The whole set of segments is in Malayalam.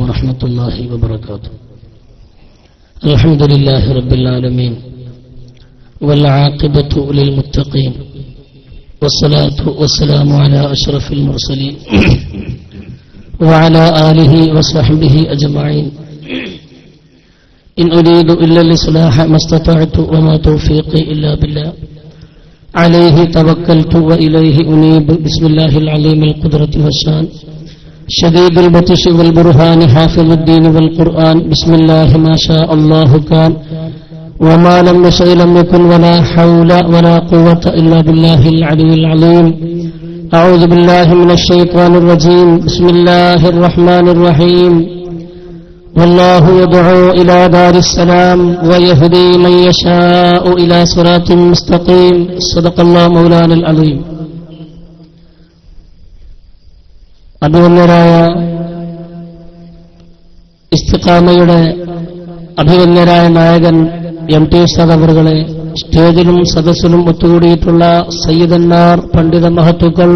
ورحمة الله وبركاته. الحمد لله رب العالمين والعاقبة للمتقين والصلاة والسلام على أشرف المرسلين وعلى آله وصحبه أجمعين. إن أريد إلا الإصلاح ما استطعت وما توفيقي إلا بالله عليه توكلت وإليه أنيب. بسم الله العليم القدرة والشان شديد البطش والبرهان حافظ الدين والقرآن. بسم الله ما شاء الله كان وما لم يشأ لم يكن ولا حول ولا قوة إلا بالله العلي العظيم. أعوذ بالله من الشيطان الرجيم. بسم الله الرحمن الرحيم. والله يدعو إلى دار السلام ويهدي من يشاء إلى صراط مستقيم. صدق الله مولانا العظيم. അഭിവന്യരായ ഇസ്തിഖാമയുടെ അഭിവന്യരായ നായകൻ MT ഉസ്താദ് അവറുകളെ, സ്റ്റേജിലും സദസ്സിലും ഒത്തുകൂടിയിട്ടുള്ള സയ്യിദന്മാർ, പണ്ഡിത മഹത്തുക്കൾ,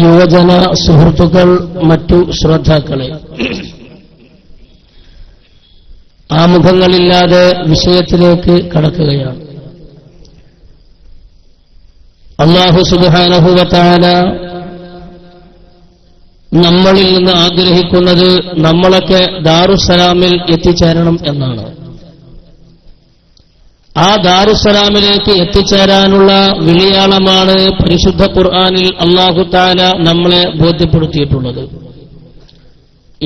യുവജന സുഹൃത്തുക്കൾ, മറ്റു ശ്രോതാക്കളെ, ആമുഖങ്ങളില്ലാതെ വിഷയത്തിലേക്ക് കടക്കുകയാണ്. അല്ലാഹു സുബ്ഹാനഹു വ തആല നമ്മളിൽ നിന്ന് ആഗ്രഹിക്കുന്നത് നമ്മളൊക്കെ ദാറുസ്സലാമിൽ എത്തിച്ചേരണം എന്നാണ്. ആ ദാറുസ്സലാമിലേക്ക് എത്തിച്ചേരാനുള്ള വിളിയാളമാണ് പരിശുദ്ധ ഖുർആനിൽ അല്ലാഹു തആല നമ്മളെ ബോധ്യപ്പെടുത്തിയിട്ടുള്ളത്.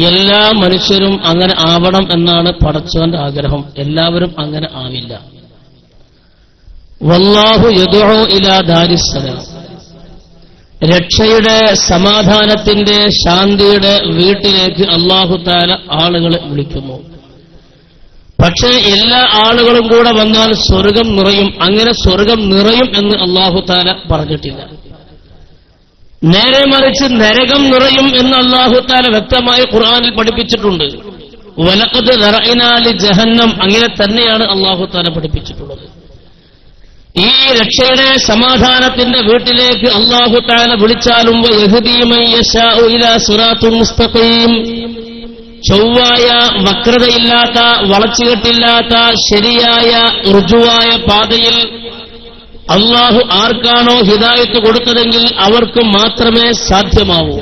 എല്ലാ മനുഷ്യരും അങ്ങനെ ആവണം എന്നാണ് പടച്ചവന്റെ ആഗ്രഹം. എല്ലാവരും അങ്ങനെ ആവില്ല. വല്ലാഹു യദ്ഉ ഇലാ ദാരിസ്സലാം, രക്ഷയുടെ, സമാധാനത്തിന്റെ, ശാന്തിയുടെ വീട്ടിലേക്ക് അല്ലാഹു തആല ആളുകളെ വിളിക്കുന്നു. പക്ഷേ എല്ലാ ആളുകളും കൂടെ വന്നാൽ സ്വർഗം നിറയും. അങ്ങനെ സ്വർഗം നിറയും എന്ന് അല്ലാഹു തആല പറഞ്ഞിട്ടില്ല. നേരെ മറിച്ച് നരകം നിറയും എന്ന് അല്ലാഹു തആല വ്യക്തമായി ഖുർആനിൽ പഠിപ്പിച്ചിട്ടുണ്ട്. വലഖദ് ദറഅനാ ലി ജഹന്നം, അങ്ങനെ തന്നെയാണ് അല്ലാഹു തആല പഠിപ്പിച്ചിട്ടുള്ളത്. ഈ രക്ഷയുടെ, സമാധാനത്തിന്റെ വീട്ടിലേക്ക് അല്ലാഹു തആല വിളിച്ചാലും വയഹ്ദീ മൻ യശാഉ ഇലാ സിറാത്തുൻ മുസ്തഖീം, ചൊവ്വായ, വക്രതയില്ലാത്ത, വളച്ചുകെട്ടില്ലാത്ത, ശരിയായ ഋജുവായ പാതയിൽ അല്ലാഹു ആർക്കാണോ ഹിദായത്ത് കൊടുത്തതെങ്കിൽ അവർക്ക് മാത്രമേ സാധ്യമാവൂ.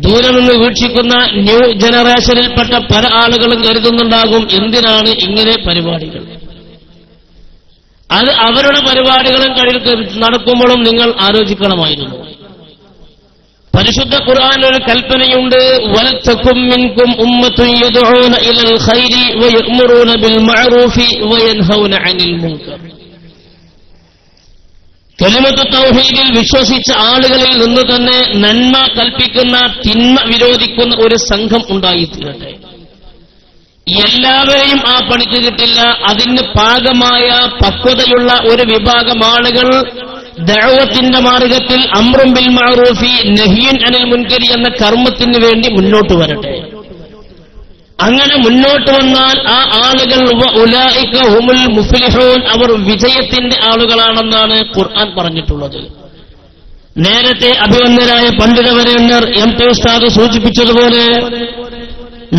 ദൂരെ നിന്ന് വീക്ഷിക്കുന്ന ന്യൂ ജനറേഷനിൽപ്പെട്ട പല ആളുകളും കരുതുന്നുണ്ടാകും, എന്തിനാണ് ഇങ്ങനെ പരിപാടികൾ? അത് അവരുടെ പരിപാടികളും നടക്കുമ്പോഴും നിങ്ങൾ ആലോചിക്കണമായിരുന്നു. പരിശുദ്ധ ഖുർആനിൽ ഒരു കൽപ്പനയുണ്ട്, വൽതകും മിൻകും ഉമ്മത്തുൻ യദ്ഊന ഇലൽ ഖൈരി വയഅ്മുറൂന ബിൽ മഅറൂഫി വയൻഹൗന അനിൽ മുൻകർ. കലിമത്തു തൗഹീദിൽ വിശ്വസിച്ച ആളുകളിൽ നിന്ന് തന്നെ നന്മ കൽപ്പിക്കുന്ന, തിന്മ വിരോധിക്കുന്ന ഒരു സംഘം ഉണ്ടായിത്തീരട്ടെ. എല്ലാവരെയും ആ പണിക്ക് കിട്ടില്ല. അതിന് പാകമായ പക്വതയുള്ള ഒരു വിഭാഗം ആളുകൾ ദഅവത്തിന്റെ മാർഗത്തിൽ അംറും ബിൽ മഅറൂഫി നഹിയുൻ അനിൽ മുൻകരി എന്ന കർമ്മത്തിന് വേണ്ടി മുന്നോട്ട് വരട്ടെ. അങ്ങനെ മുന്നോട്ട് വന്നാൽ ആ ആളുകൾ ഉലൈക ഹുമുൽ മുഫ്ലിഹൂൻ, അവർ വിജയത്തിന്റെ ആളുകളാണെന്നാണ് ഖുർആൻ പറഞ്ഞിട്ടുള്ളത്. നേരത്തെ അഭിവന്ദരായ പണ്ഡിതവരേണ്യർ MT ഉസ്താദ് സൂചിപ്പിച്ചതുപോലെ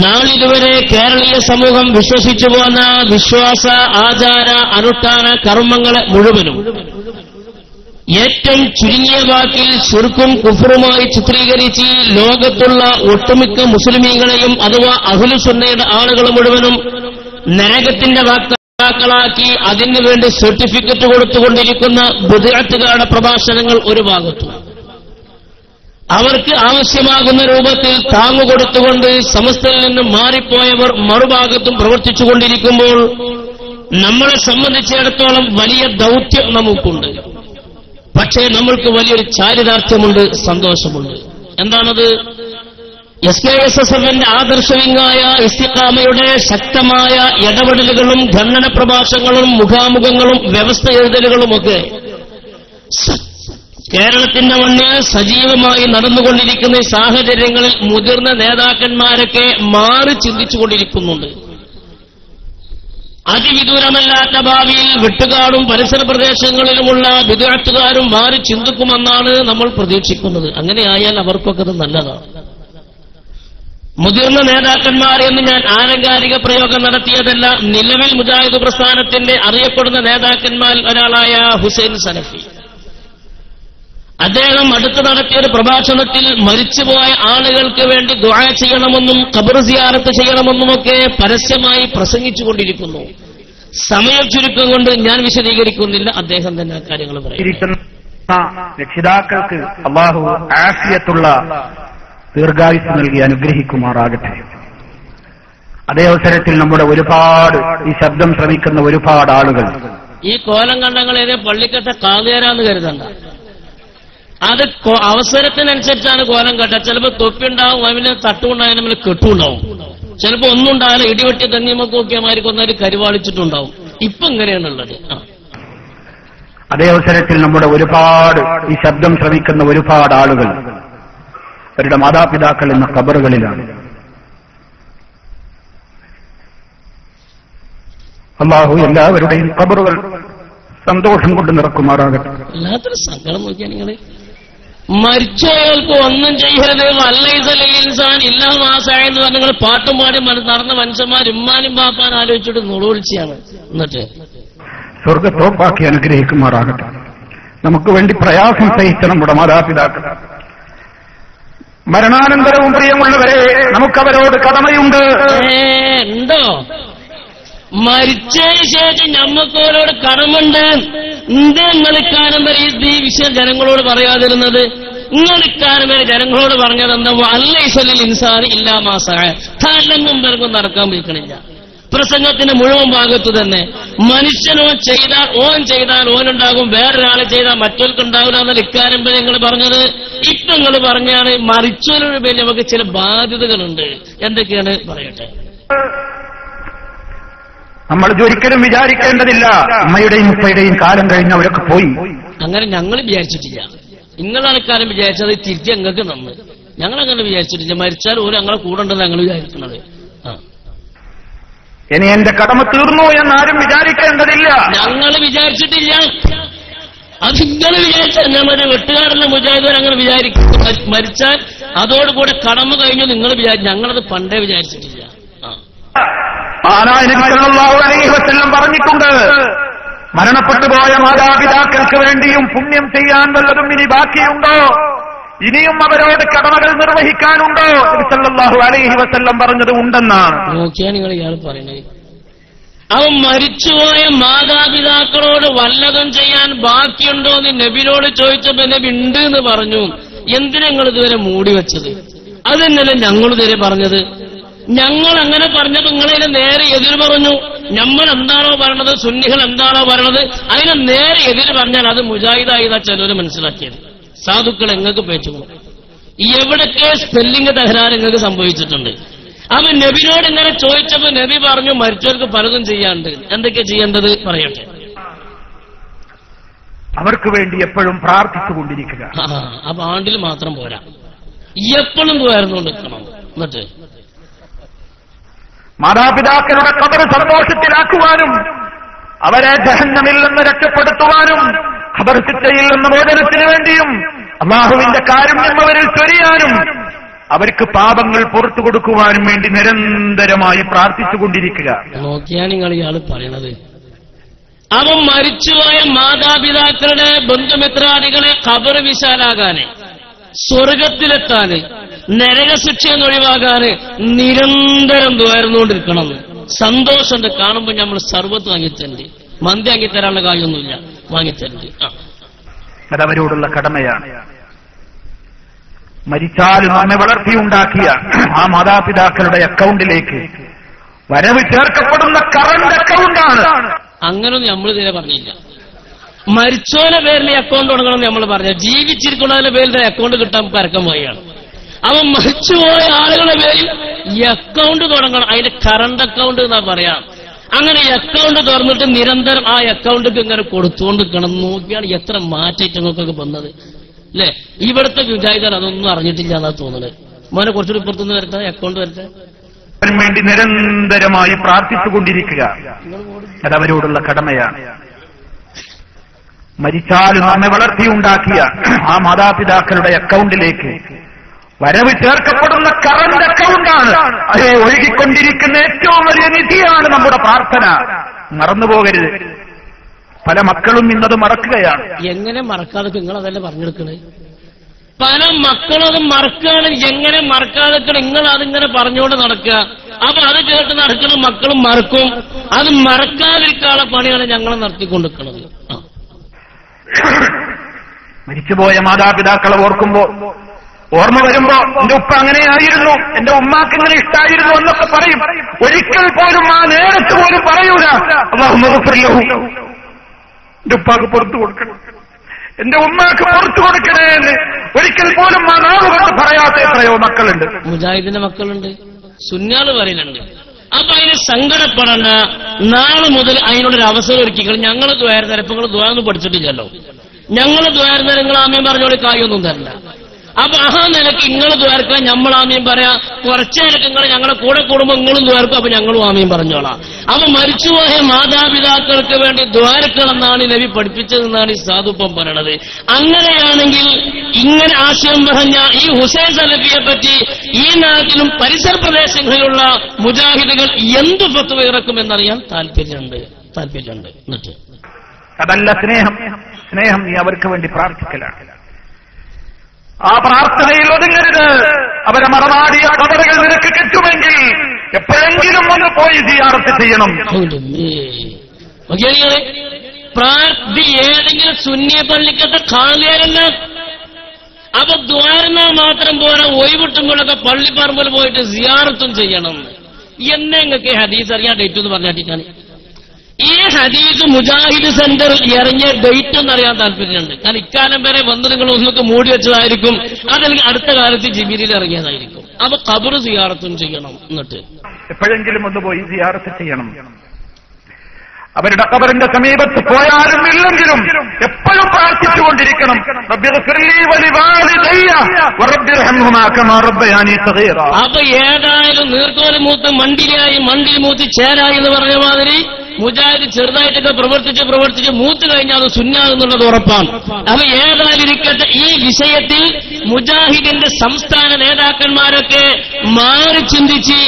നാളിതുവരെ കേരളീയ സമൂഹം വിശ്വസിച്ചു പോന്ന വിശ്വാസ, ആചാര, അനുഷ്ഠാന കർമ്മങ്ങളെ മുഴുവനും ഏറ്റവും ചുരുങ്ങിയ വാക്കിൽ ശിർക്കും കുഫറുമായി ചിത്രീകരിച്ച് ലോകത്തുള്ള ഒട്ടുമിക്ക മുസ്ലിമീങ്ങളെയും അഥവാ അഹ്ലുസുന്നയുടെ ആളുകൾ മുഴുവനും നരകത്തിന്റെ വാക്താക്കളാക്കി അതിനുവേണ്ടി സർട്ടിഫിക്കറ്റ് കൊടുത്തുകൊണ്ടിരിക്കുന്ന ബിദ്അത്തുകാരുടെ പ്രഭാഷണങ്ങൾ ഒരു ഭാഗത്തും, അവർക്ക് ആവശ്യമാകുന്ന രൂപത്തിൽ താങ്ങുകൊടുത്തുകൊണ്ട് സമസ്തയിൽ നിന്ന് മാറിപ്പോയവർ മറുഭാഗത്തും പ്രവർത്തിച്ചുകൊണ്ടിരിക്കുമ്പോൾ നമ്മളെ സംബന്ധിച്ചിടത്തോളം വലിയ ദൗത്യം നമുക്കുണ്ട്. പക്ഷേ നമ്മൾക്ക് വലിയൊരു ചാരിതാർത്ഥ്യമുണ്ട്, സന്തോഷമുണ്ട്. എന്താണത്? SKSSFന്റെ ആദർശവിങ്ങായ ഇസ്തിഖാമയുടെ ശക്തമായ ഇടപെടലുകളും ഖണ്ഡന പ്രഭാഷണങ്ങളും മുഖാമുഖങ്ങളും വ്യവസ്ഥ എഴുതലുകളുമൊക്കെ കേരളത്തിന്റെ മണ്ണിൽ സജീവമായി നടന്നുകൊണ്ടിരിക്കുന്ന സാഹചര്യങ്ങളിൽ മുതിർന്ന നേതാക്കന്മാരൊക്കെ മാറി ചിന്തിച്ചുകൊണ്ടിരിക്കുന്നുണ്ട്. അതിവിദൂരമല്ലാത്ത ഭാവിയിൽ വെട്ടുകാടും പരിസര പ്രദേശങ്ങളിലുമുള്ള ബിദ്അത്തുകാരും മാറി ചിന്തിക്കുമെന്നാണ് നമ്മൾ പ്രതീക്ഷിക്കുന്നത്. അങ്ങനെയായാൽ അവർക്കൊക്കെ അത് നല്ലതാണ്. മുതിർന്ന നേതാക്കന്മാർ എന്ന് ഞാൻ ആലങ്കാരിക പ്രയോഗം നടത്തിയതല്ല. നിലവിൽ മുജാഹിദ് പ്രസ്ഥാനത്തിന്റെ അറിയപ്പെടുന്ന നേതാക്കന്മാർ ഒരാളായ ഹുസൈൻ സലഫി, അദ്ദേഹം അടുത്ത് നടത്തിയൊരു പ്രഭാഷണത്തിൽ മരിച്ചുപോയ ആളുകൾക്ക് വേണ്ടി ദുആ ചെയ്യണമെന്നും ഖബർ സിയാറത്ത് ചെയ്യണമെന്നുമൊക്കെ പരസ്യമായി പ്രസംഗിച്ചുകൊണ്ടിരിക്കുന്നു. സമയം ചുരുക്കം കൊണ്ട് ഞാൻ വിശദീകരിക്കുന്നില്ല, അദ്ദേഹം തന്നെ ആ കാര്യങ്ങൾ പറയും. രക്ഷിതാക്കൾക്ക് അല്ലാഹു ആഫിയത്തുള്ള ദീർഘായുസ് നൽകി അനുഗ്രഹിക്കുമാറാകട്ടെ. അതേ അവസരത്തിൽ നമ്മുടെ ഒരുപാട് ഈ ശബ്ദം ശ്രമിക്കുന്ന ഒരുപാട് ആളുകൾ ഈ കോലം കണ്ടങ്ങളെ പള്ളിക്കത്തെ കാതുകേരാന്ന് കരുതണ്ട. അത് അവസരത്തിനനുസരിച്ചാണ് കോലം കെട്ട. ചിലപ്പോൾ തൊപ്പിയുണ്ടാവും, അവന് തട്ടുണ്ടാവും, നമ്മൾ കെട്ടുണ്ടാവും. ചിലപ്പോൾ ഒന്നും ഉണ്ടാവില്ല, ഇടിവെട്ടി തന്നിമൊക്കെ നോക്കിയമാർക്ക് ഒന്നൊരു കരുവാളിച്ചിട്ടുണ്ടാവും. ഇപ്പൊ ഇങ്ങനെയാണുള്ളത്. അതേ അവസരത്തിൽ നമ്മുടെ ഒരുപാട് ഈ ശബ്ദം ശ്രമിക്കുന്ന ഒരുപാട് ആളുകൾ അവരുടെ മാതാപിതാക്കൾ എന്ന ഖബറുകളിലാണ്. അല്ലാഹു എല്ലാവരുടെയും ഖബറുകൾ സന്തോഷം കൊണ്ട് നിറക്കുമാറാകട്ടെ. വല്ലാത്തൊരു സങ്കടം നോക്കിയാൽ നിങ്ങൾ മരിച്ചയാൾക്ക് ഒന്നും ചെയ്യരുത്, ഇൻസാൻ ഇല്ലാ മാസായെന്ന് പറഞ്ഞ് നിങ്ങൾ പാട്ടും പാടി നടന്ന മനുഷ്യന്മാർ ഉമ്മാനും പാപ്പാൻ ആലോചിച്ചിട്ട് നുളവിളിച്ചാണ്. എന്നിട്ട് സ്വർഗത്തോപ്പാക്കി അനുഗ്രഹിക്കുമാറാകട്ടെ. നമുക്ക് വേണ്ടി പ്രയാസം സഹിച്ച നമ്മുടെ മാതാപിതാക്കൾ, മരണാനന്തരവും പ്രിയമുള്ളവരെ നമുക്കവരോട് കടമയുണ്ട്. ഉണ്ടോ? മരിച്ചതിന് ശേഷം ഞമ്മക്കോരോട് കടമുണ്ട്. എന്താ നിങ്ങളിക്കാലം വരെ ഈ വിഷയം ജനങ്ങളോട് പറയാതിരുന്നത്? നിങ്ങളിക്കാലം വരെ ജനങ്ങളോട് പറഞ്ഞത് എന്താ? അല്ലൈസലിൽ ഇൻസാൻ ഇല്ലാ മാസായ തലങ്ങും പിറകും നടക്കാൻ പോയിക്കണില്ല. പ്രസംഗത്തിന്റെ മുഴുവൻ ഭാഗത്ത് തന്നെ മനുഷ്യനോ ചെയ്താൽ ഓനുണ്ടാകും, വേറൊരാളെ ചെയ്താൽ മറ്റൊരുക്കുണ്ടാവില്ല എന്നാൽ ഇക്കാര്യം വരെ നിങ്ങൾ പറഞ്ഞത്. ഇപ്പൊ നിങ്ങൾ പറഞ്ഞാണ് മരിച്ചവരുടെ പേരിൽ നമുക്ക് ചില ബാധ്യതകളുണ്ട്. എന്തൊക്കെയാണ് പറയട്ടെ. നമ്മൾ ഒരിക്കലും വിചാരിക്കേണ്ടതില്ല, അമ്മയുടെയും ഉപ്പയുടെയും കാലം കഴിഞ്ഞവരൊക്കെ പോയി. അങ്ങനെ ഞങ്ങൾ വിചാരിച്ചിട്ടില്ല. നിങ്ങളാണ് കാലം വിചാരിച്ചത്, തിരിച്ച് ഞങ്ങൾക്ക് നന്ന്. ഞങ്ങളങ്ങനെ വിചാരിച്ചിട്ടില്ല. മരിച്ചാൽ ഓരോ ഞങ്ങളെ കൂടെ ഉണ്ടെന്ന് ഞങ്ങൾ വിചാരിക്കുന്നത്. ഇനി എന്റെ കടമ തീർന്നു എന്നാരും വിചാരിക്കേണ്ടതില്ല. ഞങ്ങൾ വിചാരിച്ചിട്ടില്ല. അത് നിങ്ങൾ വിചാരിച്ചാൽ ഞമ്മടെ വെട്ടുകാരന്റെ മുജാഹിദ് അങ്ങനെ വിചാരിക്കും. മരിച്ചാൽ അതോടുകൂടെ കടമ കഴിഞ്ഞു നിങ്ങൾ വിചാരിച്ചു. ഞങ്ങളത് പണ്ടേ വിചാരിച്ചിട്ടില്ല. പറഞ്ഞിട്ടുണ്ട്, മരണപ്പെട്ടു പോയ മാതാപിതാക്കൾക്ക് വേണ്ടിയും പുണ്യം ചെയ്യാൻ വല്ലതും ഇനി ബാക്കിയുണ്ടോ? ഇനിയും അവരോട് കടമകൾ നിർവഹിക്കാനുണ്ടോ? സല്ലല്ലാഹു അലൈഹി വസല്ലം പറഞ്ഞത് ഉണ്ടെന്നാണ്. നോക്കിയാ നിങ്ങൾ ഇയാൾ പറയുന്നത്. അവൻ മരിച്ചുപോയ മാതാപിതാക്കളോട് വല്ലതും ചെയ്യാൻ ബാക്കിയുണ്ടോ എന്ന് നബിയോട് ചോദിച്ചപ്പോ നബി ഉണ്ട് എന്ന് പറഞ്ഞു. എന്തിനാ നിങ്ങൾ ഇതുവരെ മൂടി വെച്ചത്? അതെന്നല്ലേ ഞങ്ങൾ ഇതുവരെ പറഞ്ഞത്. ഞങ്ങൾ അങ്ങനെ പറഞ്ഞപ്പോ നിങ്ങളതിനെ നേരെ എതിര് പറഞ്ഞു. നമ്മൾ എന്താണോ പറയണത്, സുന്നികൾ എന്താണോ പറയണത്, അതിനെ നേരെ എതിര് പറഞ്ഞാൽ അത് മുജാഹിദായിതാ ചിലര് മനസ്സിലാക്കിയത്. സാധുക്കൾ എങ്ങൾക്ക് പേച്ചു എവിടൊക്കെ സ്പെല്ലിംഗ് തകരാറ് നിങ്ങൾക്ക് സംഭവിച്ചിട്ടുണ്ട്. അവൻ നബിനോട് ഇങ്ങനെ ചോദിച്ചപ്പോ നബി പറഞ്ഞു മരിച്ചവർക്ക് പലതും ചെയ്യാണ്ട്. എന്തൊക്കെ ചെയ്യേണ്ടത് പറയട്ടെ. അവർക്ക് വേണ്ടി എപ്പോഴും പ്രാർത്ഥിച്ചുകൊണ്ടിരിക്കുക. അപ്പൊ ആണ്ടിൽ മാത്രം പോരാ, എപ്പോഴും പോയായിരുന്നുകൊണ്ട് നിൽക്കണം. എന്നിട്ട് മാതാപിതാക്കളുടെ ഖബർ സന്തോഷത്തിലാക്കുവാനും അവരെ ജഹന്നമിൽ നിന്ന് രക്ഷപ്പെടുത്തുവാനും ഖബർ ശിക്ഷയിൽ നിന്ന് മോചനത്തിനു വേണ്ടിയും അല്ലാഹുവിന്റെ കാരുണ്യം അവരിൽ ചൊരിയാനും അവർക്ക് പാപങ്ങൾ പുറത്തു കൊടുക്കുവാനും വേണ്ടി നിരന്തരമായി പ്രാർത്ഥിച്ചുകൊണ്ടിരിക്കുക. നോക്കിയാ നിങ്ങൾ ഇയാൾ പറയണത്. അവൻ മരിച്ചുപോയ മാതാപിതാക്കളുടെ ബന്ധുമിത്രാദികളെ ഖബർ വിശാലാകാന്, സ്വർഗത്തിലെത്താന്, നരകശിക്ഷയെന്ന് ഒഴിവാകാന് നിരന്തരം തുയർന്നുകൊണ്ടിരിക്കണം. സന്തോഷമുണ്ട് കാണുമ്പോൾ നമ്മൾ സർവത്ത് വാങ്ങിത്തരണ്ട്. മന്തി വാങ്ങിത്തരാനുള്ള കാര്യമൊന്നുമില്ല, വാങ്ങിത്തരണ്ട്. അതവരോടുള്ള കടമയാണ്. മരിച്ചാലും നമ്മെ വളർത്തിയുണ്ടാക്കിയ ആ മാതാപിതാക്കളുടെ അക്കൗണ്ടിലേക്ക് വരവ് ചേർക്കപ്പെടുന്ന കറന്റ് അക്കൗണ്ടാണ്. അങ്ങനൊന്നും നമ്മൾ ഇതിനെ പറഞ്ഞില്ല. മരിച്ചോന്റെ പേരിൽ അക്കൗണ്ട് തുടങ്ങണമെന്ന് നമ്മൾ പറഞ്ഞു. ജീവിച്ചിരിക്കുന്നതിന്റെ പേരിൽ അക്കൗണ്ട് കിട്ടാൻ പരക്കം പോയാണ്. അവൻ മരിച്ചുപോയ ആളുകളുടെ പേരിൽ ഈ അക്കൗണ്ട് തുടങ്ങണം. അതിന്റെ കറണ്ട് അക്കൗണ്ട് എന്നാ പറയാം. അങ്ങനെ ഈ അക്കൗണ്ട് തുറന്നിട്ട് നിരന്തരം ആ അക്കൗണ്ടിക്ക് ഇങ്ങനെ കൊടുത്തുകൊണ്ട് നിൽക്കണം. നോക്കിയാണ് എത്ര മാറ്റേറ്റങ്ങൾക്കൊക്കെ വന്നത് അല്ലെ. ഇവിടുത്തെ വിചാരിക്കാൻ അതൊന്നും അറിഞ്ഞിട്ടില്ല എന്നാ തോന്നുന്നത്. മോനെ കുറച്ചുകൂടി പുറത്തുനിന്ന് വരട്ടെ, അക്കൗണ്ട് വരട്ടെ. വേണ്ടി നിരന്തരമായി പ്രാർത്ഥിച്ചുകൊണ്ടിരിക്കുക അതവരോടുള്ള കടമയാണ്. മരിച്ചാലും നമ്മെ വളർത്തിയുണ്ടാക്കിയ ആ മാതാപിതാക്കളുടെ അക്കൗണ്ടിലേക്ക് വരവ് ചേർക്കപ്പെടുന്ന കറന്റ് അക്കൗണ്ടാണ്. അതേ ഒഴുകിക്കൊണ്ടിരിക്കുന്ന ഏറ്റവും വലിയ നിധിയാണ് നമ്മുടെ പ്രാർത്ഥന. മറന്നുപോകരുത്. പല മക്കളും ഇന്നത് മറക്കുകയാണ്. എങ്ങനെ മറക്കാതെ നിങ്ങൾ അതല്ലേ പറഞ്ഞെടുക്കണേ? പല മക്കളത് മറക്കുകയാണ്. എങ്ങനെ മറക്കാതെ നിങ്ങൾ അതിങ്ങനെ പറഞ്ഞുകൊണ്ട് നടക്കുക. അപ്പൊ അത് കേട്ട് നടക്കുന്ന മക്കളും മറക്കും. അത് മറക്കാതിരിക്കാനുള്ള പണിയാണ് ഞങ്ങൾ നടത്തിക്കൊണ്ടിരിക്കുന്നത്. മരിച്ചുപോയ മാതാപിതാക്കളെ ഓർമ്മ വരുമ്പോ എന്റെ ഉപ്പ അങ്ങനെയായിരുന്നു, എന്റെ ഉമ്മാക്ക് ഇങ്ങനെ ഇഷ്ടായിരുന്നു എന്നൊക്കെ പറയും. ഒരിക്കൽ പോലും ആ നേരത്ത് പോലും പറയൂല എന്റെ ഉപ്പാക്ക് പുറത്തു കൊടുക്കണം, എന്റെ ഉമ്മാക്ക് പുറത്തു കൊടുക്കണേ എന്ന് ഒരിക്കൽ പോലും ആ നാവ് കൊണ്ട് പറയാത്ത എത്രയോ മക്കളുണ്ട്. മുജാഹിദിന്റെ മക്കളുണ്ട്, സുന്നാള് പറയലുണ്ട്. അപ്പൊ അതിന് സങ്കടപ്പെടണ്ട. നാളെ മുതൽ അതിനോടൊരു അവസരം ഒരുക്കിക്കൾ. ഞങ്ങൾ ദ്വാരം ഇപ്പൊ നിങ്ങൾ ദ്വാരൊന്നും പഠിച്ചിട്ടില്ലല്ലോ. ഞങ്ങൾ ദ്വാരം നിങ്ങൾ ആമയും പറഞ്ഞോളി കായൊന്നും തരണ്ട. അപ്പൊ ആ നിലക്ക് നിങ്ങൾ ദ്വാരക്കാൻ നമ്മൾ ആമയും പറയാം. കുറച്ചേരൊക്കെ നിങ്ങൾ ഞങ്ങളെ കൂടെ കൂടുമ്പോ നിങ്ങളും ദ്വാരക്കും, അപ്പൊ ഞങ്ങളും ആമയും പറഞ്ഞോളാം. അപ്പൊ മരിച്ചുപോയ മാതാപിതാക്കൾക്ക് വേണ്ടി ദ്വാരക്കണമെന്നാണ് നബി പഠിപ്പിച്ചതെന്നാണ് ഈ സാധുപ്പം പറയണത്. അങ്ങനെയാണെങ്കിൽ ഇങ്ങനെ ആശയം പറഞ്ഞ ഈ ഹുസൈൻ സലഫിയെ പറ്റി ഈ നാട്ടിലും പരിസര പ്രദേശങ്ങളിലുള്ള മുജാഹിദുകൾ എന്ത് ഫത്വ ഇറക്കുമെന്നറിയാൻ താല്പര്യമുണ്ട്. എന്നിട്ട് അതല്ല സ്നേഹം നീ അവർക്ക് വേണ്ടി പ്രാർത്ഥിക്കലാണ്. ആ പ്രാർത്ഥനയിൽ ഒതുങ്ങരുത്. അവരെ മറമാടിയ കബറുകൾ നിനക്ക് കിട്ടുമെങ്കിൽ എപ്പോഴെങ്കിലും ഒന്ന് പോയി സിയാറത്ത് ചെയ്യണം. ഏതെങ്കിലും സുന്നി പള്ളിക്കത്തെ കാലിയല്ല. അപ്പൊ ദ്വാരന മാത്രം പോരാ, ഒഴിവിട്ടുമ്പോഴൊക്കെ പള്ളിപ്പറമ്പിൽ പോയിട്ട് സിയാറത്തും ചെയ്യണം. എന്നെ നിങ്ങൾക്ക് ഹദീസ് അറിയാൻ ഡേറ്റ് എന്ന് പറഞ്ഞാട്ടിക്കാണ്. ഈ ഹദീസ് മുജാഹിദ് സെന്ററിൽ ഇറങ്ങിയ ഡേറ്റ് എന്നറിയാൻ താല്പര്യമുണ്ട്. കാരണം ഇക്കാലം വരെ വന്ന് നിങ്ങൾ ഒന്നൊക്കെ മൂടി വെച്ചതായിരിക്കും, അതല്ലെങ്കിൽ അടുത്ത കാലത്ത് ജിബിരിയിൽ ഇറങ്ങിയതായിരിക്കും. അപ്പൊ ഖബർ സിയാറത്തും ചെയ്യണം. എന്നിട്ട് എപ്പോഴെങ്കിലും ഒന്ന് പോയി സിയാറത്ത് ചെയ്യണം. അവരുടെ ഖബറിന്റെ സമീപത്ത് പോയാലും ഇല്ലെങ്കിലും എപ്പോഴും പ്രാർത്ഥിച്ചുകൊണ്ടിരിക്കണം. അപ്പൊ ഏതായാലും നീർക്കോല് മൂത്ത് മണ്ടിൽ മൂത്ത് ചേരായി എന്ന് പറഞ്ഞ മാതിരി മുജാഹിദ് ചെറുതായിട്ടൊക്കെ പ്രവർത്തിച്ച് മൂത്ത് കഴിഞ്ഞാൽ അത് സുന്നാകുന്നുള്ളത് ഉറപ്പാണ്. അപ്പൊ ഏതായാലും ഇരിക്കട്ടെ, ഈ വിഷയത്തിൽ മുജാഹിദിന്റെ സംസ്ഥാന നേതാക്കന്മാരൊക്കെ മാറി ചിന്തിച്ച്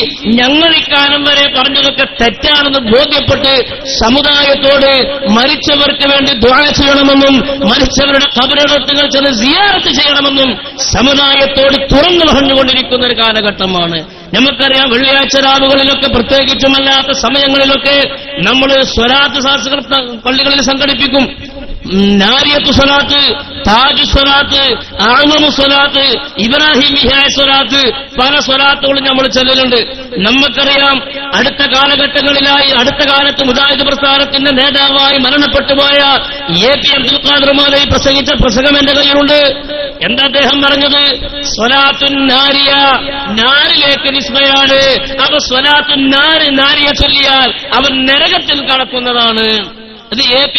ഞങ്ങൾ ഇക്കാലം വരെ പറഞ്ഞതൊക്കെ തെറ്റാണെന്ന് ബോധ്യപ്പെട്ട് സമുദായത്തോട് മരിച്ചവർക്ക് വേണ്ടി ദുആ ചെയ്യണമെന്നും മരിച്ചവരുടെ ഖബറിടത്തുകൾ ചെന്ന് സിയാറത്ത് ചെയ്യണമെന്നും സമുദായത്തോട് തുറന്നു പറഞ്ഞുകൊണ്ടിരിക്കുന്ന ഒരു കാലഘട്ടമാണ്. നമുക്കറിയാം, വെള്ളിയാഴ്ച രാവുകളിലൊക്കെ പ്രത്യേകിച്ചുമല്ലാത്ത സമയങ്ങളിലൊക്കെ നമ്മൾ സ്വലാത്ത് സാസുകൾ പള്ളികളിൽ സംഘടിപ്പിക്കും. നാരിയത്ത് സ്വലാത്ത്, താജ് സ്വലാത്ത്, ആമമു സ്വലാത്ത്, ഇബ്രാഹിമിയായ സ്വലാത്ത്, പല സ്വലാത്തുകളും നമ്മൾ ചൊല്ലലുണ്ട്. നമുക്കറിയാം, അടുത്ത കാലത്ത് മുജാഹിദ് പ്രസ്ഥാനത്തിന്റെ നേതാവായി മരണപ്പെട്ടുപോയ AP അബ്ദുൽ ഖാദർ മൗലവി പ്രസംഗിച്ച പ്രസംഗം എന്റെ കയ്യിലുണ്ട്. എന്താ അദ്ദേഹം പറഞ്ഞത്? സ്വലാത്തുൻ നാരിയ, നാരിലേക്ക് നിസ്ബയാണ്. അവ സ്വലാത്തുൻ നാരിയ ചൊല്ലിയാൽ അവൻ നരകത്തിൽ കടക്കുന്നതാണ്. ഇത് AP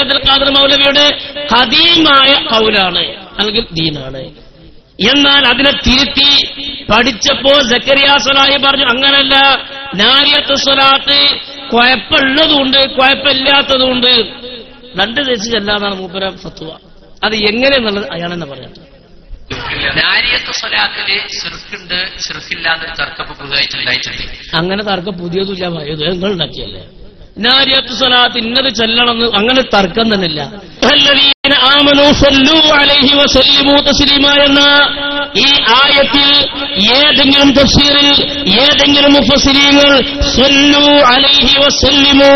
അബ്ദുൽ ഖാദർ മൗലവിയുടെ ഖദീമായ ഖൗലാണ്, അല്ലെങ്കിൽ ദീനാണ്. എന്നാൽ അതിനെ തിരുത്തി പഠിച്ചപ്പോ സക്കരിയ സ്വലാഹി പറഞ്ഞു, അങ്ങനല്ല, നാരിയത്ത് സ്വലാത്ത് കുഴപ്പമുള്ളതുണ്ട് കുഴപ്പമില്ലാത്തതുണ്ട്, രണ്ട് തെറ്റിച്ചല്ലാന്നാണ് മൂപ്പര ഫത്വ. അത് എങ്ങനെയെന്നുള്ളത് അയാളെന്നെ പറയാം. നാരിയത്ത് സ്വലാത്തില് ശിർക്കുണ്ട് ശിർക്കില്ലാന്നൊരു തർക്കം പുതുതായിട്ടുണ്ടായിട്ടുണ്ട്. അങ്ങനെ തർക്കം പുതിയതില്ല, പഴയത് നിങ്ങൾ ഉണ്ടാക്കിയല്ലേ. നാരിയത്ത് സ്വലാത്ത് ഇന്നത് ചെല്ലണമെന്ന് അങ്ങനെ തർക്കം തന്നില്ല. എന്ന ഈ ആയത്തിൽ ഏതെങ്കിലും തഫ്സീറിൽ ഏതെങ്കിലും മുഫസ്സിരീങ്ങൾ സ്വല്ലു അലൈഹി വസല്ലിമു,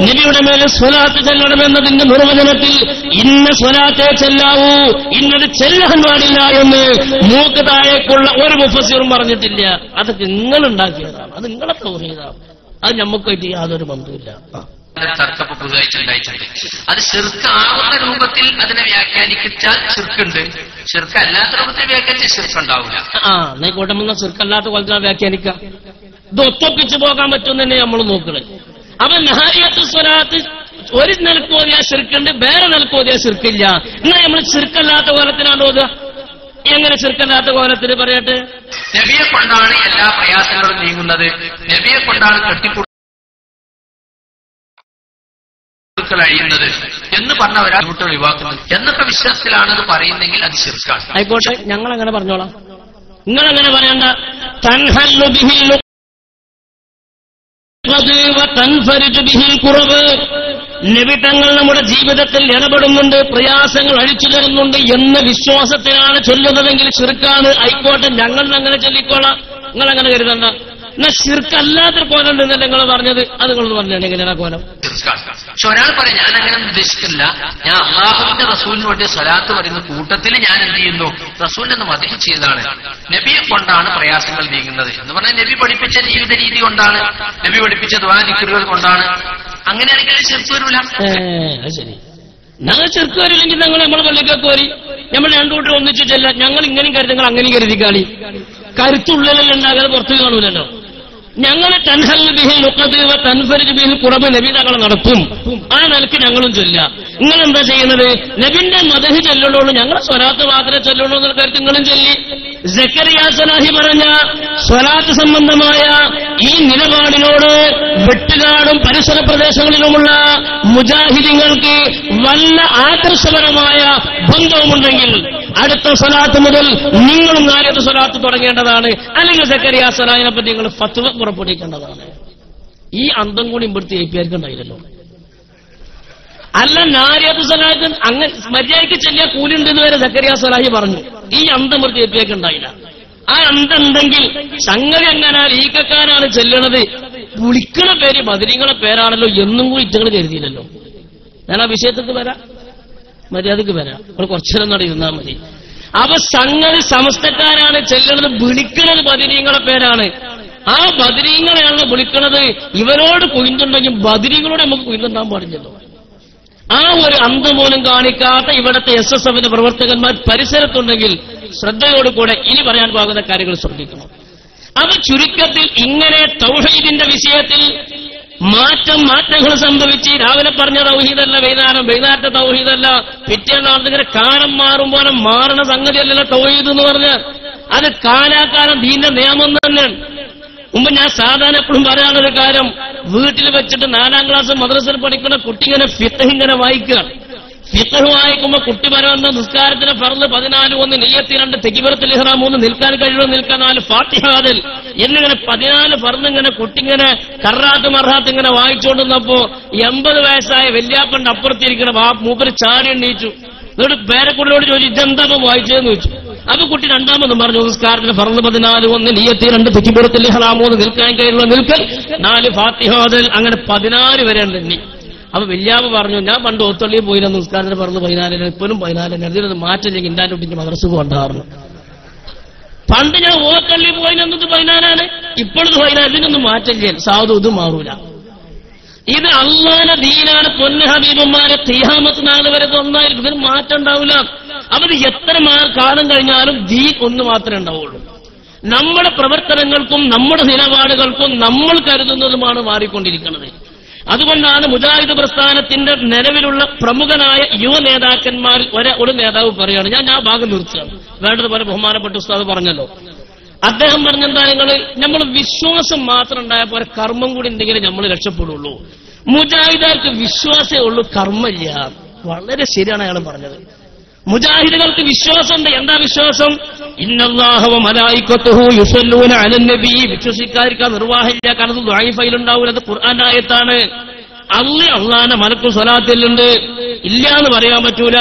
നബിയുടെ മേലെ സ്വലാത്ത് ചെല്ലണമെന്നതിന്റെ നിർവചനത്തിൽ ഇന്ന സ്വലാത്തെ ചെല്ലാവൂ, ഇന്നത് ചെല്ലാൻ പാടില്ല എന്ന് മൂക്ക് താഴേക്കുള്ള ഒരു മുഫസ്സിറും പറഞ്ഞിട്ടില്ല. അതൊക്കെ നിങ്ങൾ ഉണ്ടാക്കിയതാണ്, അത് നിങ്ങളെ തൗഹീദാണ്. അത് നമുക്കായിട്ട് യാതൊരു ബന്ധവുമില്ല. തർക്കം പുതുതായിട്ടുണ്ടായിട്ടുണ്ട്. അത് ശിർക്കാവുന്ന രൂപത്തിൽ അതിനെ വ്യാഖ്യാനിച്ചാൽ ശിർക്കുണ്ട്, ശിർക്കല്ലാത്ത രൂപത്തിൽ വ്യാഖ്യാനിച്ചാൽ ശിർക്കുണ്ടാവില്ല. നെയ്ക്കോട്ടമെന്ന ശിർക്കല്ലാത്ത കൊലത്തിനാ വ്യാഖ്യാനിക്കാം. ഇത് ഒത്തൊപ്പിച്ചു പോകാൻ പറ്റും തന്നെ നമ്മൾ നോക്കുന്നത്. അപ്പൊ നഹാരിയത്ത് സ്വലാത്ത് ഒരു നിലക്കോതിയാ ശിർക്കുണ്ട്, വേറെ നിലക്കോതിയാ ശിർക്കില്ല. എന്നാൽ നമ്മൾ ശിർക്കല്ലാത്ത കോലത്തിനാണ് ഓതുക. എങ്ങനെ ശിർക്കല്ലാത്ത കോലത്തിൽ പറയട്ടെ? നബിയെ കൊണ്ടാണ് എല്ലാ പ്രയാസങ്ങളും നീങ്ങുന്നത്, നബിയെ കൊണ്ടാണ് കഴിയുന്നത് എന്ന് പറഞ്ഞ ഒരാൾ ബുദ്ധിമുട്ട് ഒഴിവാക്കുന്നത് എന്നൊക്കെ വിശ്വാസത്തിലാണെന്ന് പറയുന്നെങ്കിൽ അത് ശിർക്കാണ്. ആയിക്കോട്ടെ, ഞങ്ങൾ അങ്ങനെ പറഞ്ഞോളാം. നിങ്ങളങ്ങനെ പറയണ്ട. തൻഹല്ലു ബിഹിൽ തൻഫരിജു ബിഹിൽ ഖുറബ്. നബി തങ്ങൾ നമ്മുടെ ജീവിതത്തിൽ ഇടപെടുന്നുണ്ട്, പ്രയാസങ്ങൾ അഴിച്ചു തരുന്നുണ്ട് എന്ന വിശ്വാസത്തിലാണ് ചൊല്ലുന്നതെങ്കിൽ ശിർക്കാണ്. ആയിക്കോട്ടെ, ഞങ്ങൾ അങ്ങനെ ചൊല്ലിക്കോളാം. നിങ്ങളങ്ങനെ കരുതണ്ട. എന്നാ ശിർക്കല്ലാത്തൊരു കോലം ഉണ്ടെന്നല്ല നിങ്ങൾ പറഞ്ഞത്, അത് നിങ്ങൾ പറഞ്ഞാണ് എങ്ങനെയാണ് കോലം? പക്ഷെ ഒരാൾ പറയും ഞാൻ അങ്ങനെ ഉദ്ദേശിക്കില്ല, ഞാൻ അള്ളാഹുവിന്റെ റസൂലിന് വേണ്ടി സ്വലാത്ത് പറയുന്ന കൂട്ടത്തിൽ ഞാൻ എന്ത് ചെയ്യുന്നു, റസൂലിനെ മദഹ് ചെയ്തതാണ്. നബിയെ കൊണ്ടാണ് പ്രയാസങ്ങൾ നീങ്ങുന്നത് എന്ന് പറഞ്ഞാൽ നബി പഠിപ്പിച്ച ജീവിത രീതി കൊണ്ടാണ്, നബി പഠിപ്പിച്ച ദുആ ദിക്റുകൾ കൊണ്ടാണ്. അങ്ങനെയാണെങ്കിൽ ശിർക്ക് വരില്ല. ശരി, ഞങ്ങൾ ശിർക്ക് വരില്ലെങ്കിൽ ഞങ്ങൾ നമ്മളെ പള്ളിക്കൊക്കെ വരി, നമ്മൾ രണ്ടുകൂട്ടർ ഒന്നിച്ചു ചെല്ലാം. ഞങ്ങൾ ഇങ്ങനെയും കരുതി, നിങ്ങൾ അങ്ങനെയും കരുതിക്കാളി. കരുത്തുള്ളിലല്ല ഉണ്ടാകാതെ പുറത്ത് കാണൂലല്ലോ. ഞങ്ങൾ തൻഹല്ലു ബിഹിൽ ലുഖദ് വ തൻഫരിജു ബിഹിൽ ഖുറബ് നബി തങ്ങൾ നടത്തും. ആ നിലക്ക് ഞങ്ങളും ചൊല്ലാം. നിങ്ങൾ എന്താ ചെയ്യുന്നത്? നബിന്റെ മദഹ് ചൊല്ലുള്ളൂ, ഞങ്ങൾ സ്വലാത്ത് മാത്രമേ ചൊല്ലുള്ളൂ എന്നുള്ള കാര്യത്തിൽ നിങ്ങളും ചൊല്ലി. സക്കരിയ സ്വലാഹി പറഞ്ഞ സ്വലാത്ത് സംബന്ധമായ ഈ നിലപാടിനോട് വെട്ടുകാടും പരിസര പ്രദേശങ്ങളിലുമുള്ള മുജാഹിദീങ്ങൾക്ക് വല്ല ആദർശപരമായ ബന്ധവുമുണ്ടെങ്കിൽ അടുത്ത സ്വലാത്ത് മുതൽ നിങ്ങളും നാലത്തെ സ്വലാത്ത് തുടങ്ങേണ്ടതാണ്. അല്ലെങ്കിൽ സക്കരിയ സ്വലാഹിനെ പറ്റി നിങ്ങൾ ഫത്വ പുറപ്പെടുവിക്കേണ്ടതാണ്. ഈ അന്തം കൂടി ഇവിടുത്തെ ഏൽപ്പിയാർക്കുണ്ടായില്ലല്ലോ. അല്ല, നാരിയത്ത് സ്വലാത്ത് അങ്ങനെ മര്യാദയ്ക്ക് ചെല്ലിയ കൂലിണ്ടെന്ന് വരെ സക്കരിയ സ്വലാഹി പറഞ്ഞു. ഈ അന്തം ഇവിടുത്തെ ഏൽപ്പിയാർക്കുണ്ടായില്ല. ആ അന്തം ഉണ്ടെങ്കിൽ സംഗതി എങ്ങനാണ് ഈക്കക്കാരാണ് ചെല്ലണത്, വിളിക്കണ പേര് ബദരീങ്ങളെ പേരാണല്ലോ എന്നും കൂടി ഇറ്റങ്ങൾ കരുതിയില്ലല്ലോ. ഞാൻ ആ വിഷയത്തേക്ക് വരാം, മര്യാദക്ക് വരാം. നമ്മൾ കുറച്ചേരം നട ഇരുന്നാൽ മതി. അവ സംഗതി സമസ്തക്കാരാണ് ചെല്ലണത്, വിളിക്കണത് ബദരീങ്ങളെ പേരാണ്. ആ ബദരീങ്ങളെയാണ് വിളിക്കണത്. ഇവരോട് കുയിന്തുണ്ടെങ്കിൽ ബദരീങ്ങളോട് നമുക്ക് കുയിന്തുണ്ടാൻ പാടില്ലല്ലോ. ആ ഒരു അന്തം പോലും കാണിക്കാത്ത ഇവിടുത്തെ SSFന്റെ പ്രവർത്തകന്മാർ പരിസരത്തുണ്ടെങ്കിൽ ശ്രദ്ധയോടുകൂടെ ഇനി പറയാൻ പോകുന്ന കാര്യങ്ങൾ ശ്രദ്ധിക്കണം. അവ ചുരുക്കത്തിൽ ഇങ്ങനെ തൗഹീദിന്റെ വിഷയത്തിൽ മാറ്റങ്ങൾ സംഭവിച്ച് രാവിലെ പറഞ്ഞ തൗഹീദല്ല വൈകുന്നേരത്തെ തൗഹീദല്ല, പിറ്റേന്നാളത്ത് ഇങ്ങനെ കാലം മാറും പോലെ മാറണ സംഗതിയല്ലല്ലോ തൗഹീദ് എന്ന് പറഞ്ഞ്. അത് കാലാകാലം ദീന്റെ നിയമം തന്നെയാണ്. മുമ്പ് ഞാൻ സാധാരണ എപ്പോഴും പറയാനൊരു കാര്യം, വീട്ടിൽ വെച്ചിട്ട് 4ാം ക്ലാസ് മദ്രസയിൽ പഠിക്കുന്ന കുട്ടി ഇങ്ങനെ ഫിഖ് ഇങ്ങനെ വായിക്കുകയാണ്. ഫിഖ് വായിക്കുമ്പോ കുട്ടി പറയുന്ന നിസ്കാരത്തിന് ഫർള് 14 നിയ്യത്ത് 2 തക്ബീറത്തുൽ ഇഹ്റാം 3 നിൽക്കാൻ കഴിയുമോ നിൽക്കാൻ 4 ഫാത്തിഹ അതിൽ എന്നിങ്ങനെ 14 ഫർള് ഇങ്ങനെ കുട്ടി ഇങ്ങനെ കറാത്ത് മർഹാത്ത് ഇങ്ങനെ വായിച്ചുകൊണ്ടിരുന്നപ്പോ 80 വയസ്സായ വല്യാപ്പന്റെ അപ്പുറത്തിരിക്കണം ആ മൂപ്പര് ചാടി എണ്ണീച്ചു. എന്നിട്ട് പേരക്കുട്ടിയോട് ചോദിച്ചു ഇതെന്താ വായിച്ചതെന്ന് ചോദിച്ചു. അപ്പൊ കുട്ടി രണ്ടാമതും പറഞ്ഞു നിസ്കാരത്തിന് ഫർള് 14 നിയ്യത്ത് 2 തക്ബീറത്തുൽ ഇഹ്റാം 3 നിൽക്കാൻ കഴിയുമോ നിൽക്കൽ 4 ഫാത്തിഹ അതിൽ അങ്ങനെ 14 വരെ എണ്ണി. അപ്പൊ വല്യാവ് പറഞ്ഞു ഞാൻ പണ്ട് ഒത്തള്ളിയിൽ പോയില്ല നിസ്കാരത്തിന് പറഞ്ഞു 14 ഇപ്പോഴും 14 ഇതിനൊന്ന് മാറ്റം ചെയ്യും ഇൻഡാന്റെ കുട്ടിക്ക് മദ്രസ കൊണ്ടാറുന്നു. പണ്ട് ഞാൻ ഓത്തള്ളി പോയില്ലെന്നത് 14 ഇപ്പോഴത് 14 ഇതിനൊന്നും മാറ്റം ചെയ്യാൻ സാധു ഇത് മാറൂല. ഇത് അള്ളാന്റെ ദീനാണ്. പൊന്ന ഹബീബന്മാരെ ഖിയാമത്ത് നാൾ വരെ ഒന്നായിരിക്കും, ഇതിന് മാറ്റം ഉണ്ടാവില്ല. അവർ എത്ര കാലം കഴിഞ്ഞാലും ദീൻ ഒന്ന് മാത്രമേ ഉണ്ടാവുള്ളൂ. നമ്മുടെ പ്രവർത്തനങ്ങൾക്കും നമ്മുടെ നിലപാടുകൾക്കും നമ്മൾ കരുതുന്നതുമാണ് മാറിക്കൊണ്ടിരിക്കുന്നത്. അതുകൊണ്ടാണ് മുജാഹിദ് പ്രസ്ഥാനത്തിന്റെ നിലവിലുള്ള പ്രമുഖനായ യുവ നേതാക്കന്മാരിൽ ഒരു നേതാവ് പറയാണ്, ഞാൻ ആ ഭാഗം നിർത്തുകയാണ്, വേണ്ടതുപോലെ ബഹുമാനപ്പെട്ട ഉസ്താദ് പറഞ്ഞല്ലോ. അദ്ദേഹം പറഞ്ഞെന്താ, നമ്മൾ വിശ്വാസം മാത്രം ഉണ്ടായാൽ പോലെ കർമ്മം കൂടി ഉണ്ടെങ്കിൽ നമ്മൾ രക്ഷപ്പെടുള്ളൂ. മുജാഹിദുകാർക്ക് വിശ്വാസമേ ഉള്ളൂ, കർമ്മമില്ല. വളരെ ശരിയാണ് അയാൾ പറഞ്ഞത്. മുജാഹിദുകൾക്ക് വിശ്വാസമുണ്ട്. എന്താ വിശ്വാസം? ഇന്നല്ലാഹ വ മലായികത്തുഹു യുസല്ലൂന അലൻ നബി. വിശ്വസിക്കാതിരിക്കാൻ നിർവാഹമില്ല, കാരണം ദുആയിഫയിലുണ്ടാവില്ല, അത് ഖുർആൻ ആയത്താണ്. അള്ളാന്റെ മലക്കും സ്വലാത്തിലുണ്ട്, ഇല്ല എന്ന് പറയാൻ പറ്റൂല.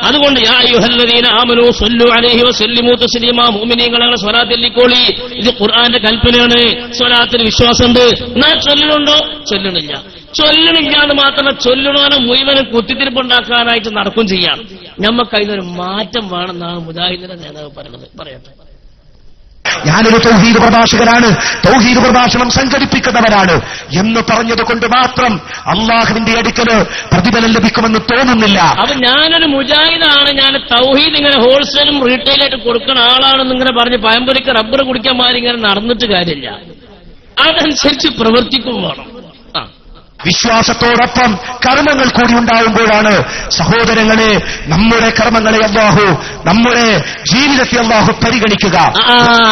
അതുകൊണ്ട് യാ അയ്യുഹല്ലദീന ആമനൂ സ്വല്ലു അലൈഹി വസല്ലിമൂ തസ്ലീമാ, മുഅ്മിനീങ്ങളെ സ്വലാത്തില്ലിക്കോളി. ഇത് ഖുർആന്റെ കൽപ്പനയാണ്. സ്വലാത്തിന് വിശ്വാസമുണ്ട്. എന്നാൽ ചൊല്ലണുണ്ടോ? ചൊല്ലണില്ല. ചൊല്ലണില്ല എന്ന് മാത്രമല്ല, ചൊല്ലണോനെ മുഴുവനും കുത്തിത്തിരിപ്പുണ്ടാക്കാനായിട്ട് നടക്കും ചെയ്യാം. നമുക്ക് അതിനൊരു മാറ്റം വേണമെന്നാണ് മുജാഹിദിന്റെ നേതാവ് പറയുന്നത്. പറയട്ടെ, ഞാനൊരു തൗഹീദ് പ്രഭാഷകനാണ്, തൗഹീദ് പ്രഭാഷണം സംഘടിപ്പിക്കുന്നവരാണ് എന്ന് പറഞ്ഞത് കൊണ്ട് മാത്രം അള്ളാഹുവിന്റെ അടുക്കല് പ്രതിഫലം ലഭിക്കുമെന്ന് തോന്നുന്നില്ല. അപ്പൊ ഞാനൊരു മുജാഹിദാണ്, ഞാൻ തൗഹീദ് ഇങ്ങനെ ഹോൾസെയിലും റീറ്റെയിലായിട്ട് കൊടുക്കുന്ന ആളാണെന്ന് ഇങ്ങനെ പറഞ്ഞ് പഴംപൊരിക്ക് റബ്ബർ കുടിക്കാന്മാരിങ്ങനെ നടന്നിട്ട് കാര്യമില്ല. അതനുസരിച്ച് പ്രവർത്തിക്കും വേണം. വിശ്വാസത്തോടൊപ്പം കർമ്മങ്ങൾ കൂടി ഉണ്ടാകുമ്പോഴാണ് സഹോദരങ്ങളെ നമ്മുടെ കർമ്മങ്ങളെ അല്ലാഹു, നമ്മുടെ ജീവിതത്തെ അല്ലാഹു പരിഗണിക്കുക.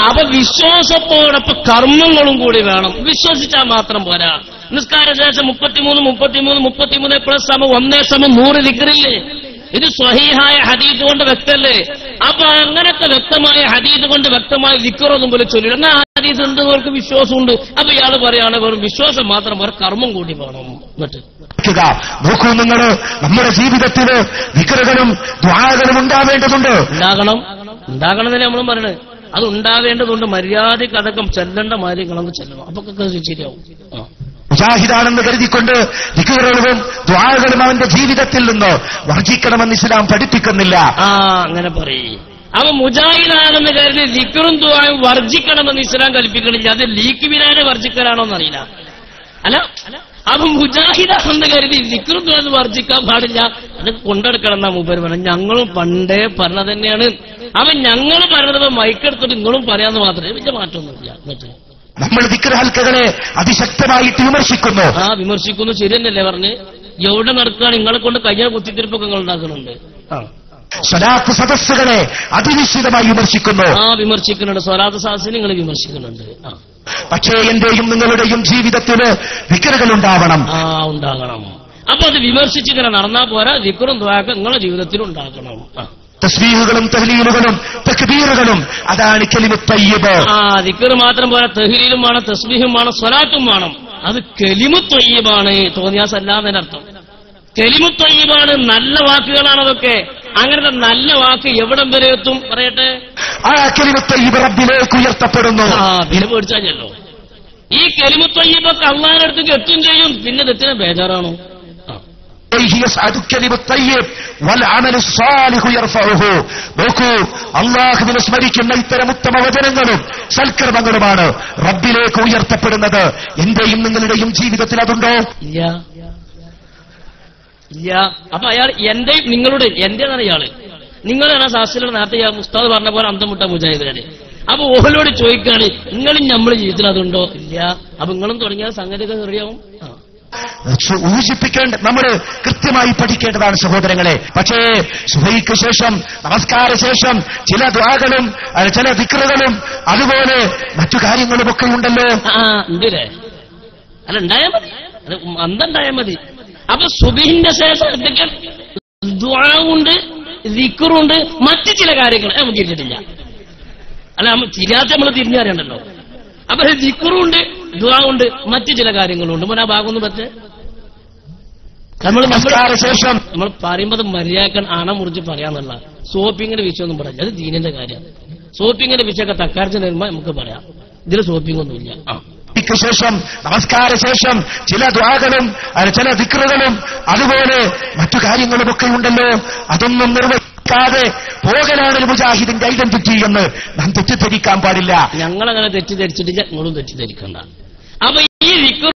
അപ്പൊ വിശ്വാസത്തോടൊപ്പം കർമ്മങ്ങളും കൂടി വേണം. വിശ്വസിച്ചാൽ മാത്രം പോരാ. നിസ്കാര ശേഷം 33 +1 100 ദിക്റില്ലേ? ഇത് സ്വഹീഹായ ഹദീസ് കൊണ്ട് വ്യക്തമല്ലേ? അപ്പൊ അങ്ങനത്തെ വ്യക്തമായ ഹദീസ് കൊണ്ട് വ്യക്തമായ ദിക്റൊന്നും പോലെ ചൊല്ലില്ല. എന്നാ ഹദീസ് ഉണ്ട്, അവർക്ക് വിശ്വാസമുണ്ട്. അപ്പൊ ഇയാൾ പറയാണ് വെറും വിശ്വാസം മാത്രം ഒരു കർമ്മം കൂടി വേണം. എന്നിട്ട് നോക്കൂ, നിങ്ങൾ നമ്മുടെ ജീവിതത്തില് ദിക്റുകളും ദുആകളും ഉണ്ടാവേണ്ടതുണ്ട്. ഉണ്ടാകണമെന്നല്ലേ നമ്മളും പറയണത്. അത് ഉണ്ടാവേണ്ടതുണ്ട്. മര്യാദയ്ക്ക് അടക്കം ചെല്ലേണ്ട മാര്യങ്ങളൊന്ന് ചെല്ലണം. അപ്പൊ ശരിയാവും. മുജാഹിദാണെന്ന് കരുതിക്കൊണ്ട് ദിക്റുകളും ദുആകളും അവന്റെ ജീവിതത്തിൽ നിന്ന് വർജിക്കണമെന്ന് ഇസ്ലാം പഠിപ്പിക്കുന്നില്ല. അങ്ങനെ പറയും. അവ മുജാഹിദാണെന്ന് കരുതി ദിക്റും ദുആയും വർജിക്കണമെന്ന് ഇസ്ലാം കൽപ്പിക്കണില്ല. അത് ലീക്ക് ബിലാനെ വർജിക്കലാണോന്നറിയില്ല. അല്ല, അവൻ മുജാഹിദാണെന്ന് കരുതി ദിക്റും ദുആയും വർജിക്കാൻ പാടില്ല. അത് കൊണ്ടെടുക്കണം എന്നാ മൂപ്പര് പറഞ്ഞു. ഞങ്ങളും പണ്ടേ പറഞ്ഞത് തന്നെയാണ്. അവൻ ഞങ്ങൾ പറഞ്ഞത് മൈക്കെടുത്തിട്ട് നിങ്ങളും പറയാന്ന് മാത്രമേ. വലിയ മാറ്റമൊന്നുമില്ല. എന്നിട്ട് നമ്മൾ ദിക്ർ ഹൽക്കകളെ അതിശക്തമായിട്ട് വിമർശിക്കുന്നു. വിമർശിക്കുന്നു. ശരി തന്നെയല്ലേ പറഞ്ഞ്? എവിടെ നടക്കുകയാണ് നിങ്ങളെ കൊണ്ട് കഴിഞ്ഞ കുത്തിത്തിരിപ്പൊക്കെ നിങ്ങൾ ഉണ്ടാക്കുന്നുണ്ട്. സ്വലാത്ത് സദസ്സുകളെ അതിനിശ്ചിതമായി വിമർശിക്കുന്നു. വിമർശിക്കുന്നുണ്ട്. സ്വലാത്ത് സദസ്സിനെ നിങ്ങൾ വിമർശിക്കുന്നുണ്ട്. പക്ഷേ എന്റെയും നിങ്ങളുടെയും ജീവിതത്തിന് ദിക്റുകൾ ഉണ്ടാവണം. ഉണ്ടാകണം. അപ്പൊ അത് വിമർശിച്ചിങ്ങനെ നടന്നാ പോരാ. ദിക്റും ദുആയും നിങ്ങളുടെ ജീവിതത്തിൽ ഉണ്ടാക്കണം. തസ്ബീഹുകളും തഹ്ലീലുകളും തക്ബീറുകളും അതാണ് കലിമത്ത് തയ്യിബ്. ദിക്ർ മാത്രം പോരാ, തഹ്ലീലും വേണം, തസ്ബീഹും വേണം, സ്വലാത്തും വേണം. അത് കലിമത്ത് തയ്യിബാണ്. തോന്നിയാസല്ലാന്നതിന്റെ അർത്ഥം. കലിമത്ത് തയ്യിബാണ്. നല്ല വാക്കുകളാണ് അതൊക്കെ. അങ്ങനത്തെ നല്ല വാക്ക് എവിടം വരെ എത്തും പറയട്ടെ? ആ കലിമത്ത് തയ്യിബ് റബ്ബിലേക്ക് ഉയർത്തപ്പെടുന്നു. പിന്നെ പേടിച്ചാലോ. ഈ കലിമത്ത് തയ്യിബൊക്കെ അല്ലാഹുവിന്റെ അടുത്തേക്ക് എത്തും ചെയ്യും. പിന്നെ തെറ്റിനെ ബേജാറാണോ? നോക്കൂ, അള്ളാഹുവിനെ സ്മരിക്കുന്ന ഇത്തരം ഉത്തമ വചനങ്ങളും സൽക്കർമ്മങ്ങളുമാണ് റബ്ബിലേക്ക് ഉയർത്തപ്പെടുന്നത്. എന്റെയും നിങ്ങളുടെയും ജീവിതത്തിൽ അതുണ്ടോ? ഇല്ല. അപ്പൊ അയാൾ എന്റെയും നിങ്ങളുടെ എന്റേതാണ് ഇയാള്. നിങ്ങളാണ് ശാസ്ത്രം നേരത്തെ ഉസ്താദ് പറഞ്ഞ പോലെ അന്തം മുട്ട മുജാഹിദാണ്. അപ്പൊ ഓഹലോട് ചോദിക്കാണ്, നിങ്ങളും നമ്മുടെ ജീവിതത്തിൽ അതുണ്ടോ? ഇല്ല. അപ്പൊ നിങ്ങളും തുടങ്ങിയ സംഗതിയൊക്കെ റെഡിയാവും. ഊഹിപ്പിക്കേണ്ട നമ്മൾ കൃത്യമായി പഠിക്കേണ്ടതാണ് സഹോദരങ്ങളെ. പക്ഷേ സുബഹിക്ക് ശേഷം നമസ്കാര ശേഷം ചില ദുആകളും ചില ദിക്റുകളും അതുപോലെ മറ്റു കാര്യങ്ങളുമൊക്കെ ഉണ്ടല്ലോ. ഉണ്ടല്ലേ? അല്ല, ഉണ്ടായാൽ മതി. അത് അന്തണ്ടായാൽ മതി. അപ്പൊ സുബഹിന്റെ ശേഷം എന്തൊക്കെ ദുആഉണ്ട്, ദിക്റുണ്ട്, മറ്റു ചില കാര്യങ്ങൾ നമുക്ക് തിരിച്ചിട്ടില്ല. അല്ല, തിരിയാത്ത നമ്മൾ തിരിഞ്ഞറിയണ്ടല്ലോ. അപ്പൊ ദിക്റുണ്ട്, ദുആഉണ്ട്, മറ്റു ചില കാര്യങ്ങളുണ്ട്. മോനെ ഭാഗം ഒന്ന് പറ്റേ നമ്മൾ പറയുമ്പോൾ മര്യാദക്കാൻ അണ മുറിച്ച് പറയാന്നുള്ള സോപ്പിങ്ങിന്റെ വിഷയമൊന്നും പറയില്ല. അത് ദീനിന്റെ കാര്യമാണ്. സോപ്പിങ്ങിന്റെ വിഷയമൊക്കെ തക്കാർച്ച നേരുമ്പോ നമുക്ക് പറയാം. ഇതിൽ സോപ്പിങ്ങൊന്നുമില്ല. ശേഷം നമസ്കാര ശേഷം ചില ദുആകളും ചില ദിക്റുകളും അതുപോലെ മറ്റു കാര്യങ്ങളുമൊക്കെ ഉണ്ടല്ലോ. അതൊന്നും നിർവഹിക്കാതെ പോകലാണ് മുജാഹിദിന്റെ ഐഡന്റിറ്റി എന്ന് നാം തെറ്റിദ്ധരിക്കാൻ പാടില്ല. ഞങ്ങളങ്ങനെ തെറ്റിദ്ധരിച്ചിട്ടില്ല, നിങ്ങളും തെറ്റിദ്ധരിക്കണ്ട. അപ്പൊ ഈ ദിക്റും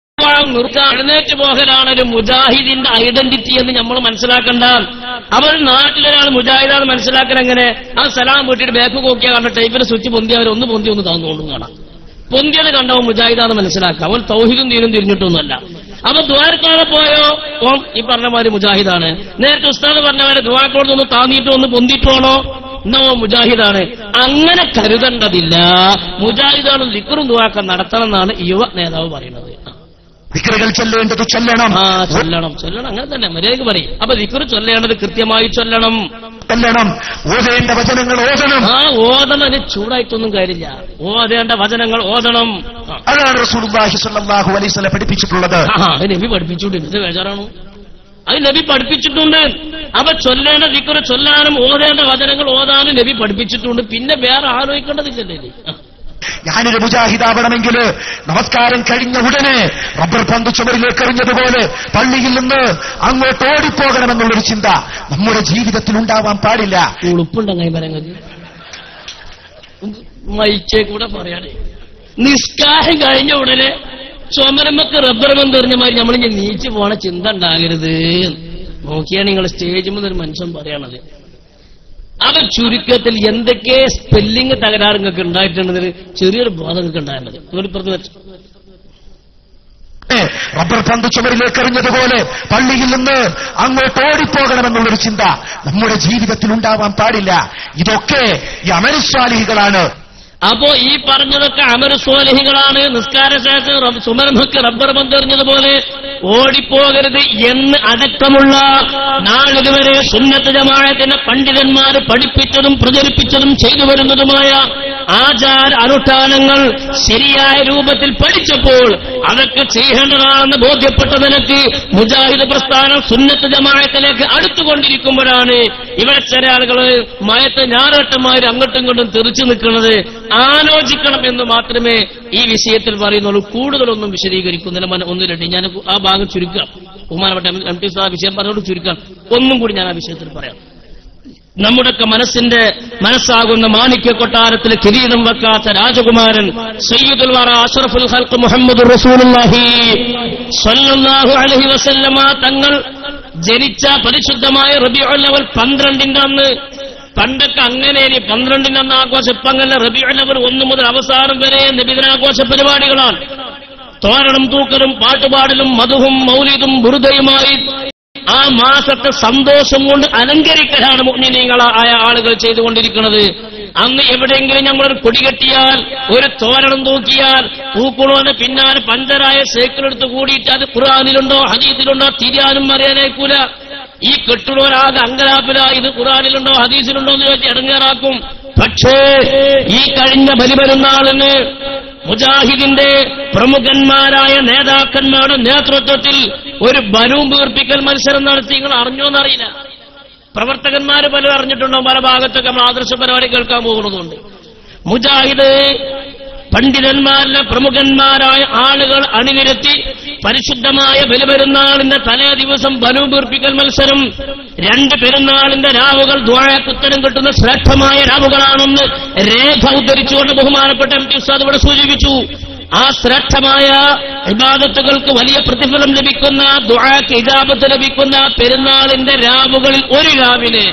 എഴുന്നേറ്റ് പോകലാണ് ഒരു മുജാഹിദിന്റെ ഐഡന്റിറ്റി എന്ന് നമ്മൾ മനസ്സിലാക്കണ്ട. അവർ നാട്ടിലൊരാൾ മുജാഹിദാണ് മനസ്സിലാക്കാൻ എങ്ങനെ? ആ സലാം വീട്ടിട്ട് ബാക്ക് നോക്കിയാൽ കാണുന്ന ടൈപ്പിന് സ്വിച്ച് പൊന്തി അവരൊന്ന് പൊന്തി ഒന്ന് താന്നുകൊണ്ടും കാണാം. പൊന്തിയത് കണ്ടവൻ മുജാഹിദാന്ന് മനസ്സിലാക്കാം. അവൻ തൗഹീദും ദീനും തിരിഞ്ഞിട്ടൊന്നുമല്ല. അപ്പൊ ദ്വാരക്കാതെ പോയോ ഓം ഈ പറഞ്ഞമാര് മുജാഹിദാണ്. നേരത്തെ ഉസ്താദ് പറഞ്ഞവരെ ദ്വാരക്കോടൊന്ന് താന്നിയിട്ടോ ഒന്ന് പൊന്തിട്ടോണോ എന്നോ മുജാഹിദാണ്. അങ്ങനെ കരുതേണ്ടതില്ല. മുജാഹിദാണ് ദിക്റും ദുആക്കെ നടത്തണം എന്നാണ് യുവ നേതാവ് പറയുന്നത്. ദിക്റുകൾ ചൊല്ലേണ്ടത് ചൊല്ലണം. ചൊല്ലണം. അങ്ങനെ തന്നെ മര്യാദക്ക് പറയും. അപ്പൊ ദിക്ർ ചൊല്ലേണ്ടത് കൃത്യമായി ചൊല്ലണം. ഓതേണ്ട വചനങ്ങൾ ഓതണം. ഓതണം. ചൂടായിട്ടൊന്നും കാര്യമില്ല. ഓതേണ്ട വചനങ്ങൾ ഓതണം. അതാണ് റസൂലുള്ളാഹി സ്വല്ലല്ലാഹു അലൈഹി വസല്ലം പഠിപ്പിച്ചിട്ടുള്ളത്. അത് നബി പഠിപ്പിച്ചിട്ടുണ്ട്. ഇത് ബേജാറാണോ? അത് നബി പഠിപ്പിച്ചിട്ടുണ്ട്. അപ്പൊ ചൊല്ലേണ്ട ദിക്ർ ചൊല്ലാനും ഓതേണ്ട വചനങ്ങൾ ഓതാനും നബി പഠിപ്പിച്ചിട്ടുണ്ട്. പിന്നെ വേറെ ആലോചിക്കേണ്ടതില്ലല്ലേ. ഞാനൊരു മുജാഹിദാവണമെങ്കിൽ നമസ്കാരം കഴിഞ്ഞ ഉടനെ റബ്ബർ പന്ത് ചുമരിലേക്ക് എറിഞ്ഞതുപോലെ പള്ളിയിൽ നിന്ന് അങ്ങോട്ട് ഓടിപ്പോകണമെന്നുള്ളൊരു ചിന്ത നമ്മുടെ ജീവിതത്തിൽ ഉണ്ടാവാൻ പാടില്ല. ഉളുപ്പുണ്ടെങ്കിൽ പറയുന്നത് മൈച്ചേ കൂടെ പറയാനേ. നിസ്കാരം കഴിഞ്ഞ ഉടനെ ചുമരമ്മക്ക് റബ്ബർ പന്ത് എറിഞ്ഞ മാതിരി നമ്മളിങ്ങനെ നീച്ചു പോണ ചിന്ത ഉണ്ടാകരുത്. നോക്കിയാണ് നിങ്ങൾ സ്റ്റേജ് മുതൽ ഒരു മനുഷ്യൻ പറയണത്. അവ ചുരുക്കത്തിൽ എന്തൊക്കെ സ്പെല്ലിംഗ് തകരാറ് നിങ്ങൾക്ക് ഉണ്ടായിട്ടുണ്ടെന്നൊരു ചെറിയൊരു ബോധം നിങ്ങൾക്ക് ഉണ്ടായിരുന്നത്. ഇപ്പുറത്ത് വെച്ചു റബ്ബർ പന്ത് ചുമരിലേക്ക് എറിഞ്ഞതുപോലെ പള്ളിയിൽ നിന്ന് അങ്ങോട്ട് ഓടിപ്പോകണമെന്നുള്ളൊരു ചിന്ത നമ്മുടെ ജീവിതത്തിൽ ഉണ്ടാവാൻ പാടില്ല. ഇതൊക്കെ ഈ അമലുസ്വാലിഹികളാണ്. അപ്പോ ഈ പറഞ്ഞതൊക്കെ അമലുസ്വാലിഹികളാണ്. നിസ്കാര ശേഷം സുമരമൊക്കെ റബ്ബർ പന്ത് എറിഞ്ഞതുപോലെ ഓടിപ്പോകരുത് എന്ന് അടക്കമുള്ള നാളിതുവരെ സുന്നത്ത് ജമാഅത്തിന്റെ പണ്ഡിതന്മാർ പഠിപ്പിച്ചതും പ്രചരിപ്പിച്ചതും ചെയ്തു വരുന്നതുമായ ആചാര അനുഷ്ഠാനങ്ങൾ ശരിയായ രൂപത്തിൽ പഠിച്ചപ്പോൾ അതൊക്കെ ചെയ്യേണ്ടതാണെന്ന് ബോധ്യപ്പെട്ട നിനക്ക് മുജാഹിദ് പ്രസ്ഥാനം സുന്നത്ത് ജമാഅത്തിലേക്ക് അടുത്തുകൊണ്ടിരിക്കുമ്പോഴാണ് ഇവിടെ ചില ആളുകൾ മയത്ത് ഞാറട്ടന്മാർ അങ്ങോട്ടും ഇങ്ങോട്ടും തെറിച്ചു നിൽക്കുന്നത്. ആലോചിക്കണം എന്ന് മാത്രമേ ഈ വിഷയത്തിൽ പറയുന്നുള്ളൂ. കൂടുതലൊന്നും വിശദീകരിക്കുന്നില്ല. ഒന്ന് രണ്ട് ഞാൻ ആ ഭാഗം ചുരുക്കാം. ബഹുമാനപ്പെട്ട MT സാഹിബ് വിഷയം പറഞ്ഞോട് ചുരുക്കാം. ഒന്നും കൂടി ഞാൻ ആ വിഷയത്തിൽ പറയാം. നമ്മുടെയൊക്കെ മനസ്സാകുന്ന മാണിക്യ കൊട്ടാരത്തിൽ കിരീടം വെക്കാത്ത രാജകുമാരൻ സയ്യിദുൽ വറ അഷ്റഫുൽ ഖൽഖ് മുഹമ്മദുർ റസൂലുള്ളാഹി സ്വല്ലല്ലാഹു അലൈഹി വസല്ലമ തങ്ങൾ ജനിച്ച പരിശുദ്ധമായ റബീഉൽ അവൽ 12ന്റെ അന്ന്, പണ്ടൊക്കെ അങ്ങനെ 12ന്റെ അന്ന് ആഘോഷം. ഇപ്പം അങ്ങനെ റബീഉൽ അവൽ 1 മുതൽ അവസാനം വരെ നബിദിനാഘോഷ പരിപാടികളാണ്. തോരണം തൂക്കലും പാട്ടുപാടലും മധുഹും മൗലിദും ബുറുദയുമായി ആ മാസത്തെ സന്തോഷം കൊണ്ട് അലങ്കരിക്കലാണ് മുഅ്മിനീങ്ങളായ ആളുകൾ ചെയ്തുകൊണ്ടിരിക്കുന്നത്. അന്ന് എവിടെയെങ്കിലും ഞങ്ങളൊരു കൊടികെട്ടിയാൽ, ഒരു തോരണം തൂക്കിയാൽ, പൂക്കുളോന് പിന്നാലെ പഞ്ചറായ സൈക്കിളെടുത്ത് കൂടിയിട്ട് അത് ഖുർആനിലുണ്ടോ ഹദീസിലുണ്ടോ തിരിയാനും അറിയാനേക്കൂല. ഈ കെട്ടുള്ളവരാകെ അങ്കലാപ്പില, ഇത് ഖുർആനിലുണ്ടോ ഹദീസിലുണ്ടോ എന്ന് ചോദിച്ച് ഇടങ്ങേറാക്കും. പക്ഷേ ഈ കഴിഞ്ഞ ബലിപെരുന്നാളിന് മുജാഹിദിന്റെ പ്രമുഖന്മാരായ നേതാക്കന്മാരുടെ നേതൃത്വത്തിൽ ഒരു ബലൂൺ വീർപ്പിക്കൽ മത്സരം നടത്തി. നിങ്ങൾ അറിഞ്ഞോന്നറിയില്ല. പ്രവർത്തകന്മാർ പലരും അറിഞ്ഞിട്ടുണ്ടോ? പല ഭാഗത്തൊക്കെ നമ്മൾ ആദർശ പരിപാടി കേൾക്കാൻ പോകുന്നതുകൊണ്ട് മുജാഹിദ് പണ്ഡിതന്മാരിലെ പ്രമുഖന്മാരായ ആളുകൾ അണിനിരത്തി പരിശുദ്ധമായ ബലിപെരുന്നാളിന്റെ തലേ ദിവസം ബലൂൺ വീർപ്പിക്കൽ മത്സരം. 2 പെരുന്നാളിന്റെ രാവുകൾ ദുആക്ക് ഉത്തരം കിട്ടുന്ന ശ്രേഷ്ഠമായ രാവുകളാണെന്ന് രേഖ ഉദ്ധരിച്ചുകൊണ്ട് ബഹുമാനപ്പെട്ട MT ഉസ്താദ് ഇവിടെ സൂചിപ്പിച്ചു. ആ ശ്രേഷ്ഠമായ ഇബാദത്തുകൾക്ക് വലിയ പ്രതിഫലം ലഭിക്കുന്ന, ദുആക്ക് ഇജാബത്ത് ലഭിക്കുന്ന പെരുന്നാളിന്റെ രാവുകളിൽ ഒരു രാവിലെ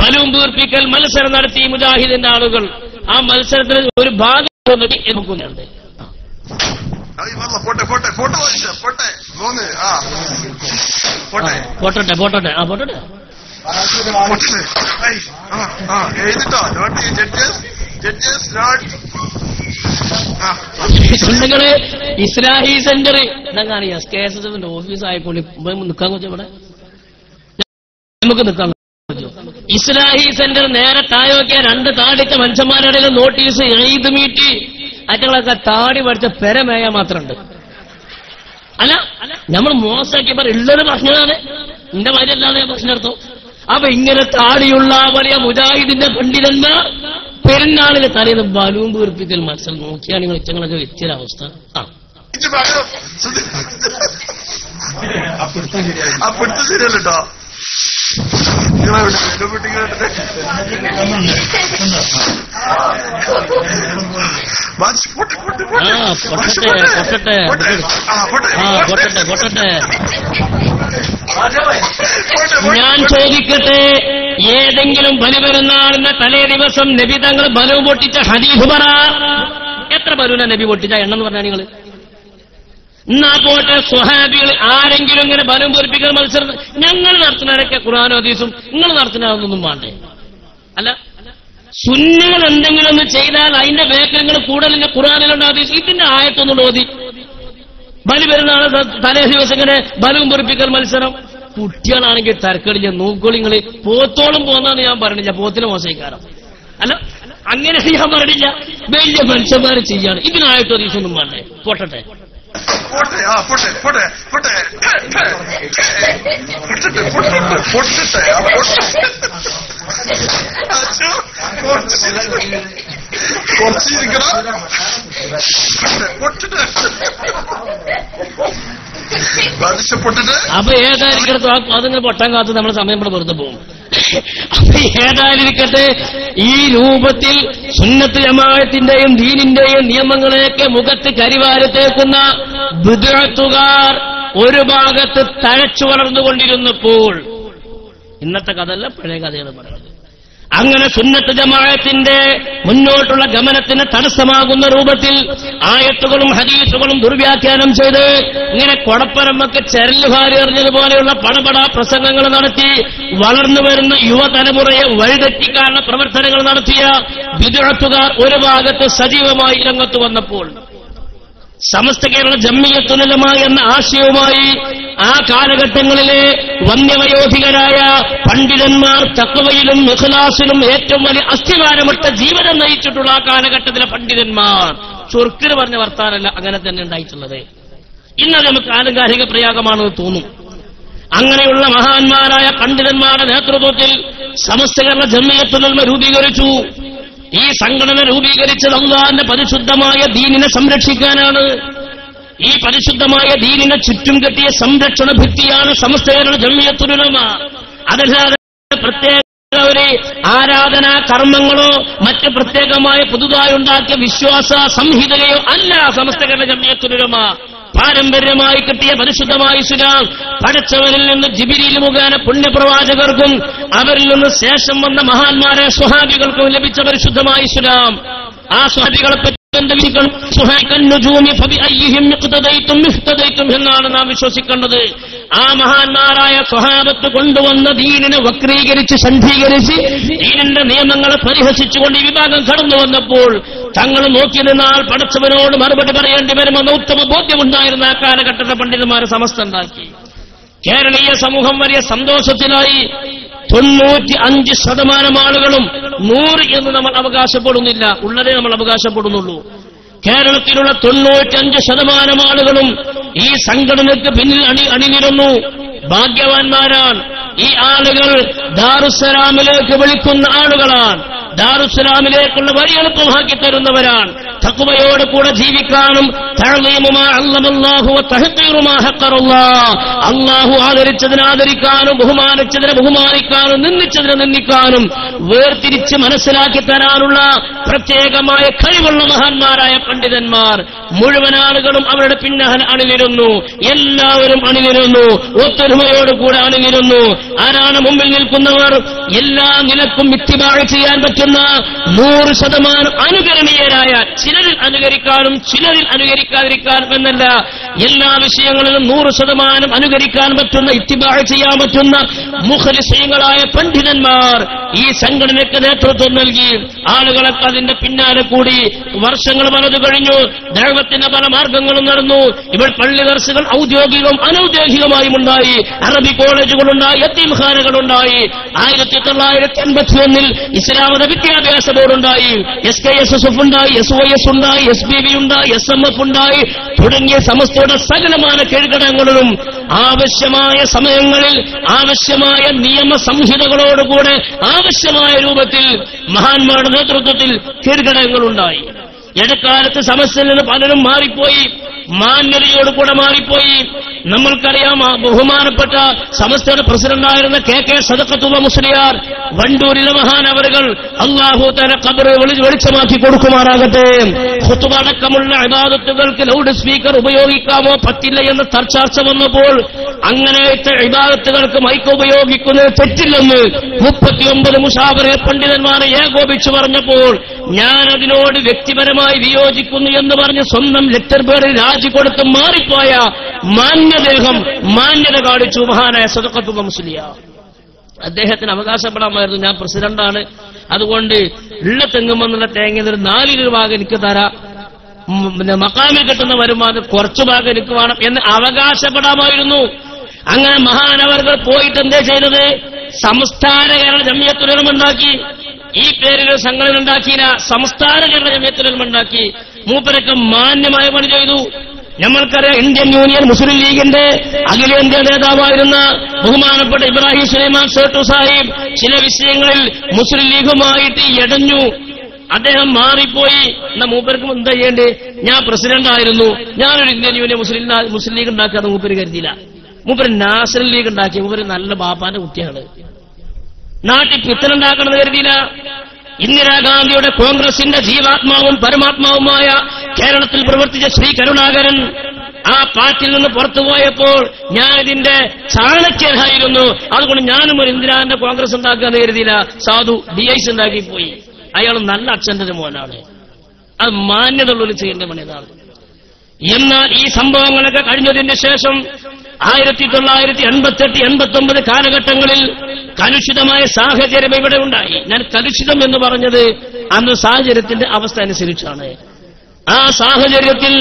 ബലൂൺ വീർപ്പിക്കൽ മത്സരം നടത്തി മുജാഹിദിന്റെ ആളുകൾ. ആ മത്സരത്തിന് ഒരു ഭാഗം നോക്കുന്നുണ്ട്. നിങ്ങള് ഇസ്രാഹി സെന്റർ എന്താ കേസത്തിന്റെ ഓഫീസ് ആയിക്കൊണ്ട് നിൽക്കാൻ വെച്ചാൽ ഇവിടെ നമുക്ക് നിൽക്കാൻ ഇസ്രാഹി സെന്റർ നേരെ താഴെ 2 താടിച്ച മനുഷ്യന്മാരുടെ നോട്ടീസ് ഈദ് മീറ്റ് അറ്റങ്ങളൊക്കെ താടി പഠിച്ച പെരമേയ മാത്രമുണ്ട്. അല്ല നമ്മൾ മോശമാക്കി ഉള്ളത് പറഞ്ഞതാണ്. എന്റെ മാതിരിയല്ലാതെ പ്രശ്നർത്ഥം. അപ്പൊ ഇങ്ങനെ താടിയുള്ള വലിയ മുജാഹിദിന്റെ പണ്ഡിതന്മാർ പെരുന്നാളിന് തലേന്ന് ബലൂൺ വീർപ്പിക്കൽ മത്സരം നോക്കിയാണ് നിങ്ങൾ ഇച്ചങ്ങളൊക്കെ വെച്ചൊരവസ്ഥ. ശരിയല്ലോ ഞാൻ ചോദിക്കട്ടെ, ഏതെങ്കിലും ബലിപെരുന്നാളിന്റെ തലേ ദിവസം നബി തങ്ങൾ ബലൂൺ പൊട്ടിച്ച ഹദീസ് പറ. എത്ര ബലൂന നബി പൊട്ടിച്ച എണ്ണം എന്ന് പറഞ്ഞാൽ നിങ്ങൾ എന്നാ പോട്ടെ. സ്വഹാബികൾ ആരെങ്കിലും ഇങ്ങനെ ബലൂൺ പൊരിപ്പിക്കൽ മത്സരം ഞങ്ങൾ നടത്തുന്നവരൊക്കെ ഖുർആനും ഹദീസും നിങ്ങൾ നടത്തുന്നതൊന്നും വേണ്ടേ? അല്ല, സുന്നികൾ എന്തെങ്കിലും ഒന്ന് ചെയ്താൽ അതിന്റെ വേക്കരങ്ങൾ കൂടുതലിന്റെ ഖുർആനിലുണ്ട് ഹദീസ്. ഇതിന്റെ ആയത്തൊന്നും ഓതി ബലിപെരുന്നാൾ തലേ ദിവസം ഇങ്ങനെ ബലൂൺ പൊരിപ്പിക്കൽ മത്സരം. കുട്ടികളാണെങ്കിൽ തരക്കടില്ല, നോക്കോളിങ്ങള് പോത്തോളം പോന്നാന്ന് ഞാൻ പറഞ്ഞില്ല, പോത്തിന് മോശക്കാരം. അല്ല, അങ്ങനെ ഞാൻ പറഞ്ഞില്ല. വലിയ മനുഷ്യന്മാരെ ചെയ്യാണ്. ഇതിനായത്തോ ഹദീസൊന്നും വേണ്ടേ? പോട്ടെ അപ്പൊ ഏതായിരിക്കട്ടെ, അതിങ്ങനെ പൊട്ടാൻ കാത്ത് നമ്മളെ സമയം ഇവിടെ വെറുതെ പോകും. അപ്പൊ ഏതായിരിക്കട്ടെ, ഈ രൂപത്തിൽ സുന്നത്ത് ജമാഅത്തിന്റെയും ദീനിന്റെയും നിയമങ്ങളെയൊക്കെ മുഖത്ത് കരിവാരത്തേക്കുന്ന ബിദ്അത്തുകാർ ഒരു ഭാഗത്ത് തഴച്ചു വളർന്നുകൊണ്ടിരുന്നപ്പോൾ, ഇന്നത്തെ കഥയല്ല പഴയ കഥയാണ് പറയുന്നത്. അങ്ങനെ സുന്നത്ത് ജമാഅത്തിന്റെ മുന്നോട്ടുള്ള ഗമനത്തിന് തടസ്സമാകുന്ന രൂപത്തിൽ ആയത്തുകളും ഹദീസുകളും ദുർവ്യാഖ്യാനം ചെയ്ത് ഇങ്ങനെ കൊടപ്പരമ്പക്ക് ചരലുകാരി എറിഞ്ഞതുപോലെയുള്ള പടപട പ്രസംഗങ്ങൾ നടത്തി വളർന്നു വരുന്ന യുവതലമുറയെ വഴിതെറ്റിക്കാനുള്ള പ്രവർത്തനങ്ങൾ നടത്തിയ ബിദ്അത്തുകാർ ഒരു ഭാഗത്ത് സജീവമായി രംഗത്ത് വന്നപ്പോൾ സമസ്ത കേരള ജംഇയ്യത്തുൽ എന്ന ആശയവുമായി ആ കാലഘട്ടങ്ങളിലെ വന്യവയോധികരായ പണ്ഡിതന്മാർ തഖ്വയിലും ഇഖ്ലാസിലും ഏറ്റവും വലിയ അസ്ഥിവാരമിട്ട ജീവിതം നയിച്ചിട്ടുള്ള ആ കാലഘട്ടത്തിലെ പണ്ഡിതന്മാർ ചുരുക്കിന് പറഞ്ഞ വർത്താനല്ല അങ്ങനെ തന്നെ ഉണ്ടായിട്ടുള്ളത്. ഇന്നത് നമുക്ക് ആലങ്കാരിക പ്രയോഗമാണെന്ന് തോന്നും. അങ്ങനെയുള്ള മഹാന്മാരായ പണ്ഡിതന്മാരുടെ നേതൃത്വത്തിൽ സമസ്ത കേരള ജംഇയ്യത്തുൽ രൂപീകരിച്ചു. ഈ സംഘടന രൂപീകരിച്ചത് അല്ലാഹുവിന്റെ പരിശുദ്ധമായ ദീനിനെ സംരക്ഷിക്കാനാണ്. ഈ പരിശുദ്ധമായ ദീനിനെ ചുറ്റും കെട്ടിയ സംരക്ഷണ ഭിത്തിയാണ് സമസ്ത കേരള ജംഇയ്യത്തുൽ ഉലമ. അതല്ലാതെ പ്രത്യേക ഒരു ആരാധനാ കർമ്മങ്ങളോ മറ്റ് പ്രത്യേകമായ പുതുതായി ഉണ്ടാക്കിയ വിശ്വാസ സംഹിതയോ അല്ല സമസ്ത കേരള ജംഇയ്യത്തുൽ ഉലമ. പാരമ്പര്യമായി കിട്ടിയ പരിശുദ്ധമായ ഇസ്ലാം പടച്ചവനിൽ നിന്ന് ജിബ്രീൽ മുഖേന പുണ്യപ്രവാചകർക്കും അവരിൽ നിന്ന് ശേഷം വന്ന മഹാന്മാരെ സ്വഹാബികൾക്കും ലഭിച്ച പരിശുദ്ധമായ ഇസ്ലാം. ആ സ്വഹാബികളെ പറ്റി എന്നാണ് നാം വിശ്വസിക്കേണ്ടത്. ആ മഹാന്മാരായ സ്വഹാബത്ത് കൊണ്ടുവന്ന ദീനിനെ വക്രീകരിച്ച് സന്ധീകരിച്ച് ദീനിന്റെ നിയമങ്ങളെ പരിഹസിച്ചുകൊണ്ട് ഈ വിഭാഗം കടന്നു വന്നപ്പോൾ തങ്ങൾ നോക്കി നിന്നാൽ പടച്ചവനോട് മറുപടി പറയേണ്ടി വരുമെന്ന ഉത്തമ ബോധ്യമുണ്ടായിരുന്ന ആ കാലഘട്ടത്തെ പണ്ഡിതന്മാരെ സമസ്ത ഉണ്ടാക്കി. കേരളീയ സമൂഹം വലിയ സന്തോഷത്തിലായി. 95% ആളുകളും 100 എന്ന് നമ്മൾ അവകാശപ്പെടുന്നില്ല, ഉള്ളതേ നമ്മൾ അവകാശപ്പെടുന്നുള്ളൂ. കേരളത്തിലുള്ള 95% ആളുകളും ഈ സംഘടനയ്ക്ക് പിന്നിൽ അണിനിരന്നു. ഭാഗ്യവാന്മാരാണ് ഈ ആളുകൾ. ദാറുസ്സലാമിലേക്ക് വിളിക്കുന്ന ആളുകളാണ്. ദാറുസ്സലാമിലേക്കുള്ള വഴി എളുപ്പമാക്കി തരുന്നവരാണ്. തഖ്വയോട് കൂടെ ജീവിക്കാനും അല്ലാഹു ആദരിച്ചതിനെ ആദരിക്കാനും ബഹുമാനിച്ചതിനെ ബഹുമാനിക്കാനും നിന്ദിച്ചതിനെ നിന്ദിക്കാനും വേർതിരിച്ച് മനസ്സിലാക്കി തരാനുള്ള പ്രത്യേകമായ കഴിവുള്ള മഹാന്മാരായ പണ്ഡിതന്മാർ മുഴുവൻ ആളുകളും അവരുടെ പിന്നാലെ അണിനിരുന്നു. എല്ലാവരും അണിനിരുന്നു, ഒത്തൊരുമയോടുകൂടെ അണിനിരുന്നു. ആരാണ് മുമ്പിൽ നിൽക്കുന്നവർ? എല്ലാ നിലക്കും ഇത്തിബാഅ് ചെയ്യാൻ പറ്റുന്ന 100% അനുകരണീയരായ, ചിലരിൽ അനുകരിക്കാനും ചിലരിൽ അനുകരിക്കാതിരിക്കാനും എന്നല്ല, എല്ലാ വിഷയങ്ങളിലും 100% അനുകരിക്കാൻ പറ്റുന്ന, ഇത്തിബാഅ് ചെയ്യാൻ പറ്റുന്ന മുഖ്ലിസീങ്ങളായ പണ്ഡിതന്മാർ ഈ സംഘടനയ്ക്ക് നേതൃത്വം നൽകി. ആളുകളൊക്കെ അതിന്റെ പിന്നാലെ കൂടി. വർഷങ്ങൾ പലത് കഴിഞ്ഞു. ദഅവത്തിന്റെ പല മാർഗങ്ങളും നടന്നു. ഇവിടെ പള്ളി ദർസുകൾ ഔദ്യോഗികവും അനൌദ്യോഗികമായും ഉണ്ടായി. അറബി കോളേജുകളുണ്ടായി, യതീംഖാനകളുണ്ടായി. 1981 ഇസ്ലാമത വിദ്യാഭ്യാസ ബോർഡുണ്ടായി, SKSSF ഉണ്ടായി, SOS ഉണ്ടായി, SBB ഉണ്ടായി, SMF ഉണ്ടായി തുടങ്ങിയ സമസ്തയുടെ സകലമായ കീഴ്ഘടകങ്ങളിലും ആവശ്യമായ സമയങ്ങളിൽ ആവശ്യമായ നിയമ സംഹിതകളോടുകൂടെ ആവശ്യമായ രൂപത്തിൽ മഹാന്മാരുടെ നേതൃത്വത്തിൽ കീഴ്ഘടകങ്ങളുണ്ടായി. ഇടക്കാലത്ത് സമസ്തയിൽ നിന്ന് പലരും മാറിപ്പോയി, മാന്യതയോടുകൂടെ മാറിപ്പോയി. നമ്മൾക്കറിയാം, ബഹുമാനപ്പെട്ട സമസ്തയുടെ പ്രസിഡന്റായിരുന്ന KK സദഖത്തുള്ള മുസ്ലിയാർ വണ്ടൂരിലെ മഹാനവറുകൾ അല്ലാഹു തആല ഖബർ വെളിച്ചമാക്കി കൊടുക്കുമാറാകട്ടെ. ഖുതുബ അടക്കമുള്ള ഇബാദത്തുകൾക്ക് ലൗഡ് സ്പീക്കർ ഉപയോഗിക്കാമോ പറ്റില്ല എന്ന് ചർച്ച വന്നപ്പോൾ അങ്ങനെത്തെ ഇബാദത്തുകൾക്ക് മൈക്ക് ഉപയോഗിക്കുന്നത് തെറ്റില്ലെന്ന് 39 മുശാവറ പണ്ഡിതന്മാരെ ഏകോപിച്ചു പറഞ്ഞപ്പോൾ ഞാൻ അതിനോട് വ്യക്തിപരമായി വിയോജിക്കുന്നു എന്ന് പറഞ്ഞ് സ്വന്തം ലെക്ചർ പേരിൽ രാജി കൊടുത്ത് മാറിപ്പോയ മാന്യദേഹം മാന്യത കാണിച്ചു മഹാനായ സദഖത്തുള്ള മുസ്ലിയാർ. അദ്ദേഹത്തിന് അവകാശപ്പെടാമായിരുന്നു, ഞാൻ പ്രസിഡന്റാണ്, അതുകൊണ്ട് ഉള്ള തെങ്ങുമെന്നുള്ള തേങ്ങ 4 രൂപ എനിക്ക് തരാം, മഖാമിൽ കിട്ടുന്ന വരുമാനം കുറച്ചു ഭാഗം എനിക്ക് വേണം എന്ന് അവകാശപ്പെടാമായിരുന്നു. അങ്ങനെ മഹാനവറുകൾ പോയിട്ട് എന്തേ ചെയ്തത്? സംസ്ഥാന കേരള ജംഇയ്യത്തുൽ ഉലമ ഉണ്ടാക്കി. ഈ പേരിൽ സംഘടന ഉണ്ടാക്കിയില്ല, സംസ്ഥാന കേരള ജംഇയ്യത്തുൽ ഉലമ ഉണ്ടാക്കി. മൂപ്പരൊക്കെ മാന്യമായ പണി ചെയ്തു. നമ്മൾക്കറിയാം, ഇന്ത്യൻ യൂണിയൻ മുസ്ലിം ലീഗിന്റെ അഖിലേന്ത്യാ നേതാവായിരുന്ന ബഹുമാനപ്പെട്ട ഇബ്രാഹിം സുലൈമാൻ സേട്ടു സാഹിബ് ചില വിഷയങ്ങളിൽ മുസ്ലിം ലീഗുമായിട്ട് ഇടഞ്ഞു. അദ്ദേഹം മാറിപ്പോയി. എന്നാ മൂപ്പർക്കും എന്താ ചെയ്യേണ്ടത്? ഞാൻ പ്രസിഡന്റായിരുന്നു, ഞാനൊരു ഇന്ത്യൻ യൂണിയൻ മുസ്ലിം ലീഗ് ഉണ്ടാക്കാതെ മൂപ്പര് കരുതിയില്ല. മൂപ്പര് നാഷണൽ ലീഗ് ഉണ്ടാക്കി. മൂപ്പര് നല്ല ബാപ്പാന്റെ കുട്ടിയാണ്, നാട്ടിൽ പിത്തനുണ്ടാക്കണമെന്ന് കരുതിയില്ല. ഇന്ദിരാഗാന്ധിയുടെ കോൺഗ്രസിന്റെ ജീവാത്മാവും പരമാത്മാവുമായ കേരളത്തിൽ പ്രവർത്തിച്ച ശ്രീ കരുണാകരൻ ആ പാർട്ടിയിൽ നിന്ന് പുറത്തുപോയപ്പോൾ ഞാൻ ഇതിന്റെ ചാണക്യനായിരുന്നു, അതുകൊണ്ട് ഞാനും ഒരു ഇന്ദിരാന്റെ കോൺഗ്രസ് ഉണ്ടാക്കാന്ന് കരുതിയില്ല. സാധു DIC ഉണ്ടാക്കിപ്പോയി. അയാൾ നല്ല അച്ഛന്റെ മോനാണ്, അത് മാന്യതയുള്ളൊരു ചെയ്യേണ്ട പണിയതാണ്. എന്നാൽ ഈ സംഭവങ്ങളൊക്കെ കഴിഞ്ഞതിന് ശേഷം 1988-89 കാലഘട്ടങ്ങളിൽ കലുഷിതമായ സാഹചര്യം ഇവിടെ ഉണ്ടായി. ഞാൻ കലുഷിതം എന്ന് പറഞ്ഞത് അന്ന് സാഹചര്യത്തിന്റെ അവസ്ഥ അനുസരിച്ചാണ്. ആ സാഹചര്യത്തിൽ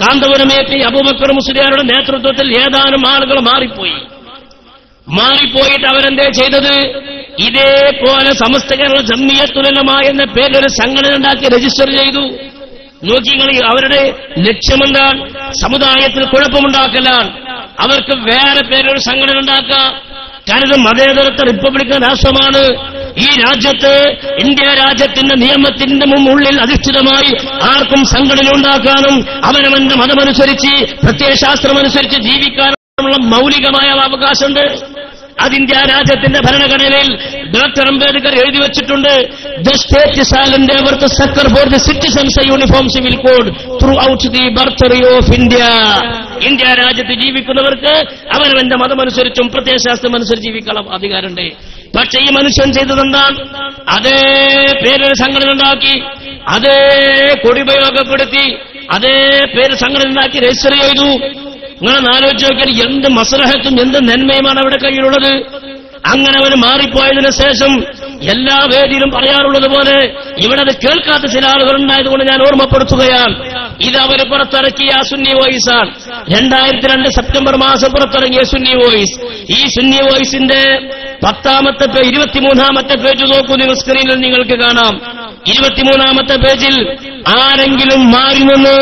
കാന്തപുരം എ പി അബൂബക്കർ മുസ്ലിയാരുടെ നേതൃത്വത്തിൽ ഏതാനും ആളുകൾ മാറിപ്പോയിട്ട് അവരെന്തേ ചെയ്തത്? ഇതേപോലെ സമസ്ത കേരള ജംഇയ്യത്തുൽ ഉലമാ എന്ന പേരിൽ ഒരു സംഘടന ഉണ്ടാക്കി രജിസ്റ്റർ ചെയ്തു. നോക്കി നിങ്ങൾ, അവരുടെ ലക്ഷ്യമെന്താണ്? സമുദായത്തിൽ കുഴപ്പമുണ്ടാക്കലാണ്. അവർക്ക് വേറെ പേരൊരു സംഘടന ഉണ്ടാക്കാം. കാരണം മതേതരത്വ റിപ്പബ്ലിക്കൻ രാഷ്ട്രമാണ് ഈ രാജ്യത്ത്. ഇന്ത്യ രാജ്യത്തിന്റെ നിയമത്തിന്റെ ഉള്ളിൽ അധിഷ്ഠിതമായി ആർക്കും സംഘടന ഉണ്ടാക്കാനും അവനവന്റെ മതമനുസരിച്ച് പ്രത്യയശാസ്ത്രമനുസരിച്ച് ജീവിക്കാനുള്ള മൗലികമായ അവകാശമുണ്ട്. അത് ഇന്ത്യ രാജ്യത്തിന്റെ ഭരണഘടനയിൽ ഡോക്ടർ അംബേദ്കർ എഴുതി വച്ചിട്ടുണ്ട്. The state shall endeavour to secure for the citizens a uniform civil code throughout the territory of India. India രാജ്യത്ത് ജീവിക്കുന്നവർക്ക് അവനവന്റെ മതമനുസരിച്ചും പ്രത്യയശാസ്ത്രം അനുസരിച്ച് ജീവിക്കാനുള്ള അധികാരമുണ്ട്. പക്ഷെ ഈ മനുഷ്യൻ ചെയ്തതെന്താണ്? അതേ പേര് സംഘടന ഉണ്ടാക്കി, അതേ കൊടി ഉപയോഗപ്പെടുത്തി, അതേ പേര് സംഘടന ഉണ്ടാക്കി രജിസ്റ്റർ ചെയ്തു. നിങ്ങളെ ആലോചിച്ച് നോക്കിയാൽ എന്ത് മസ്ലഹത്തും എന്ത് നന്മയുമാണ് അവിടെ കയ്യിലുള്ളത്. അങ്ങനെ അവന് മാറിപ്പോയതിനു ശേഷം എല്ലാ വേദിയിലും പറയാറുള്ളത് പോലെ ഇവിടെ അത് കേൾക്കാത്ത ചില ആളുകൾ ഉണ്ടായതുകൊണ്ട് ഞാൻ ഓർമ്മപ്പെടുത്തുകയാണ്. ഇത് അവർ പുറത്തിറക്കിയ സുന്നി വോയിസാണ്. 2002 സെപ്റ്റംബർ മാസം പുറത്തിറങ്ങിയ സുന്നി വോയിസ്. ഈ സുന്നി വോയിസിന്റെ 23ാമത്തെ പേജ് നോക്കൂ, നിങ്ങൾ സ്ക്രീനിൽ നിങ്ങൾക്ക് കാണാം. 23ാമത്തെ പേജിൽ ആരെങ്കിലും മാറി നിന്ന്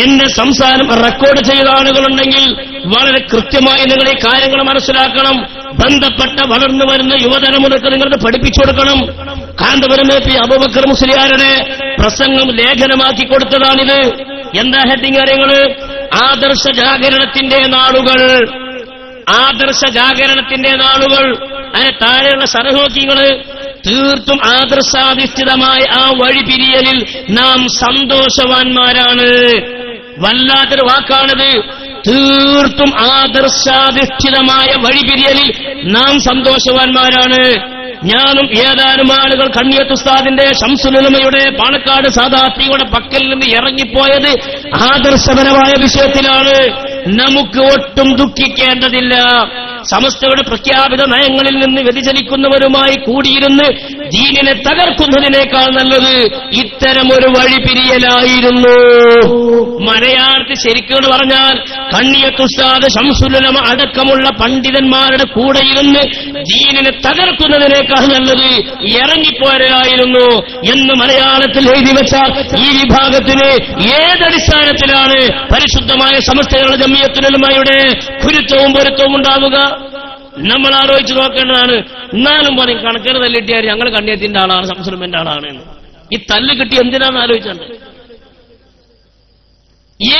എന്റെ സംസാരം റെക്കോർഡ് ചെയ്ത ആളുകളുണ്ടെങ്കിൽ വളരെ കൃത്യമായി നിങ്ങൾ ഈ കാര്യങ്ങൾ മനസ്സിലാക്കണം. ബന്ധപ്പെട്ട വളർന്നു വരുന്ന യുവതലമുറക്ക് നിങ്ങൾക്ക് പഠിപ്പിച്ചു കൊടുക്കണം. കാന്തപുരം എ പി അബൂബക്കർ മുസ്ലിയാരുടെ പ്രസംഗം ലേഖനമാക്കി കൊടുത്തതാണിത്. എന്താ ഹെഡിങ് അറിയങ്ങൾ? ആദർശ ജാഗരണത്തിന്റെ നാളുകൾ. ആദർശ ജാഗരണത്തിന്റെ നാളുകൾ. അതിന് താഴെയുള്ള സരഹോക്കികള് തീർത്തും ആദർശാധിഷ്ഠിതമായ ആ വഴിപിരിയലിൽ നാം സന്തോഷവാന്മാരാണ്. വല്ലാത്തൊരു വാക്കാണിത്. തീർത്തും ആദർശാധിഷ്ഠിതമായ വഴിപിരിയലിൽ നാം സന്തോഷവാന്മാരാണ്. ഞാനും ഏതാനും ആളുകൾ കണ്ണിയത്ത് ഉസ്താദിന്റെ ശംസുൽ ഉലമയുടെ പാണക്കാട് സാദാത്തിയുടെ പക്കൽ നിന്ന് ഇറങ്ങിപ്പോയത് ആദർശപരമായ വിഷയത്തിലാണ്. നമുക്ക് ഒട്ടും ദുഃഖിക്കേണ്ടതില്ല. സമസ്തയുടെ പ്രഖ്യാപിത നയങ്ങളിൽ നിന്ന് വ്യതിചലിക്കുന്നവരുമായി കൂടിയിരുന്ന് ദീനിനെ തകർക്കുന്നതിനേക്കാൾ നല്ലത് ഇത്തരമൊരു വഴിപിരിയലായിരുന്നു. മലയാളത്തിൽ ശരിക്കും പറഞ്ഞാൽ കണ്ണിയത്ത് ഉസ്താദ് ശംസുൽ ഉലമ അടക്കമുള്ള പണ്ഡിതന്മാരുടെ കൂടെയിരുന്ന് ദീനിനെ തകർക്കുന്നതിനേക്കാൾ നല്ലത് ഇറങ്ങിപ്പോരായിരുന്നു എന്ന് മലയാളത്തിൽ എഴുതി വെച്ചാൽ ഈ വിഭാഗത്തിന് ഏതടിസ്ഥാനത്തിലാണ് പരിശുദ്ധമായ സമസ്തകളുടെ ജംഇയ്യത്തുൽ ഉലമയുടെ കുരുത്തവും പൊരുത്തവും ഉണ്ടാവുക? നമ്മൾ ആലോചിച്ച് നോക്കേണ്ടതാണ്. എന്നാലും പറയും കണക്കിന് തല്ലിട്ടിയാൽ ഞങ്ങൾ കണ്ണിയത്തിന്റെ ആളാണ്, സംസ്കൃതന്റെ ആളാണ്. ഈ തല്ല് കിട്ടി എന്തിനാന്ന് ആലോചിച്ചത്?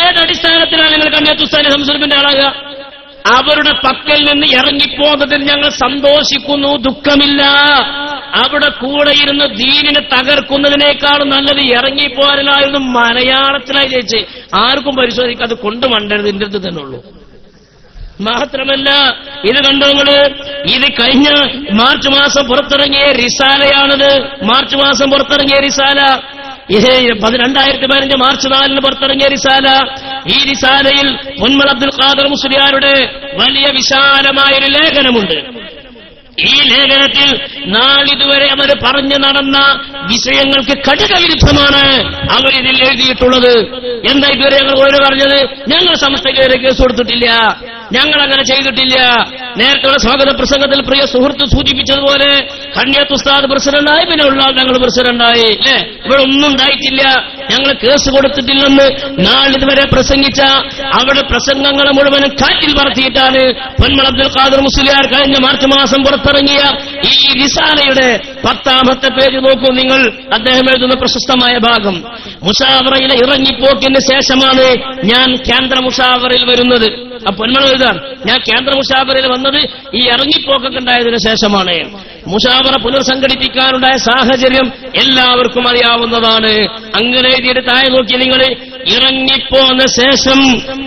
ഏതടിസ്ഥാനത്തിലാണ് നിങ്ങൾ കണ്ണിയത്ത് ഉസ്താദിന്റെ സംസ്കൃതന്റെ ആളാകുക? അവരുടെ പക്കൽ നിന്ന് ഇറങ്ങിപ്പോന്നതിൽ ഞങ്ങൾ സന്തോഷിക്കുന്നു, ദുഃഖമില്ല. അവിടെ കൂടെ ഇരുന്ന് ദീനിനെ തകർക്കുന്നതിനേക്കാളും നല്ലത് ഇറങ്ങിപ്പോരലായിരുന്നു. മലയാളത്തിലായി ജയിച്ച് ആർക്കും പരിശോധിക്കാതെ കൊണ്ട് മണ്ടരുത്, ഇതിന്റെ അടുത്ത് തന്നെ ഉള്ളൂ. മാത്രമല്ല ഇത് കണ്ടോങ്ങള്, ഇത് കഴിഞ്ഞ മാർച്ച് മാസം പുറത്തിറങ്ങിയ റിസാലയാണിത്. മാർച്ച് മാസം പുറത്തിറങ്ങിയ റിസാല, 2015 മാർച്ച് 4 പുറത്തിറങ്ങിയ റിസാല. ഈ റിസാലയിൽ പൊന്മൾ അബ്ദുൽ ഖാദർ മുസ്ലിയാരുടെ വലിയ വിശാലമായൊരു ലേഖനമുണ്ട്. ഈ ലേഖനത്തിൽ നാളിതുവരെ അവർ പറഞ്ഞു നടന്ന വിഷയങ്ങൾക്ക് കഠിനവിരുദ്ധമാണ് അവരിതിൽ എഴുതിയിട്ടുള്ളത്. എന്താ ഇതുവരെ ഞങ്ങൾ ഓരോ പറഞ്ഞത്? ഞങ്ങൾ സമസ്തയ്ക്കെതിരെ കേസ് കൊടുത്തിട്ടില്ല, ഞങ്ങൾ അങ്ങനെ ചെയ്തിട്ടില്ല. നേരത്തെ സ്വാഗത പ്രസംഗത്തിൽ പ്രിയ സുഹൃത്ത് സൂചിപ്പിച്ചതുപോലെ കണ്ണിയത്ത് ഉസ്താദ് പ്രസിഡന്റായി, പിന്നെ ഉള്ള ഞങ്ങൾ പ്രസിഡന്റായി, അല്ലേ? ഇവിടെ ഒന്നും ഉണ്ടായിട്ടില്ല, ഞങ്ങൾ കേസ് കൊടുത്തിട്ടില്ലെന്ന് നാളിതുവരെ പ്രസംഗിച്ച അവിടെ പ്രസംഗങ്ങളെ മുഴുവനും കാറ്റിൽ പറത്തിയിട്ടാണ് പൊന്മൾ അബ്ദുൽ ഖാദർ മുസ്ലിയാർ കഴിഞ്ഞ മാർച്ച് മാസം പുറത്തിറങ്ങിയ ഈ റിസാലയുടെ 10ാമത്തെ പേജ് നോക്കൂ നിങ്ങൾ. അദ്ദേഹം എഴുതുന്ന പ്രശസ്തമായ ഭാഗം, മുഷാവറയിലെ ഇറങ്ങിപ്പോക്കിന് ശേഷമാണ് ഞാൻ കേന്ദ്ര മുഷാവറയിൽ വരുന്നത്. പൊന്മൾ എഴുതാൻ ഞാൻ കേന്ദ്ര മുഷാവറയിൽ വന്നത് ഈ ഇറങ്ങിപ്പോക്കൊക്കെ ഉണ്ടായതിനു ശേഷമാണ്. മുഷാവറ പുനർസംഘടിപ്പിക്കാനുണ്ടായ സാഹചര്യം എല്ലാവർക്കും അറിയാവുന്നതാണ്. അങ്ങനെ എഴുതിയിട്ട് താഴെ നോക്കി നിങ്ങൾ. ഇറങ്ങിപ്പോന്ന ശേഷം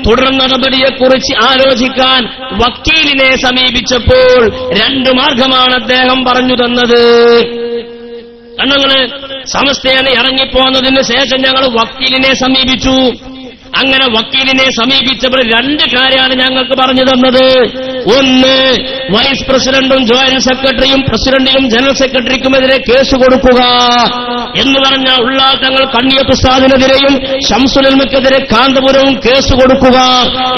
തുടർ നടപടിയെക്കുറിച്ച് ആലോചിക്കാൻ വക്കീലിനെ സമീപിച്ചപ്പോൾ 2 മാർഗമാണ് അദ്ദേഹം പറഞ്ഞു തന്നത്. കണ്ണുകള്, സമസ്തയാണ് ഇറങ്ങിപ്പോന്നതിന് ശേഷം ഞങ്ങൾ വക്കീലിനെ സമീപിച്ചു. അങ്ങനെ വക്കീലിനെ സമീപിച്ചപ്പോൾ 2 കാര്യമാണ് ഞങ്ങൾക്ക് പറഞ്ഞു തന്നത്. ഒന്ന്, വൈസ് പ്രസിഡന്റും ജോയിന്റ് സെക്രട്ടറിയും പ്രസിഡന്റിനും ജനറൽ സെക്രട്ടറിക്കുമെതിരെ കേസ് കൊടുക്കുക എന്ന് പറഞ്ഞാൽ ഉള്ളാൾ തങ്ങൾ കണ്ണിയത്ത് ഉസ്താദിനെതിരെയും ശംസുൽ ഉലമക്കെതിരെ കാന്തപുരവും കേസ് കൊടുക്കുക.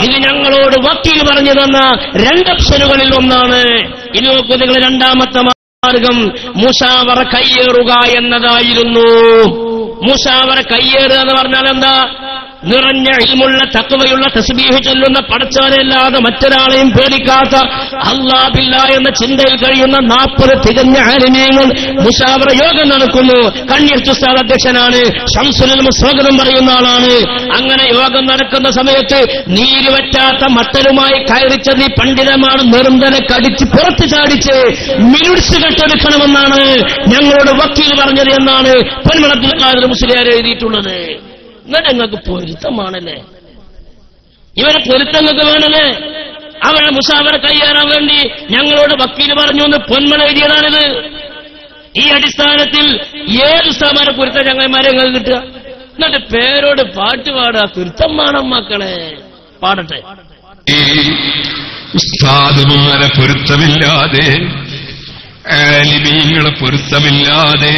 ഇത് ഞങ്ങളോട് വക്കീൽ പറഞ്ഞു തന്ന രണ്ടക്ഷരങ്ങളിൽ ഒന്നാണ്. ഇനി നോക്കൂ നിങ്ങൾ, രണ്ടാമത്തെ മാർഗം മുശാവറ കയ്യേറുക എന്നതായിരുന്നു. മുശാവറ കയ്യേറുക എന്ന് പറഞ്ഞാൽ എന്താ? നിറഞ്ഞ ഇൽമുള്ള തഖ്വയുള്ള തസ്ബീഹ് ചൊല്ലുന്ന പടച്ചവനല്ലാതെ മറ്റൊരാളെയും പേടിക്കാത്ത അല്ലാഹ് ബില്ലാഹ് എന്ന ചിന്തയിൽ കഴിയുന്ന 40 തികഞ്ഞ ആലിമീങ്ങൾ മുശാവറ യോഗം നടക്കുന്നു. കണ്ണിയത്ത് ഉസ്താദ് അധ്യക്ഷനാണ്, ശംസുൽ ഉലമ സ്വാഗതം പറയുന്ന ആളാണ്. അങ്ങനെ യോഗം നടക്കുന്ന സമയത്ത് നീരുവറ്റാത്ത മട്ടലുമായി കയറിച്ചത് ഈ പണ്ഡിതന്മാർ നിർമ്മല കടിച്ച് പുറത്ത് ചാടിച്ച് മിനുട്സ് കെട്ടെടുക്കണമെന്നാണ് ഞങ്ങളോട് വക്കീൽ പറഞ്ഞത് എന്നാണ് പൊന്മള അബ്ദുൽ ഖാദിർ മുസ്ലിയാർ എഴുതിയിട്ടുള്ളത്. ഇങ്ങനെ നിങ്ങൾക്ക് പൊരുത്തമാണല്ലേ, ഇവരെ പൊരുത്തങ്ങൾക്ക് വേണമല്ലേ? അവരെ മുശാവറ കയ്യേറാൻ വേണ്ടി ഞങ്ങളോട് വക്കീൽ പറഞ്ഞു എന്ന് പൊന്മള എഴുതിയതാണിത്. ഈ അടിസ്ഥാനത്തിൽ ഏത് ഉസ്താദുമാരെ പൊരുത്തം ചങ്ങന്മാരെ ഞങ്ങൾ കിട്ടുക? എന്നിട്ട് പേരോട് പാട്ട് പാടുക. പൊരുത്തം വേണം മക്കളെ, പാടട്ടെ. ഉസ്താദുമാരെ പൊരുത്തമില്ലാതെ, ആലിമീങ്ങളെ പൊരുത്തമില്ലാതെ,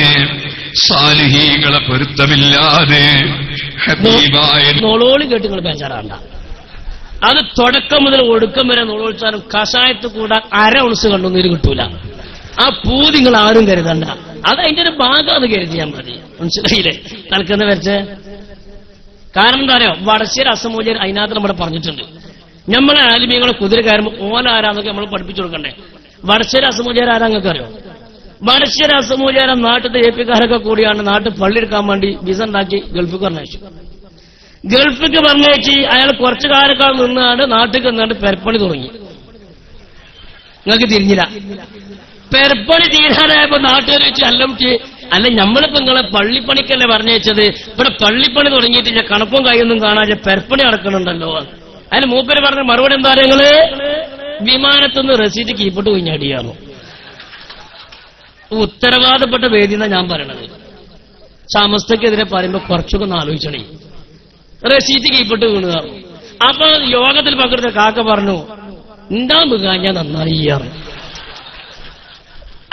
സാലിഹീങ്ങളെ പൊരുത്തമില്ലാതെ നോളോളി കേട്ട് നിങ്ങൾ ബേജാറാണ്ട. അത് തുടക്കം മുതൽ ഒടുക്കം വരെ നോളൊളിച്ചാലും കഷായത്ത് കൂടെ 1/2 ഔൺസ് കണ്ടു നീര് കിട്ടൂല. ആ പൂതി നിങ്ങൾ ആരും കരുതണ്ട, അത് അതിന്റെ ഒരു ഭാഗം അത് കരുതിയാൽ മതി. മനസ്സിലായില്ലേ? തൽക്കെന്ന് വരച്ചേ. കാരണം എന്താ അറിയോ, വടശ്ശേരി അസമൂല്യൻ അതിനകത്ത് നമ്മുടെ പറഞ്ഞിട്ടുണ്ട്. നമ്മളെ ആലിമീങ്ങളെ കുതിര കയറുമ്പോൾ ഓലാരാന്നൊക്കെ നമ്മൾ പഠിപ്പിച്ചു കൊടുക്കണ്ടേ. വടശ്ശേരി അസമൂല്യർ ആരാ നിങ്ങൾക്ക് അറിയോ? വടശ്ശേരി അസമൂല്യരം നാട്ടിലത്തെ ഏപ്പിക്കാരൊക്കെ കൂടിയാണ് നാട്ടിൽ പള്ളി എടുക്കാൻ വേണ്ടി വിസ ഉണ്ടാക്കി ഗൾഫിക്ക് പറഞ്ഞയച്ചു. ഗൾഫിക്ക് പറഞ്ഞയച്ച് അയാൾ കുറച്ചു കാലക്കാൾ നിന്നാണ് നാട്ടിൽ നിന്നാണ്ട് പെരപ്പണി തുടങ്ങി. നിങ്ങൾക്ക് തിരിഞ്ഞില്ല. പെരപ്പണി തീരാനായപ്പോ നാട്ടുകാർ വെച്ച് അല്ല നമ്മളിപ്പോ നിങ്ങളെ പള്ളിപ്പണിക്കല്ലേ പറഞ്ഞയച്ചത്, ഇവിടെ പള്ളിപ്പണി തുടങ്ങിയിട്ടില്ല, കണക്കും കൈയൊന്നും കാണാതെ പെരപ്പണി നടക്കണുണ്ടല്ലോ. അതിന് മൂപ്പര് പറഞ്ഞ മറുപടി എന്താ? നിങ്ങള് വിമാനത്തൊന്ന് റെസീറ്റ് കീപ്പിട്ട് കുഞ്ഞാടിയാണോ? ഉത്തരവാദപ്പെട്ട വേദി എന്നാ ഞാൻ പറയണത്. സമസ്തക്കെതിരെ പറയുമ്പോ കുറച്ചൊക്കെ ഒന്ന് ആലോചിച്ചണേ. റെസീറ്റ് കീപ്പിട്ട് വീണ് കാണും. അപ്പൊ യോഗത്തിൽ പങ്കെടുത്ത കാക്ക പറഞ്ഞു, എന്താ മുഖാഞ്ഞ നന്നായി.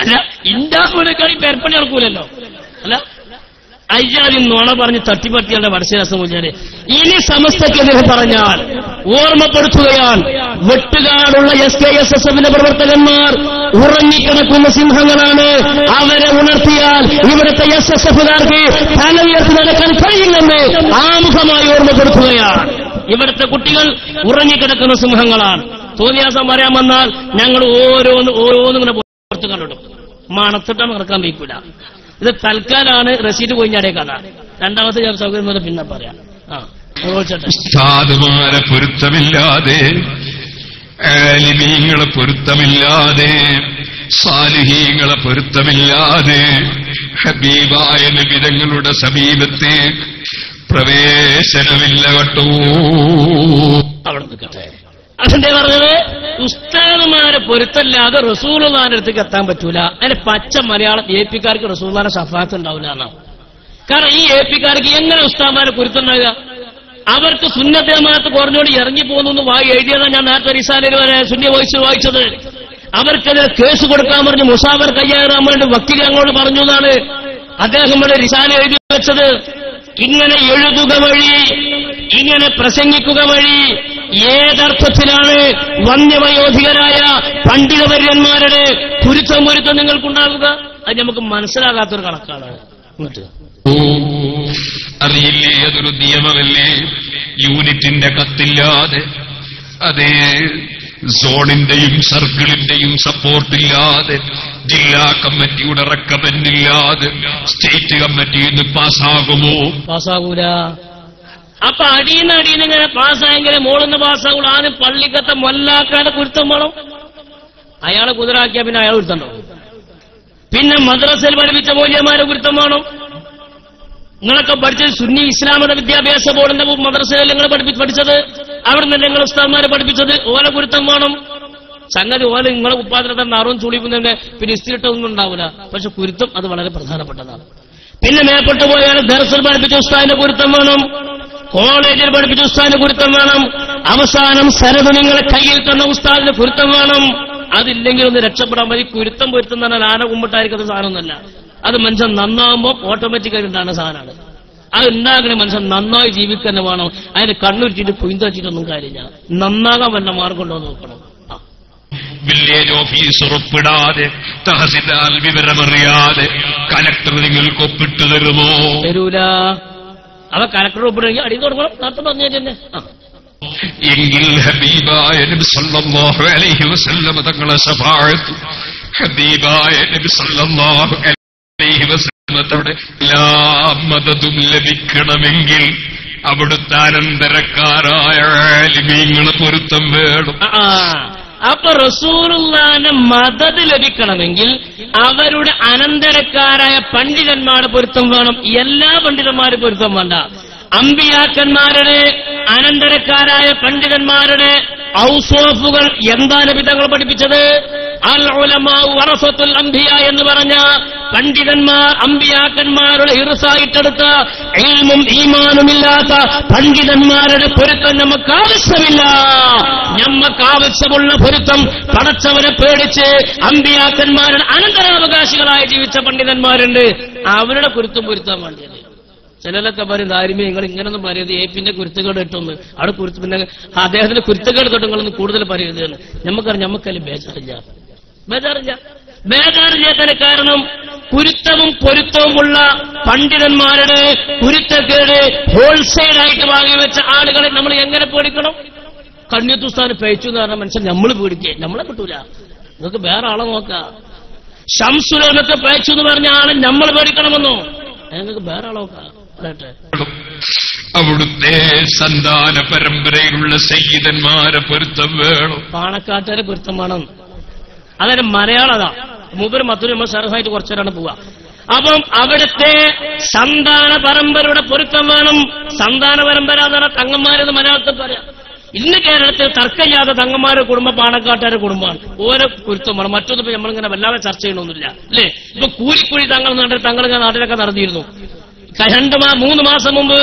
അല്ല, ഇന്താ വീണേക്കാളി പേർപ്പണി നടക്കൂലല്ലോ. അല്ല, അയ്യാതി നുണ പറഞ്ഞ് തട്ടിപ്പറ്റിയാളുടെ വടശ്ശേരി. ഇനി സമസ്തക്കെതിരെ പറഞ്ഞാൽ ഓർമ്മപ്പെടുത്തുകയാണ്, വെട്ടുകാടുള്ള SKSSF പ്രവർത്തകന്മാർ ഉറങ്ങിക്കിടക്കുന്ന സിംഹങ്ങളാണ്. അവരെ ഉണർത്തിയാൽ ഇവിടുത്തെ SSFകാർക്ക് തല ഉയർത്തി നടക്കാൻ കഴിയില്ലെന്ന് ആമുഖമായി ഓർമ്മപ്പെടുത്തുകയാണ്. ഇവിടുത്തെ കുട്ടികൾ ഉറങ്ങിക്കിടക്കുന്ന സിംഹങ്ങളാണ്. തോന്നിയാസം പറയാൻ വന്നാൽ ഞങ്ങൾ ഓരോന്നിങ്ങനെ പുറത്ത് കണ്ടിടും. മണത്തിട്ടാൻ നടക്കാൻ വയ്ക്കൂല. ഇത് തൽക്കാലാണ് റസീറ്റ് കൊഞ്ഞാടേ കഥ. രണ്ടാമത്തെ സൗകര്യം പിന്നെ പറയാം. ഉസ്താദുമാരെ പൊരുത്തമില്ലാതെ, ആലിമീങ്ങളെ പൊരുത്തമില്ലാതെ, സാലിഹീങ്ങളെ പൊരുത്തമില്ലാതെ ഹബീബായ നബി തങ്ങളുടെ സമീപത്തെ പ്രവേശനമില്ല കേട്ടോ. അവിടെ നിൽക്കട്ടെ. അതെന്തേ പറഞ്ഞത്? ഉസ്താദുമാരെ പൊരുത്തല്ലാതെ റസൂലുള്ളാഹിന്റെ അടുത്തേക്ക് എത്താൻ പറ്റൂല. അതിന് പച്ച മലയാളം ഏപ്പിക്കാർക്ക് റസൂലുള്ളാഹിന്റെ ശഫാഅത്ത് ഉണ്ടാവില്ല എന്നാണ്. കാരണം ഈ ഏപ്പിക്കാർക്ക് എങ്ങനെ ഉസ്താദുമാരെ പൊരുത്തുണ്ടാവുക? അവർക്ക് സുന്നത്ത് ജമാഅത്ത് കുറഞ്ഞോട് ഇറങ്ങിപ്പോന്നു വായി എഴുതിയതാണ്. ഞാൻ നേരത്തെ റിസാലയിൽ വരെ സുന്നി വായിച്ചത്. അവർക്കെതിരെ കേസ് കൊടുക്കാൻ പറഞ്ഞ് മുസാവർ കയ്യേറാൻ വേണ്ടി വക്കീൽ അങ്ങോട്ട് പറഞ്ഞു എന്നാണ് അദ്ദേഹം ഇവിടെ റിസാല എഴുതി വെച്ചത്. ഇങ്ങനെ എഴുതുക വഴി, ഇങ്ങനെ പ്രസംഗിക്കുക വഴി ഏതർത്ഥത്തിലാണ് വന്യവയോധികരായ പണ്ഡിതവര്യന്മാരുടെ പൊരുത്തം നിങ്ങൾക്കുണ്ടാകുക? അത് നമുക്ക് മനസ്സിലാകാത്തൊരു കണക്കാണ്. അറിയില്ലേ, അതൊരു നിയമമല്ലേ? യൂണിറ്റിന്റെ കത്തില്ലാതെ, അതേ സോണിന്റെയും സർക്കിളിന്റെയും സപ്പോർട്ടില്ലാതെ, ജില്ലാ കമ്മിറ്റിയുടെ റെക്കമെൻഡില്ലാതെ സ്റ്റേറ്റ് കമ്മിറ്റിയിൽ നിന്ന് പാസ്സാകുമോ? പാസ്സാകൂല. അപ്പൊ അടിയുന്ന ഇങ്ങനെ പാസ്സായെങ്കിലേ മോളൊന്ന് പാസ്സാകുള്ളൂ. ആദ്യം പള്ളിക്കത്തെ മൊല്ലാക്കാതെ കുരുത്തം വേണം. അയാളെ കുതിരാക്കിയാ പിന്നെ അയാൾ കുരുത്തണ്ടോ? പിന്നെ മദ്രസയിൽ പഠിപ്പിച്ച മൂല്യന്മാരെ കുരുത്തം വേണം. നിങ്ങളൊക്കെ പഠിച്ചത് സുന്നി ഇസ്ലാമത വിദ്യാഭ്യാസ ബോർഡിന്റെ മദ്രസയിൽ നിങ്ങൾ പഠിച്ചത്, അവിടെ നിന്ന് നിങ്ങൾ ഉസ്താദ്മാരെ പഠിപ്പിച്ചത്. ഓല കുരുത്തം വേണം. സംഗതി ഓല നിങ്ങളെ ഉപ്പാദനത്തെ നറും ചുളിക്കുന്നതിന്റെ പിന്നെ ഇസ്തിരിട്ടൊന്നും ഉണ്ടാവില്ല. പക്ഷെ കുരുത്തം അത് വളരെ പ്രധാനപ്പെട്ടതാണ്. പിന്നെ മേൽപ്പെട്ടു പോയാൽ ദർസിൽ പഠിപ്പിച്ച ഉസ്താദിന്റെ കുരുത്തം വേണം. കോളേജിൽ പഠിപ്പിച്ച ഉസ്താദിന് പൊരുത്തം വേണം. അവസാനം സനത് നിങ്ങളെ കയ്യിൽ തന്ന ഉസ്താദിന് പൊരുത്തം വേണം. അതില്ലെങ്കിൽ ഒന്ന് രക്ഷപ്പെടാൻ മതി. പൊരുത്തം എന്ന് പറഞ്ഞാൽ ആന കുമ്പിട്ടായിരിക്കുന്ന സാധനമൊന്നുമല്ല. അത് മനുഷ്യൻ നന്നാകുമ്പോൾ ഓട്ടോമാറ്റിക്കായി ഉണ്ടാകുന്ന സാധനമാണ്. അത് ഉണ്ടാകുന്ന മനുഷ്യൻ നന്നായി ജീവിക്കാൻ വേണം. അതിന് കണ്ണുരിച്ചിട്ട് പൊയിന്തച്ചിട്ടൊന്നും കാര്യമില്ല. നന്നാകാൻ വല്ല മാർഗമുണ്ടോ നോക്കണം. വില്ലേജ് ഓഫീസർ ഒപ്പിടാതെ, തഹസിൽദാർ വിവരമറിയാതെ കലക്ടർ നിങ്ങൾക്ക് ഒപ്പിട്ട് തരുമോ? തരൂല. അവ കലക്ടർ ഒപ്പിടെങ്കിൽ അടി തുടങ്ങണം. നേരത്തെ പറഞ്ഞു തന്നെ. എങ്കിൽ ഹബീബായ നബി സല്ലല്ലാഹു അലൈഹി വസല്ലം തങ്ങളെ ശഫാഅത്ത്, ഹബീബായ നബി സല്ലല്ലാഹു അലൈഹി വസല്ലമയുടെ എല്ലാ മദദും ലഭിക്കണമെങ്കിൽ അവിടുത്തെ അനന്തരക്കാരായ ആലിമീങ്ങളെ പൊരുത്തം വേണം. അപ്പൊ റസൂലുള്ളാഹിന്റെ മദദ് ലഭിക്കണമെങ്കിൽ അവരുടെ അനന്തരക്കാരായ പണ്ഡിതന്മാരുടെ പൊരുത്തം വേണം. എല്ലാ പണ്ഡിതന്മാരും പൊരുത്തം വേണ്ട. അമ്പിയാക്കന്മാരുടെ അനന്തരക്കാരായ പണ്ഡിതന്മാരുടെ ഔസോഫുകൾ എന്താ നബി തങ്ങൾ പഠിപ്പിച്ചത്? അൽ ഉലമാ വറസത്തുൽ അംബിയ എന്ന് പറഞ്ഞ പണ്ഡിതന്മാർ അമ്പിയാക്കന്മാരുടെ ഇർസായിട്ടെടുത്ത ഇൽമും ഈമാനുമില്ലാത്ത പണ്ഡിതന്മാരുടെ പൊരുത്തം നമുക്ക് ആവശ്യമില്ല. നമുക്ക് ആവശ്യമുള്ള പൊരുത്തം പടച്ചവനെ പേടിച്ച് അമ്പിയാക്കന്മാരുടെ അനന്തരാവകാശികളായി ജീവിച്ച പണ്ഡിതന്മാരുണ്ട്. അവരുടെ പൊരുത്തം വേണ്ടിയത്. ചിലരൊക്കെ പറയും ആരുമേ നിങ്ങൾ ഇങ്ങനൊന്നും പറയരുത്, ഏപ്പിന്റെ കുരുത്തുകേട് ഇട്ടൊന്ന് അവിടെ കുരുത്ത്, പിന്നെ അദ്ദേഹത്തിന്റെ കുരുത്തുകേട് തൊട്ട് നിങ്ങളൊന്ന് കൂടുതൽ പറയരുത് എന്ന്. നമുക്കറിയാം, നമുക്കതിൽ ബേജാറില്ലാത്തതിന് കാരണം കുരുത്തവും പൊരുത്തവുമുള്ള പണ്ഡിതന്മാരുടെ കുരുത്തക്കേട് ഹോൾസെയിലായിട്ട് വാങ്ങിവെച്ച ആളുകളെ നമ്മൾ എങ്ങനെ പേടിക്കണം? കണ്യത്തുസ്ഥാനം പേച്ചു എന്ന് പറഞ്ഞ മനുഷ്യൻ നമ്മൾ പേടിക്കേ, നമ്മളെ കിട്ടൂല. നിങ്ങൾക്ക് വേറെ ആളെ നോക്കാം. ശംസുലൊക്കെ പേച്ചു എന്ന് പറഞ്ഞ ആളെ നമ്മൾ പേടിക്കണമെന്നോ? നിങ്ങൾക്ക് വേറെ ആളെ നോക്കാം. അവിടുത്തെ സന്താന പരമ്പരയിലുള്ള സയ്യിദന്മാരെ പൊരുത്തം വേണം. പാണക്കാട്ടുകാരെ പൊരുത്തം വേണം. അതായത് മലയാളതാ മൂപ്പര് മറ്റൊരു നമ്മൾ സർഹായിട്ട് കുറച്ചേരാണ് പോവുക. അപ്പം അവിടുത്തെ സന്താന പരമ്പരയുടെ പൊരുത്തം വേണം. സന്താന പരമ്പര അതാണ് തങ്ങന്മാരെന്ന് മലയാളത്തിൽ പറയാം. ഇന്ന് കേരളത്തിൽ തർക്കമില്ലാത്ത തങ്ങന്മാരുടെ കുടുംബം പാണക്കാട്ടുകാരുടെ കുടുംബമാണ്. ഓരോ പൊരുത്തം വേണം. മറ്റൊന്നും നമ്മളിങ്ങനെ വല്ലാതെ ചർച്ച ചെയ്യണമെന്നില്ല അല്ലേ? ഇപ്പൊ കൂലിക്കുഴി തങ്ങളിങ്ങനെ നാട്ടിലൊക്കെ നടന്നിരുന്നു. 3 മാസം മുമ്പ്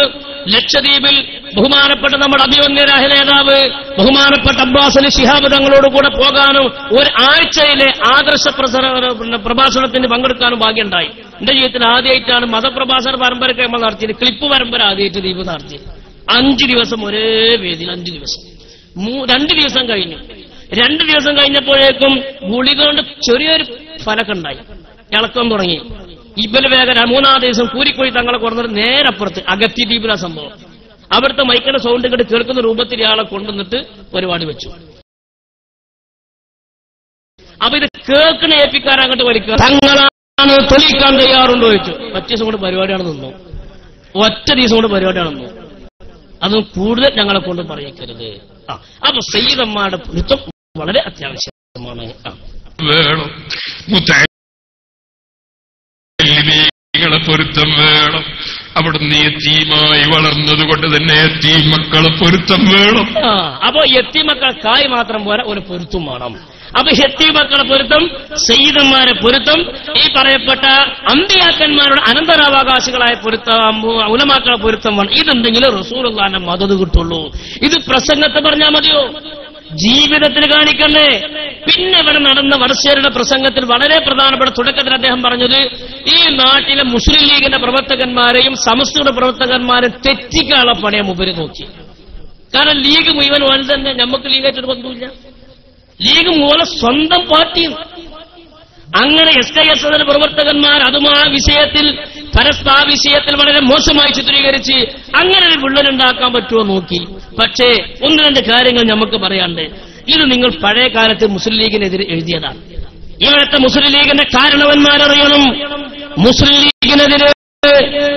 ലക്ഷദ്വീപിൽ ബഹുമാനപ്പെട്ട നമ്മുടെ അഭിമന്യരായ നേതാവ് ബഹുമാനപ്പെട്ട അബ്ബാസ് അലി ശിഹാബ് തങ്ങളോട് കൂടെ പോകാനും ഒരാഴ്ചയിലെ ആദർശ പ്രഭാഷണത്തിന് പങ്കെടുക്കാനും ഭാഗ്യമുണ്ടായി. എന്റെ ജീവിതത്തിൽ ആദ്യമായിട്ടാണ് മതപ്രഭാഷണ പരമ്പരയൊക്കെ നമ്മൾ നടത്തിയത്. ക്ലിപ്പ് പരമ്പര ആദ്യമായിട്ട് ദ്വീപ് നടത്തി. 5 ദിവസം ഒരേ വേദിയിൽ 5 ദിവസം. 2 ദിവസം കഴിഞ്ഞു. 2 ദിവസം കഴിഞ്ഞപ്പോഴേക്കും ഗുളിക കൊണ്ട് ചെറിയൊരു ഫലക്കുണ്ടായി, ഇളക്കം തുടങ്ങി. ഇബല് വേഗം 3-ാം ദിവസം കൂരിക്കുഴി തങ്ങളെ കൊണ്ടുവന്നിട്ട് നേരപ്പുറത്ത് അഗത്തി ദ്വീപിലെ സംഭവം. അവിടുത്തെ മൈക്കിന്റെ സൗണ്ട് കേട്ട് കേൾക്കുന്ന രൂപത്തിൽ ഇയാളെ കൊണ്ടുവന്നിട്ട് പരിപാടി വെച്ചു. അപ്പൊ ഇത് കേൾക്കണ ഏൽപ്പിക്കാരൻ അങ്ങോട്ട് വലിക്കുക. തങ്ങളാണ് തെളിയിക്കാൻ തയ്യാറുണ്ടോ ചോദിച്ചു. ഒറ്റ ദിവസം കൊണ്ട് പരിപാടിയാണ് നിന്നു. അതും കൂടുതൽ ഞങ്ങളെ കൊണ്ട് പറയിക്കരുത്. അപ്പൊ സയ്യിദന്മാരുടെ പൊരുത്തം വളരെ അത്യാവശ്യമാണ്. ങ്ങളെ പൊരുത്തം വേണം. അവിടുന്ന് യത്തീമായി വളർന്നതുകൊണ്ട് തന്നെ യത്തീം മക്കളെ പൊരുത്തം വേണം. അപ്പോ യത്തീം മക്കൾക്കായി മാത്രം പോരാ, ഒരു പൊരുത്തം വേണം. അപ്പൊ യത്തീം മക്കളെ പൊരുത്തം, സയ്യിദന്മാരെ പൊരുത്തം, ഈ പറയപ്പെട്ട അമ്പിയാക്കന്മാരുടെ അനന്തരാവകാശികളായ പൊരുത്തം, ഉലമാക്കളെ പൊരുത്തം വേണം. ഇതെന്തെങ്കിലും റസൂലുള്ളാഹിന്റെ മദദ് കിട്ടുള്ളൂ. ഇത് പ്രസംഗത്തെ പറഞ്ഞാൽ മതിയോ? ജീവിതത്തിൽ കാണിക്കണ്ടേ? പിന്നെ ഇവിടെ നടന്ന വടശ്ശേരിയുടെ പ്രസംഗത്തിൽ വളരെ പ്രധാനപ്പെട്ട തുടക്കത്തിൽ അദ്ദേഹം പറഞ്ഞത്, ഈ നാട്ടിലെ മുസ്ലിം ലീഗിന്റെ പ്രവർത്തകന്മാരെയും സമസ്തയുടെ പ്രവർത്തകന്മാരെയും തെറ്റിക്കാനുള്ള പണിയെ മുമ്പിൽ നോക്കി. കാരണം ലീഗ് മുഴുവൻ വൻ തന്നെ, നമുക്ക് ലീഗായിട്ടൊരു ബന്ധമില്ല. ലീഗ് മൂലം സ്വന്തം പാർട്ടിയും. അങ്ങനെ SKS പ്രവർത്തകന്മാർ അതും ആ വിഷയത്തിൽ വിഷയത്തിൽ വളരെ മോശമായി ചിത്രീകരിച്ച് അങ്ങനെ ഒരു വിള്ളലുണ്ടാക്കാൻ പറ്റുമോ നോക്കി. പക്ഷേ 1-2 കാര്യങ്ങൾ നമുക്ക് പറയാണ്ട്. ഇത് നിങ്ങൾ പഴയ കാലത്ത് മുസ്ലിം ലീഗിനെതിരെ എഴുതിയതാണ്. ഇവിടുത്തെ മുസ്ലിം ലീഗിന്റെ കാരണവന്മാരറിയണം. മുസ്ലിം ലീഗിനെതിരെ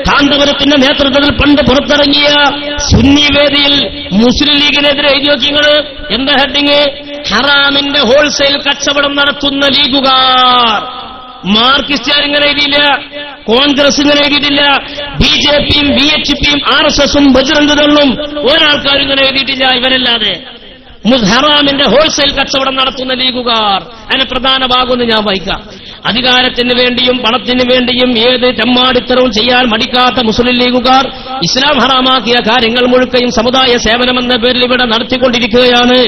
കാന്തപുരത്തിന്റെ നേതൃത്വത്തിൽ പണ്ട് പുറത്തിറങ്ങിയ സുന്നി വേദിയിൽ മുസ്ലിം ലീഗിനെതിരെ എഴുതി നോക്കിങ്ങൾ. എന്താ ഹെഡിങ്? ഹറാമിന്റെ ഹോൾസെയിൽ കച്ചവടം നടത്തുന്ന ലീഗുകാർ. മാർക്സിസ്റ്റുകാർ ഇങ്ങനെ എഴുതിയില്ല, കോൺഗ്രസ് ഇങ്ങനെ എഴുതിയിട്ടില്ല, BJPയും BHPയും RSSും ബജ്റംഗ് ദളും ഒരാൾക്കാരും ഇങ്ങനെ എഴുതിയിട്ടില്ല. ഇവരല്ലാതെ ഹറാമിന്റെ ഹോൾസെയിൽ കച്ചവടം നടത്തുന്ന ലീഗുകാർ. അതിന് പ്രധാന ഭാഗമൊന്ന് ഞാൻ വായിക്കാം. അധികാരത്തിന് വേണ്ടിയും പണത്തിന് വേണ്ടിയും ഏത് തെമ്മാടിത്തരവും ചെയ്യാൻ മടിക്കാത്ത മുസ്ലിം ലീഗുകാർ ഇസ്ലാം ഹറാമാക്കിയ കാര്യങ്ങൾ മുഴുക്കയും സമുദായ സേവനമെന്ന പേരിൽ ഇവിടെ നടത്തിക്കൊണ്ടിരിക്കുകയാണ്.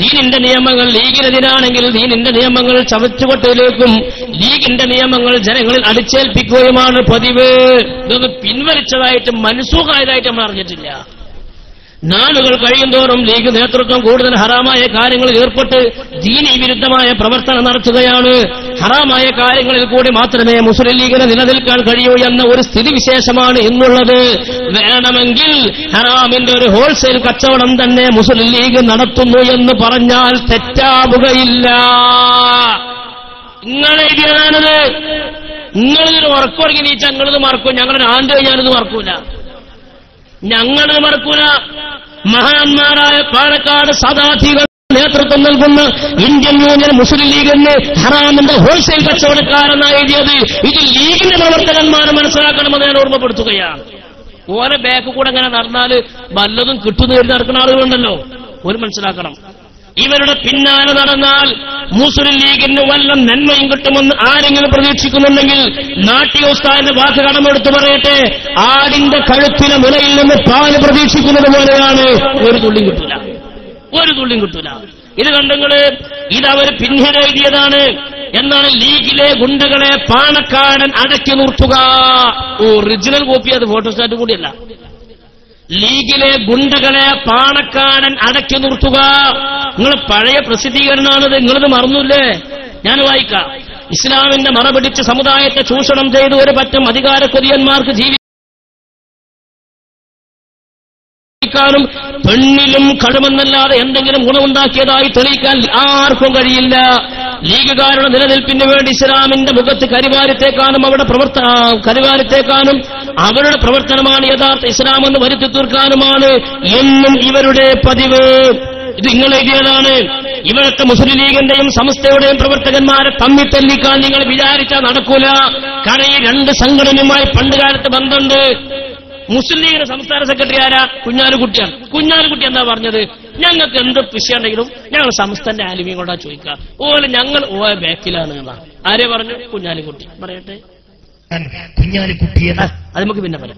ദീനിന്റെ നിയമങ്ങൾ ലീഗിനെതിരാണെങ്കിൽ ദീനിന്റെ നിയമങ്ങൾ ചവറ്റുകൊട്ടയിലേക്കും ലീഗിന്റെ നിയമങ്ങൾ ജനങ്ങളിൽ അടിച്ചേൽപ്പിക്കുകയുമാണ് പതിവ്. ഇതൊന്ന് പിൻവലിച്ചതായിട്ട് മനസ്സൂഖായതായിട്ട് നമ്മൾ അറിഞ്ഞിട്ടില്ല. നാളുകൾ കഴിയുന്തോറും ലീഗ് നേതൃത്വം കൂടുതൽ ഹറാമായ കാര്യങ്ങളിൽ ഏർപ്പെട്ട് ദീനീ വിരുദ്ധമായ പ്രവർത്തനം നടത്തുകയാണ്. ഹറാമായ കാര്യങ്ങളിൽ കൂടി മാത്രമേ മുസ്ലിം ലീഗിന് നിലനിൽക്കാൻ കഴിയൂ എന്ന ഒരു സ്ഥിതിവിശേഷമാണ് ഇന്നുള്ളത്. വേണമെങ്കിൽ ഹറാമിന്റെ ഒരു ഹോൾസെയിൽ കച്ചവടം തന്നെ മുസ്ലിം ലീഗ് നടത്തുന്നു എന്ന് പറഞ്ഞാൽ തെറ്റാവുകയില്ല. നിങ്ങളെഴുതിയതാണത്. നിങ്ങളിതൊരു ഉറക്കുറങ്ങി നീച്ച ഞങ്ങളിത് മറക്കും. ഞങ്ങളുടെ ആണ്ട് ഞാനിത് മറക്കൂല. ഞങ്ങളിത് മറക്കൂല. മഹാന്മാരായ പാലക്കാട് സാദാധികൾ നേതൃത്വം നൽകുന്ന ഇന്ത്യൻ യൂണിയൻ മുസ്ലിം ലീഗിന് ഹറാമിന്റെ ഹോൾസെയിൽ കച്ചവടക്കാരെന്നാണ് എഴുതിയത്. ഇത് ലീഗിന്റെ പ്രവർത്തകന്മാരെ മനസ്സിലാക്കണമെന്ന് ഞാൻ ഓർമ്മപ്പെടുത്തുകയാണ്. ഓരോ ബാക്ക് കൂടെ അങ്ങനെ നടന്നാൽ വല്ലതും കിട്ടുന്ന കരുതി നടക്കുന്ന ആളുകളുണ്ടല്ലോ, ഒരു മനസ്സിലാക്കണം. ഇവരുടെ പിന്നാലെ നടന്നാൽ മുസ്ലിം ലീഗിന് വല്ല നന്മയും കിട്ടുമെന്ന് ആരെങ്കിലും പ്രതീക്ഷിക്കുന്നുണ്ടെങ്കിൽ നാട്യോസ്താദിന്റെ വാക്ക് കടമെടുത്ത് പറയട്ടെ, ആടിന്റെ കഴുത്തിലെ മുലയിൽ നിന്ന് പാല് പ്രതീക്ഷിക്കുന്നത് പോലെയാണ്. ഒരു തുള്ളിയും കിട്ടൂല, ഒരു തുള്ളിയും കിട്ടൂല. ഇത് കണ്ടെങ്കില് ഇതവർ പിന്നീട് എഴുതിയതാണ്. എന്നാണ് ലീഗിലെ ഗുണ്ടകളെ പാണക്കാടൻ അടക്കി നിർത്തുക. ഒറിജിനൽ കോപ്പി, അത് ഫോട്ടോസ്റ്റാറ്റ് കൂടിയല്ല. ലീഗിലെ ഗുണ്ടകളെ പാണക്കാടൻ അടക്കി നിർത്തുക. നിങ്ങൾ പഴയ പ്രസിദ്ധീകരണമാണിത്, നിങ്ങളിത് മറന്നില്ലേ? ഞാൻ വായിക്കാം. ഇസ്ലാമിന്റെ മറപിടിച്ച് സമുദായത്തെ ചൂഷണം ചെയ്ത് ഒരു പറ്റം അധികാരക്കൊതിയന്മാർക്ക് ജീവിക്കാനും പെണ്ണിലും കടുമെന്നല്ലാതെ എന്തെങ്കിലും ഗുണമുണ്ടാക്കിയതായി തെളിയിക്കാൻ ആർക്കും കഴിയില്ല. ലീഗുകാരുടെ നിലനിൽപ്പിന് വേണ്ടി ഇസ്ലാമിന്റെ മുഖത്ത് കരിവാരത്തേക്കാനും അവരുടെ പ്രവർത്തനമാണ് യഥാർത്ഥ ഇസ്ലാം എന്ന് വരുത്തി തീർക്കാനുമാണ് എന്നും ഇവരുടെ പതിവ്. ഇത് നിങ്ങൾ എഴുതിയതാണ്. ഇവിടുത്തെ മുസ്ലിം ലീഗിന്റെയും സമസ്തയുടെയും പ്രവർത്തകന്മാരെ തമ്മിൽ തല്ലിക്കാൻ നിങ്ങൾ വിചാരിച്ചാൽ നടക്കൂല. കാരണം ഈ രണ്ട് സംഘടനയുമായി പണ്ടുകാലത്ത് ബന്ധമുണ്ട്. മുസ്ലിം ലീഗിന്റെ സംസ്ഥാന സെക്രട്ടറി ആരാ? കുഞ്ഞാലിക്കുട്ടിയാണ്. കുഞ്ഞാലിക്കുട്ടി എന്താ പറഞ്ഞത്? ഞങ്ങൾക്ക് എന്ത് വിഷയമുണ്ടെങ്കിലും ഞങ്ങൾ സംസ്ഥാന ആലിമയും കൊണ്ടാ ചോദിക്കുക. ഓലെ ഞങ്ങൾ ബാക്കിലാണ് എന്നാ ആരെ പറഞ്ഞു? കുഞ്ഞാലിക്കുട്ടി. പറയട്ടെ, കുഞ്ഞാലിക്കുട്ടി അത് നമുക്ക് പിന്നെ പറയാം.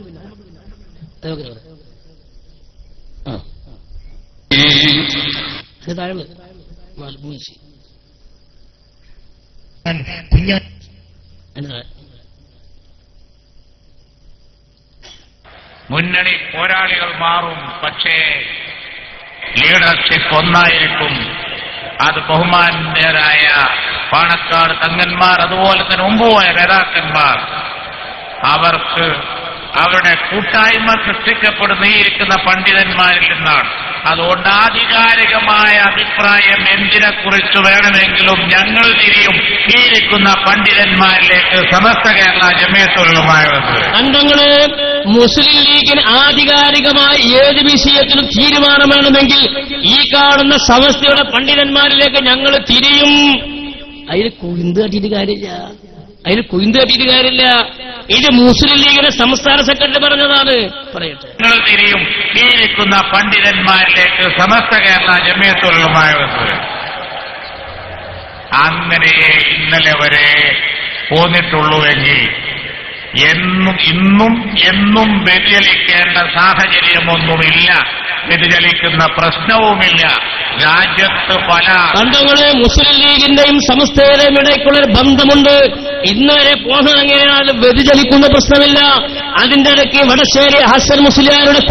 മുന്നണി പോരാളികൾ മാറും, പക്ഷേ ലീഡർഷിപ്പ് ഒന്നായിരിക്കും. അത് ബഹുമാന്യരായ പാണക്കാട് തങ്ങന്മാർ, അതുപോലെ തന്നെ മുമ്പുപോയ നേതാക്കന്മാർ, അവർക്ക് അവരുടെ കൂട്ടായ്മ സൃഷ്ടിക്കപ്പെടുന്ന ഈ ഇരിക്കുന്ന പണ്ഡിതന്മാരിൽ നിന്നാണ്. അതുകൊണ്ട് ആധികാരികമായ അഭിപ്രായം എന്തിനെക്കുറിച്ച് വേണമെങ്കിലും ഞങ്ങൾ തിരിയും ഈ ഇരിക്കുന്ന പണ്ഡിതന്മാരിലേക്ക് സമസ്ത കേരള ജമിയത്തുൽ ഉലമായ അംഗങ്ങള്. മുസ്ലിം ലീഗിന് ആധികാരികമായ ഏത് വിഷയത്തിലും തീരുമാനം വേണമെങ്കിൽ ഈ കാണുന്ന സമസ്തയുടെ പണ്ഡിതന്മാരിലേക്ക് ഞങ്ങൾ തിരിയും. അതിൽ കുയിന്ത് കട്ടിയിട്ട് കാര്യമില്ല. ഇത് മുസ്ലിം ലീഗിന്റെ സംസ്ഥാന സെക്രട്ടറി പറഞ്ഞതാണ്. പറയട്ടെ, ഞങ്ങൾ തിരിയും ഈ ഇരിക്കുന്ന പണ്ഡിതന്മാരിലേക്ക് സമസ്ത കേരള ജമിയത്തുൽ ഉലമായ. അങ്ങനെ ഇന്നലെ വരെ പോന്നിട്ടുള്ളൂവെങ്കിൽ ഇന്നും വ്യതിചലിക്കേണ്ട സാഹചര്യമൊന്നുമില്ല, വ്യതിചലിക്കുന്ന പ്രശ്നവുമില്ല. രാജ്യത്ത് പല ബന്ധങ്ങളെ മുസ്ലിം ലീഗിന്റെയും സമസ്തയുടെയും ഇടയ്ക്കുള്ള ബന്ധമുണ്ട്. ഇന്നുവരെ പോകണമെങ്കിൽ വ്യതിചലിക്കുന്ന പ്രശ്നമില്ല. അതിന്റെ ഇടയ്ക്ക് വടശ്ശേരി ഹസൻ മുസ്ലിയാരുടെ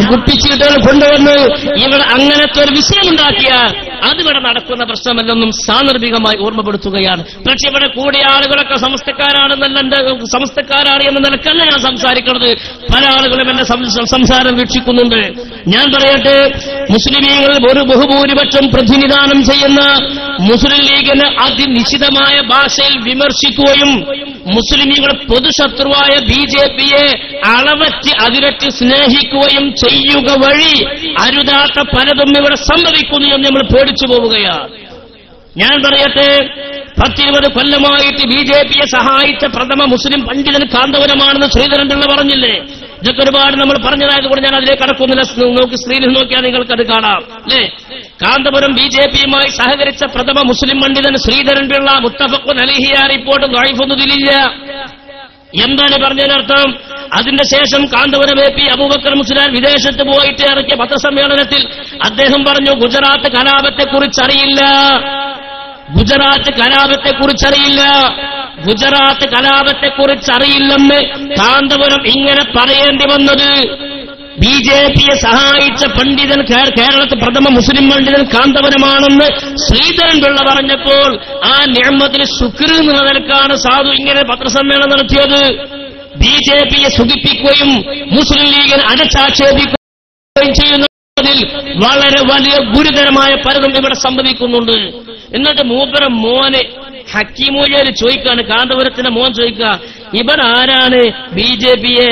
കുപ്പിച്ചീട്ടുകൾ കൊണ്ടുവന്ന് ഇവിടെ അങ്ങനത്തെ ഒരു വിഷയമുണ്ടാക്കിയാൽ അതിവിടെ നടക്കുന്ന പ്രശ്നമല്ലെന്നും സാന്ദർഭികമായി ഓർമ്മപ്പെടുത്തുകയാണ്. പക്ഷെ ഇവിടെ കൂടിയ ആളുകളൊക്കെ സമസ്തക്കാരാണ് എന്ന നിലക്കല്ല ഞാൻ സംസാരിക്കുന്നത്. പല ആളുകളും എന്റെ സംസാരം വീക്ഷിക്കുന്നുണ്ട്. ഞാൻ പറയട്ടെ, മുസ്ലിമീങ്ങൾ ഒരു ബഹുഭൂരിപക്ഷം പ്രതിനിധാനം ചെയ്യുന്ന മുസ്ലിം ലീഗിന് അതിനിശ്ചിതമായ ഭാഷയിൽ വിമർശിക്കുകയും മുസ്ലിമീങ്ങളുടെ പൊതുശത്രുവായ ബിജെപിയെ അളവറ്റ് അതിരറ്റ് സ്നേഹിക്കുകയും ചെയ്യുക വഴി അരുതാത്ത പലതും ഇവിടെ സംഭവിക്കുന്നു എന്ന് നമ്മൾ പേടിച്ചു പോവുകയാണ്. ഞാൻ പറയട്ടെ, 10-20 കൊല്ലമായിട്ട് ബിജെപിയെ സഹായിച്ച പ്രഥമ മുസ്ലിം പണ്ഡിതൻ കാന്തപുരമാണെന്ന് ശ്രീധരൻപിള്ള പറഞ്ഞില്ലേ? ഇതൊക്കെ ഒരുപാട് നമ്മൾ പറഞ്ഞതായതുകൊണ്ട് ഞാൻ അതിലേക്ക് കടക്കുന്നില്ല. നോക്കി സ്ക്രീനിൽ നോക്കിയാൽ നിങ്ങൾക്കത് കാണാം അല്ലേ. കാന്തപുരം BJPയുമായി സഹകരിച്ച പ്രഥമ മുസ്ലിം പണ്ഡിതൻ ശ്രീധരൻ പിള്ള മുത്തഫഖുൻ അലൈഹിയ റിപ്പോർട്ട് ദഈഫൊന്നുമില്ല. എന്താണ് പറഞ്ഞതിനർത്ഥം? അതിന്റെ ശേഷം കാന്തപുരം AP അബൂബക്കർ മുസ്ലിയാർ വിദേശത്ത് പോയിട്ട് ഇറക്കിയ പത്രസമ്മേളനത്തിൽ അദ്ദേഹം പറഞ്ഞു, ഗുജറാത്ത് കലാപത്തെക്കുറിച്ചറിയില്ല, ഗുജറാത്ത് കലാപത്തെക്കുറിച്ചറിയില്ലെന്ന് കാന്തപുരം ഇങ്ങനെ പറയേണ്ടി വന്നത് BJPയെ സഹായിച്ച പണ്ഡിതൻ, കേരളത്തിൽ പ്രഥമ മുസ്ലിം പണ്ഡിതൻ കാന്തപുരമാണെന്ന് ശ്രീധരൻ പിള്ള പറഞ്ഞപ്പോൾ ആ നിഅമത്തിന് ശുക്ർ നിലനിൽക്കാണ് സാധു ഇങ്ങനെ പത്രസമ്മേളനം നടത്തിയത്. BJPയെ സുഖിപ്പിക്കുകയും മുസ്ലിം ലീഗിനെ അടച്ചാക്ഷേപിക്കുകയും ചെയ്യുന്നതിൽ വളരെ വലിയ ഗുരുതരമായ പലതും ഇവിടെ സംഭവിക്കുന്നുണ്ട്. എന്നിട്ട് മൂപ്പര മോനെ ഹക്കീമൂലയിൽ ചോദിക്കാണ്, കാന്തപുരത്തിന്റെ മോൻ ചോദിക്കുക, ഇവരാരാണ് BJPയെ,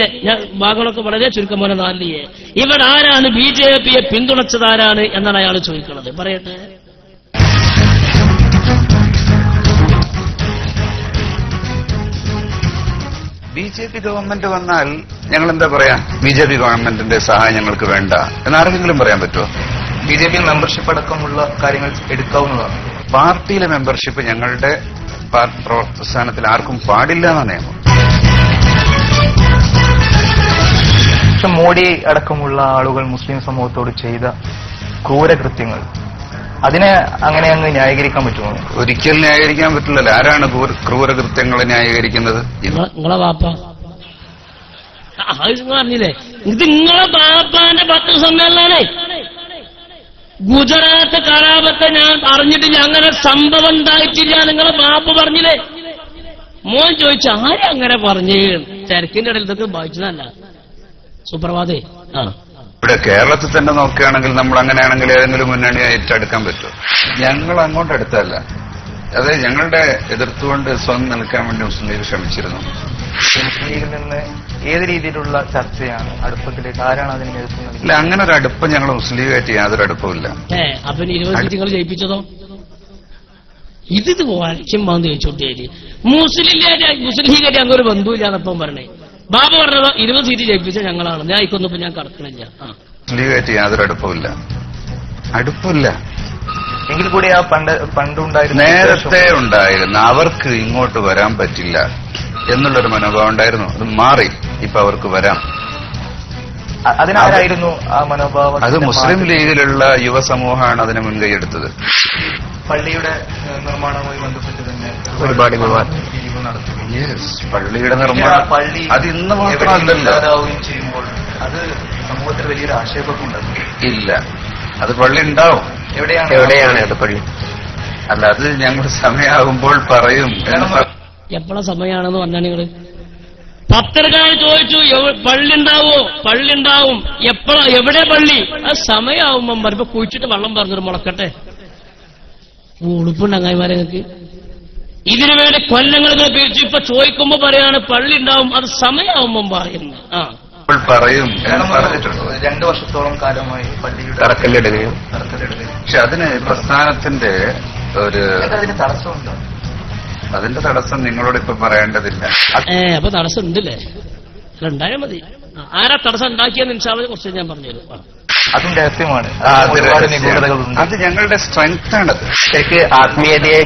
ഭാഗങ്ങളൊക്കെ വളരെ ചുരുക്കം പോലെ നാലിയെ, ഇവരാരാണ് BJPയെ പിന്തുണച്ചതാരാണ് എന്നാണ് അയാൾ ചോദിക്കുന്നത്. പറയട്ടെ. BJP ഗവൺമെന്റ് വന്നാൽ ഞങ്ങൾ എന്താ പറയാ, BJP ഗവൺമെന്റിന്റെ സഹായം ഞങ്ങൾക്ക് വേണ്ട എന്നാരെങ്കിലും പറയാൻ പറ്റുമോ? BJP മെമ്പർഷിപ്പ് അടക്കമുള്ള കാര്യങ്ങൾ എടുക്കാവുന്നതാണ്. പാർട്ടിയിലെ മെമ്പർഷിപ്പ് ഞങ്ങളുടെ പ്രസ്ഥാനത്തിൽ ആർക്കും പാടില്ല എന്ന നിയമം. മോഡി അടക്കമുള്ള ആളുകൾ മുസ്ലിം സമൂഹത്തോട് ചെയ്ത ക്രൂരകൃത്യങ്ങൾ, അതിനെ അങ്ങനെ അങ്ങ് ന്യായീകരിക്കാൻ പറ്റുമോ? ഒരിക്കലും ന്യായീകരിക്കാൻ പറ്റില്ലല്ലോ. ആരാണ് ക്രൂരകൃത്യങ്ങളെ ന്യായീകരിക്കുന്നത്? നിങ്ങളെ ബാപ്പ പറഞ്ഞില്ലേ, ഇത് നിങ്ങളെ ബാപ്പാന്റെ പത്രസമ്മേളനാണ്. ഗുജറാത്ത് കലാപത്തെ ഞാൻ അറിഞ്ഞിട്ടില്ല, അങ്ങനെ സംഭവം ഉണ്ടായിട്ടില്ല, നിങ്ങളെ ബാപ്പ പറഞ്ഞില്ലേ. മോൻ ചോദിച്ചു ആരെ അങ്ങനെ പറഞ്ഞു? തിരക്കിന്റെ ഇടയിൽ ഇതൊക്കെ വായിച്ചതല്ല. സുപ്രഭാതേ. ഇവിടെ കേരളത്തിൽ തന്നെ നോക്കുകയാണെങ്കിൽ നമ്മൾ അങ്ങനെയാണെങ്കിൽ ഏതെങ്കിലും മുന്നണിയായിട്ട് അടുക്കാൻ പറ്റുമോ? ഞങ്ങൾ അങ്ങോട്ട് അടുത്തല്ല. അതെ, ഞങ്ങളുടെ എതിർത്തുകൊണ്ട് സ്വന്തം നിൽക്കാൻ വേണ്ടി മുസ്ലിം ലീഗ് ശ്രമിച്ചിരുന്നു. മുസ്ലിം ലീഗിൽ നിന്ന് ഏത് രീതിയിലുള്ള ചർച്ചയാണ് അടുപ്പത്തിലേക്ക്, ആരാണ് അതിന് എതിർക്കുന്നത്? ഇല്ല, അങ്ങനെ ഒരു അടുപ്പം ഞങ്ങൾ മുസ്ലിം ലീഗായിട്ട് യാതൊരു അടുപ്പമില്ല. അപ്പൊ 20 സീറ്റുകൾ ജയിപ്പിച്ചതോ? ഇത് വായിക്കുമ്പോന്ന് ചോദിച്ചോട്ടേരി മുസ്ലിം ലീഗായിട്ട് അങ്ങൊരു ബന്ധുവില്ലാന്നപ്പം പറഞ്ഞേ. ബാബ പറഞ്ഞതോ 20 സീറ്റ് ജയിപ്പിച്ച ഞങ്ങളാണ്. ഞാൻ ഇക്കൊന്നും ഞാൻ കടക്കണില്ല. മുസ്ലിം ലീഗായിട്ട് യാതൊരു അടുപ്പമില്ല. എങ്കിൽ കൂടി ആ പണ്ടുണ്ടായിരുന്നു, നേരത്തെ ഉണ്ടായിരുന്ന അവർക്ക് ഇങ്ങോട്ട് വരാൻ പറ്റില്ല എന്നുള്ളൊരു മനോഭാവം ഉണ്ടായിരുന്നു. അത് മാറി, ഇപ്പൊ അവർക്ക് വരാം. അതിനായിരുന്നു ആ മനോഭാവം. അത് മുസ്ലിം ലീഗിലുള്ള യുവസമൂഹമാണ് അതിന് മുൻകൈയെടുത്തത്. പള്ളിയുടെ നിർമ്മാണവുമായി ബന്ധപ്പെട്ട് തന്നെ ഒരുപാട് നടത്തുകയും പള്ളിയുടെ നിർമ്മാണം അത് ഇന്ന് മാത്രമല്ലല്ലോ ചെയ്യുമ്പോൾ അത് സമൂഹത്തിൽ വലിയൊരു ആക്ഷേപമൊക്കെ ഉണ്ടാകും. ഇല്ല, അത് പള്ളി ഉണ്ടാവും. എവിടെയാണ് അത് പള്ളി? അല്ല, അത് ഞങ്ങൾ സമയമാകുമ്പോൾ പറയും. എപ്പോഴാ സമയമാണെന്ന് പറഞ്ഞാൽ നിങ്ങള് പത്രക്കാർ ചോദിച്ചു പള്ളി ഉണ്ടാവോ? പള്ളി ഉണ്ടാവും. എപ്പോഴാ? എവിടെ പള്ളി? അത് സമയമാവുമ്പം വരുമ്പോ കുഴിച്ചിട്ട് വെള്ളം പറഞ്ഞൊരു മുളക്കട്ടെ. ഉടുപ്പുണ്ട് അങ്ങായിമാരെ നിങ്ങൾക്ക്. ഇതിനു വേണ്ടി കൊല്ലങ്ങൾ പിരിച്ചു ഇപ്പൊ ചോദിക്കുമ്പോ പറയാണ് പള്ളി ഉണ്ടാവും, അത് സമയമാവുമ്പം പറയുന്നു. പറയും 2 വർഷത്തോളം കാലമായി പള്ളിയുടെ തറക്കല്ലിടുകയും. പക്ഷെ അതിന് പ്രസ്ഥാനത്തിന്റെ ഒരു തടസ്സമുണ്ടോ? അതിന്റെ തടസ്സം നിങ്ങളോട് ഇപ്പൊ പറയേണ്ടതില്ല. അപ്പൊ തടസ്സം ഉണ്ടല്ലേ? ഉണ്ടായാൽ മതി. ആരാ തടസ്സം ഉണ്ടാക്കിയെന്ന് ഇൻഷാല്ലാഹ് കുറച്ച് ഞാൻ പറഞ്ഞുതരും. അതും രഹസ്യമാണ്. അത് ഞങ്ങളുടെ സ്ട്രെങ്ത് ആണ്. ശരിക്ക് ആത്മീയതയെ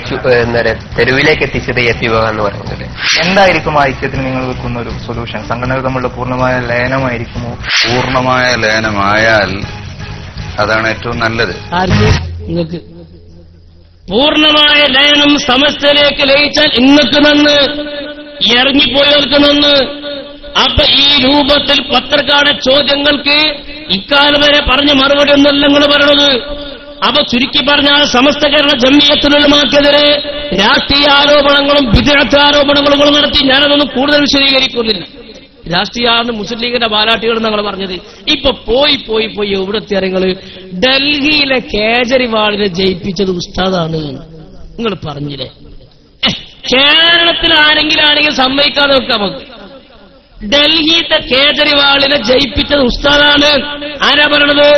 തെരുവിലേക്ക് എത്തിച്ചത് യത്തീബ എന്ന് പറയുന്നത്. എന്തായിരിക്കും ആ ഐക്യത്തിന് നിങ്ങൾ വെക്കുന്ന ഒരു സൊല്യൂഷൻ? സംഘടനകൾ തമ്മിലുള്ള പൂർണ്ണമായ ലയനമായിരിക്കുമോ? പൂർണ്ണമായ ലയനമായാൽ അതാണ് ഏറ്റവും നല്ലത്. നിങ്ങൾക്ക് പൂർണ്ണമായ ലയനം സമസ്തയിലേക്ക് ലയിച്ചാൽ ഇന്നക്ക് നന്ന്, ഇറങ്ങിപ്പോയവർക്ക് നന്ന്. അപ്പൊ ഈ രൂപത്തിൽ പത്രക്കാരുടെ ചോദ്യങ്ങൾക്ക് ഇക്കാലം വരെ പറഞ്ഞ മറുപടി ഒന്നല്ല നിങ്ങൾ പറയണത്. അപ്പൊ ചുരുക്കി പറഞ്ഞാൽ സമസ്ത കേരള ജംഇയ്യത്തുൽ ഉലമാക്കെതിരെ രാഷ്ട്രീയ ആരോപണങ്ങളും ബിദ്അത്ത് ആരോപണങ്ങളും നടത്തി. ഞാനതൊന്നും കൂടുതൽ വിശദീകരിക്കുന്നില്ല. രാഷ്ട്രീയമാണ് മുസ്ലിം ലീഗിന്റെ ബാലാട്ടികൾ നിങ്ങൾ പറഞ്ഞത്. ഇപ്പൊ പോയി എവിടെത്തിയ നിങ്ങള് ഡൽഹിയിലെ കേജ്രിവാളിനെ ജയിപ്പിച്ചത് ഉസ്താദാണ് നിങ്ങൾ പറഞ്ഞില്ലേ? കേരളത്തിൽ ആരെങ്കിലും സമ്മതിക്കാതെ വെക്കാം നമുക്ക്. ഡൽഹിയിലെ കേജ്രിവാളിനെ ജയിപ്പിച്ചത് ഉസ്താദാണ്. ആരാ പറയണത്?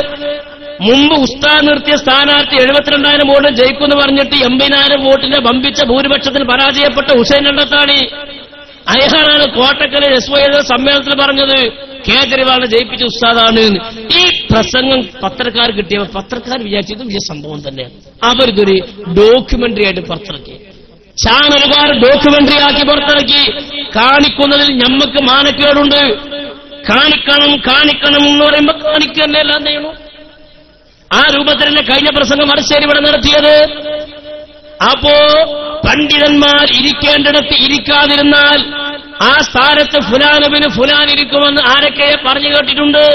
മുമ്പ് ഉസ്താദ് നിർത്തിയ സ്ഥാനാർത്ഥി 72,000 വോട്ട് ജയിക്കുമെന്ന് പറഞ്ഞിട്ട് 80,000 വോട്ടിന്റെ വമ്പിച്ച ഭൂരിപക്ഷത്തിൽ പരാജയപ്പെട്ട ഹുസൈൻ രണ്ടത്താണി. അയാളാണ് കോട്ടക്കൽ SY സമ്മേളനത്തിൽ പറഞ്ഞത് കേജ്രിവാളിനെ ജയിപ്പിച്ച ഉസ്താദാണ്. ഈ പ്രസംഗം പത്രക്കാർ കിട്ടിയപ്പോൾ പത്രക്കാർ വിചാരിച്ചത് വലിയ സംഭവം തന്നെയാണ്. അവരിതൊരു ഡോക്യുമെന്ററി ആയിട്ട് പുറത്തിറക്കി, ചാനലുകാർ ഡോക്യുമെന്ററി ആക്കി പുറത്തിറക്കി. കാണിക്കുന്നതിൽ ഞമ്മക്ക് മാനക്കേടുണ്ട്. കാണിക്കണം കാണിക്കണം എന്ന് പറയുമ്പോ കാണിക്കന്നെ എല്ലാം ചെയ്യണം. ആ രൂപത്തിൽ തന്നെ കഴിഞ്ഞ പ്രസംഗം മറശ്ശേരി ഇവിടെ നടത്തിയത്. അപ്പോ പണ്ഡിതന്മാർ ഇരിക്കേണ്ടിടത്ത് ഇരിക്കാതിരുന്നാൽ ആ സ്ഥാനത്ത് ഫുലാനബിന് ഫുലാൻ ഇരിക്കുമെന്ന് ആരൊക്കെ പറഞ്ഞു കേട്ടിട്ടുണ്ട്.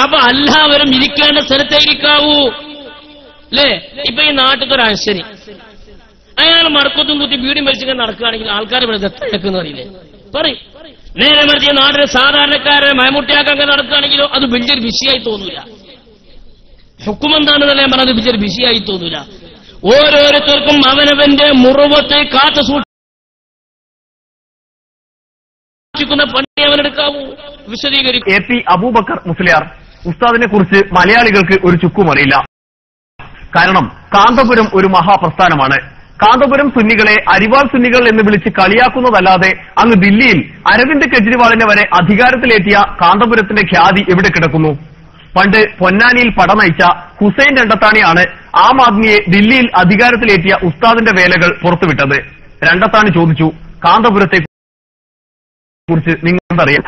അപ്പൊ എല്ലാവരും ഇരിക്കേണ്ട സ്ഥലത്തേ ഇരിക്കാവൂ അല്ലേ? ഇപ്പൊ ഈ നാട്ടിലൊരു അശ്ശരി അയാൾ മടക്കത്തും കുത്തി വീടും വലിച്ചൊക്കെ നടക്കുകയാണെങ്കിൽ ആൾക്കാർ ഇവിടെ ദത്തെടുക്കുന്ന അറിയില്ലേ പറയും. നേരെ മറിച്ച് നാട്ടിലെ സാധാരണക്കാരെ മയമുട്ടിയാക്കാൻ നടക്കുകയാണെങ്കിലോ അത് വലിയൊരു വിഷയമായി തോന്നൂല. ഹുക്കുമെന്താണെന്നല്ല ഞാൻ പറഞ്ഞത്, വലിയൊരു വിഷയമായി തോന്നൂല. ഓരോരുത്തർക്കും അവനവന്റെ മുറിവത്തെ കാത്തു സൂക്ഷിക്കുന്ന പണി അവനെടുക്കാവൂ. വിശദീകരിക്കും. എ പി അബൂബക്കർ മുസ്ലിയാർ ഉസ്താദിനെ കുറിച്ച് മലയാളികൾക്ക് ഒരു ചുക്കും അറിയില്ല. കാരണം കാന്തപുരം ഒരു മഹാപ്രസ്ഥാനമാണ്. കാന്തപുരം സുന്നികളെ അരിവാൾ സുന്നികൾ എന്ന് വിളിച്ച് കളിയാക്കുന്നതല്ലാതെ അങ്ങ് ദില്ലിയിൽ അരവിന്ദ് കെജ്രിവാളിനെ വരെ അധികാരത്തിലേറ്റിയ കാന്തപുരത്തിന്റെ ഖ്യാതി എവിടെ കിടക്കുന്നു? പണ്ട് പൊന്നാനിയിൽ പട നയിച്ച ഹുസൈൻ രണ്ടത്താണിയാണ് ആം ആദ്മിയെ ദില്ലിയിൽ അധികാരത്തിലേറ്റിയ ഉസ്താദിന്റെ വേലകൾ പുറത്തുവിട്ടത്. രണ്ടത്താണി ചോദിച്ചു, കാന്തപുരത്തെ കുറിച്ച് നിങ്ങൾക്കറിയാം?